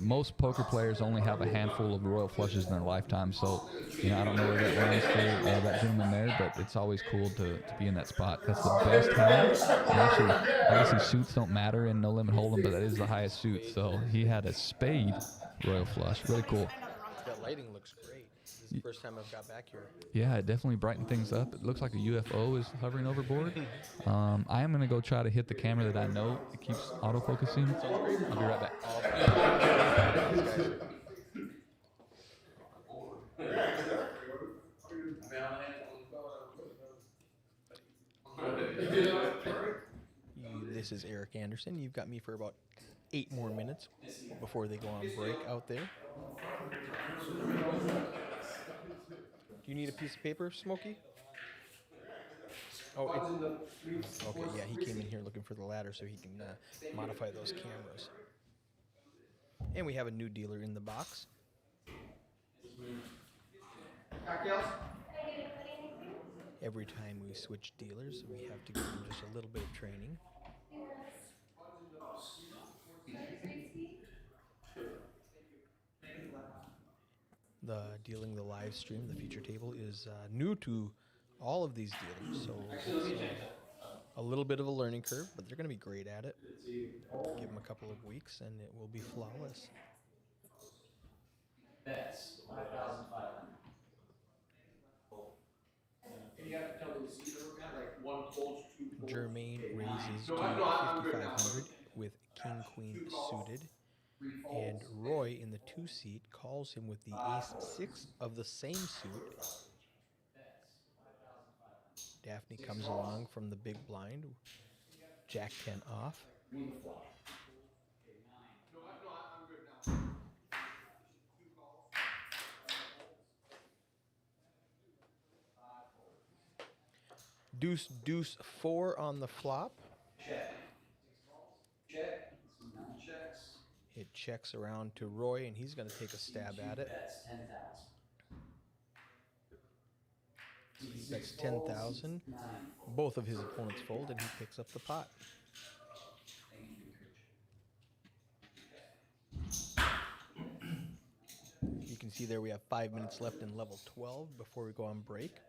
most poker players only have a handful of royal flushes in their lifetime. So, I don't know where that runs for that gentleman there, but it's always cool to be in that spot. That's the best hand. And actually, obviously suits don't matter in No Limit Hold'em, but that is the highest suit. So he had a spade royal flush. Really cool. That lighting looks great. This is the first time I've got back here. Yeah, it definitely brightened things up. It looks like a UFO is hovering overboard. I am going to go try to hit the camera that I know it keeps autofocusing. I'll be right back. This is Eric Anderson. You've got me for about 8 more minutes before they go on break out there. Do you need a piece of paper, Smokey? Oh, okay, yeah, he came in here looking for the ladder so he can modify those cameras. And we have a new dealer in the box. Every time we switch dealers, we have to give them just a little bit of training. The dealing the live stream, the feature table, is new to all of these dealers, so it's a little bit of a learning curve, but they're going to be great at it. Give them a couple of weeks and it will be flawless. Bets, 5,500. And you have to tell me the seat we're looking at, like 1 folds, 2 folds. Jermaine Okay, raises nine. to No, I'm good now. 5,500 with King Queen suited. And Roy in the 2 seat calls him with the Ace 6 of the same suit. Daphne comes along from the big blind. Jack 10 off. Deuce, deuce, 4 on the flop. Check. Check. 9 checks. It checks around to Roy, and he's going to take a stab at it. Bets 10,000. That's 10,000. Both of his opponents fold, and he picks up the pot. You can see there we have 5 minutes left in level 12 before we go on break.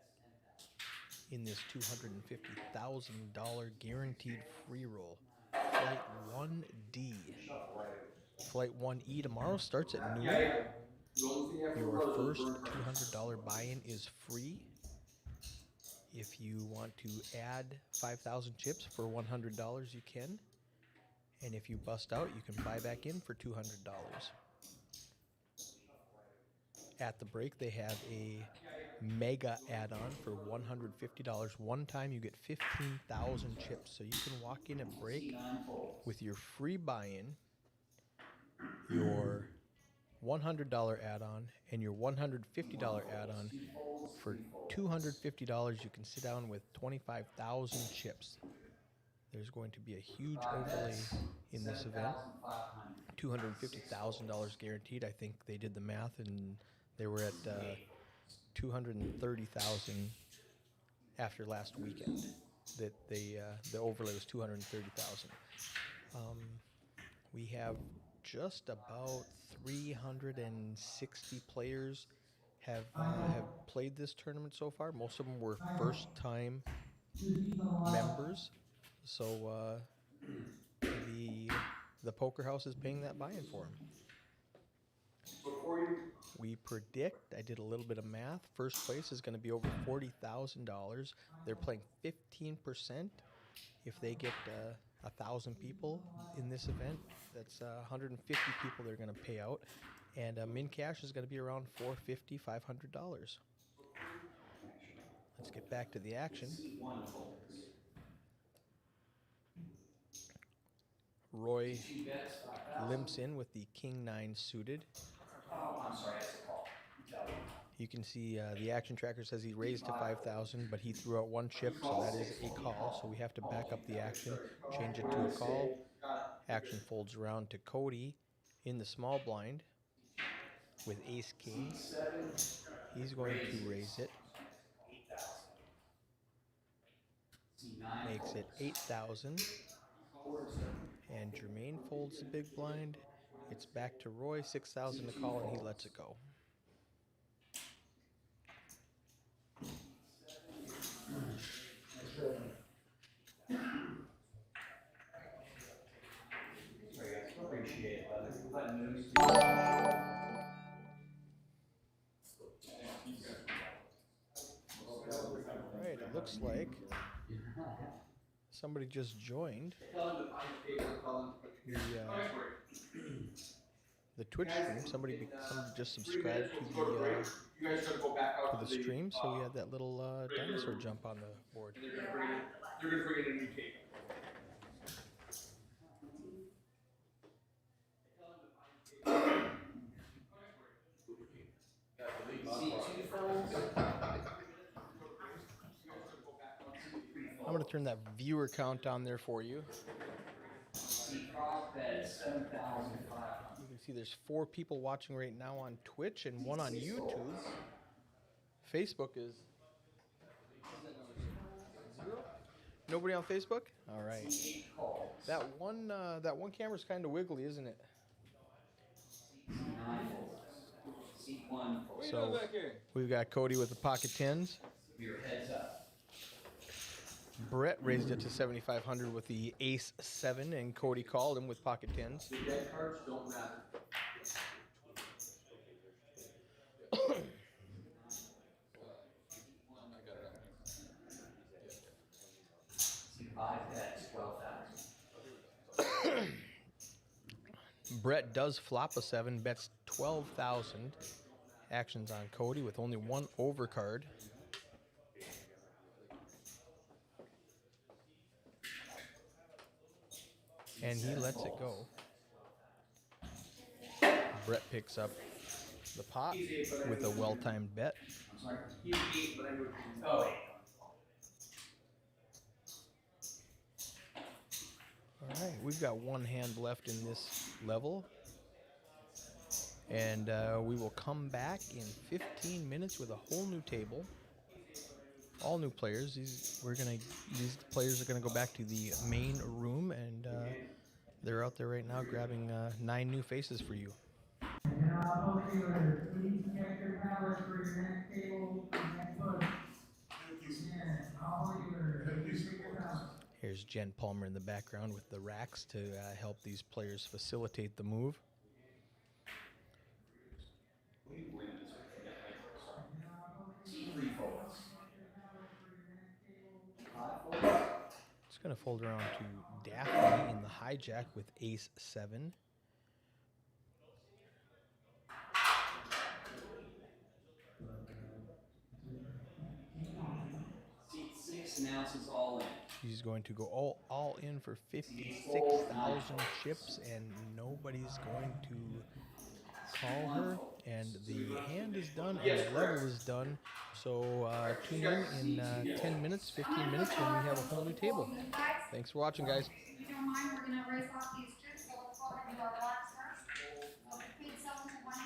In this $250,000 guaranteed free roll. Flight 1D. Flight 1E tomorrow starts at noon. Your first $200 buy-in is free. If you want to add 5,000 chips for $100, you can. And if you bust out, you can buy back in for $200. At the break, they have a mega add-on for $150. One time you get 15,000 chips. So you can walk in at break with your free buy-in, your $100 add-on, and your $150 add-on. For $250, you can sit down with 25,000 chips. There's going to be a huge overlay in this event. $250,000 guaranteed. I think they did the math and they were at 230,000 after last weekend. That the overlay was 230,000. We have just about 360 players have played this tournament so far. Most of them were first-time members, so the poker house is paying that buy-in for them. We predict, I did a little bit of math, first place is going to be over $40,000. They're playing 15%. If they get 1,000 people in this event, that's 150 people they're going to pay out. And min cash is going to be around $450, $500. Let's get back to the action. Roy limps in with the King-9 suited. Oh, I'm sorry, that's a call. You can see the action tracker says he raised to 5,000, but he threw out 1 chip, so that is a call. So we have to back up the action, change it to a call. Action folds around to Cody in the small blind with Ace King. He's going to raise it. Makes it 8,000. And Jermaine folds the big blind. It's back to Roy, 6,000 to call, and he lets it go. Alright, it looks like somebody just joined the Twitch stream. Somebody just subscribed to the stream, so we had that little dinosaur jump on the board. They're gonna bring in a new tape. I'm going to turn that viewer count on there for you. You can see there's 4 people watching right now on Twitch and 1 on YouTube. Facebook is 0. Nobody on Facebook? All right. That one camera's kind of wiggly, isn't it? So we've got Cody with the pocket 10s. Brett raised it to 7,500 with the ace 7, and Cody called him with pocket 10s. The dead cards don't matter. Brett does flop a 7, bets 12,000. Actions on Cody with only 1 overcard. And he lets it go. Brett picks up the pot with a well-timed bet. All right, we've got 1 hand left in this level. And we will come back in 15 minutes with a whole new table. All new players. These players are gonna go back to the main room, and they're out there right now grabbing 9 new faces for you. Please check your palette for your next table. Here's Jen Palmer in the background with the racks to help these players facilitate the move. It's going to fold around to Daphne in the hijack with ace 7. Seat 6 announces all in. She's going to go all in for 56,000 chips, and nobody's going to call her. And the hand is done, and the level is done. So tune in 10 minutes, 15 minutes, when we have a whole new table. Thanks for watching, guys. If you don't mind, we're going to race off these chips. So let's go ahead and do our black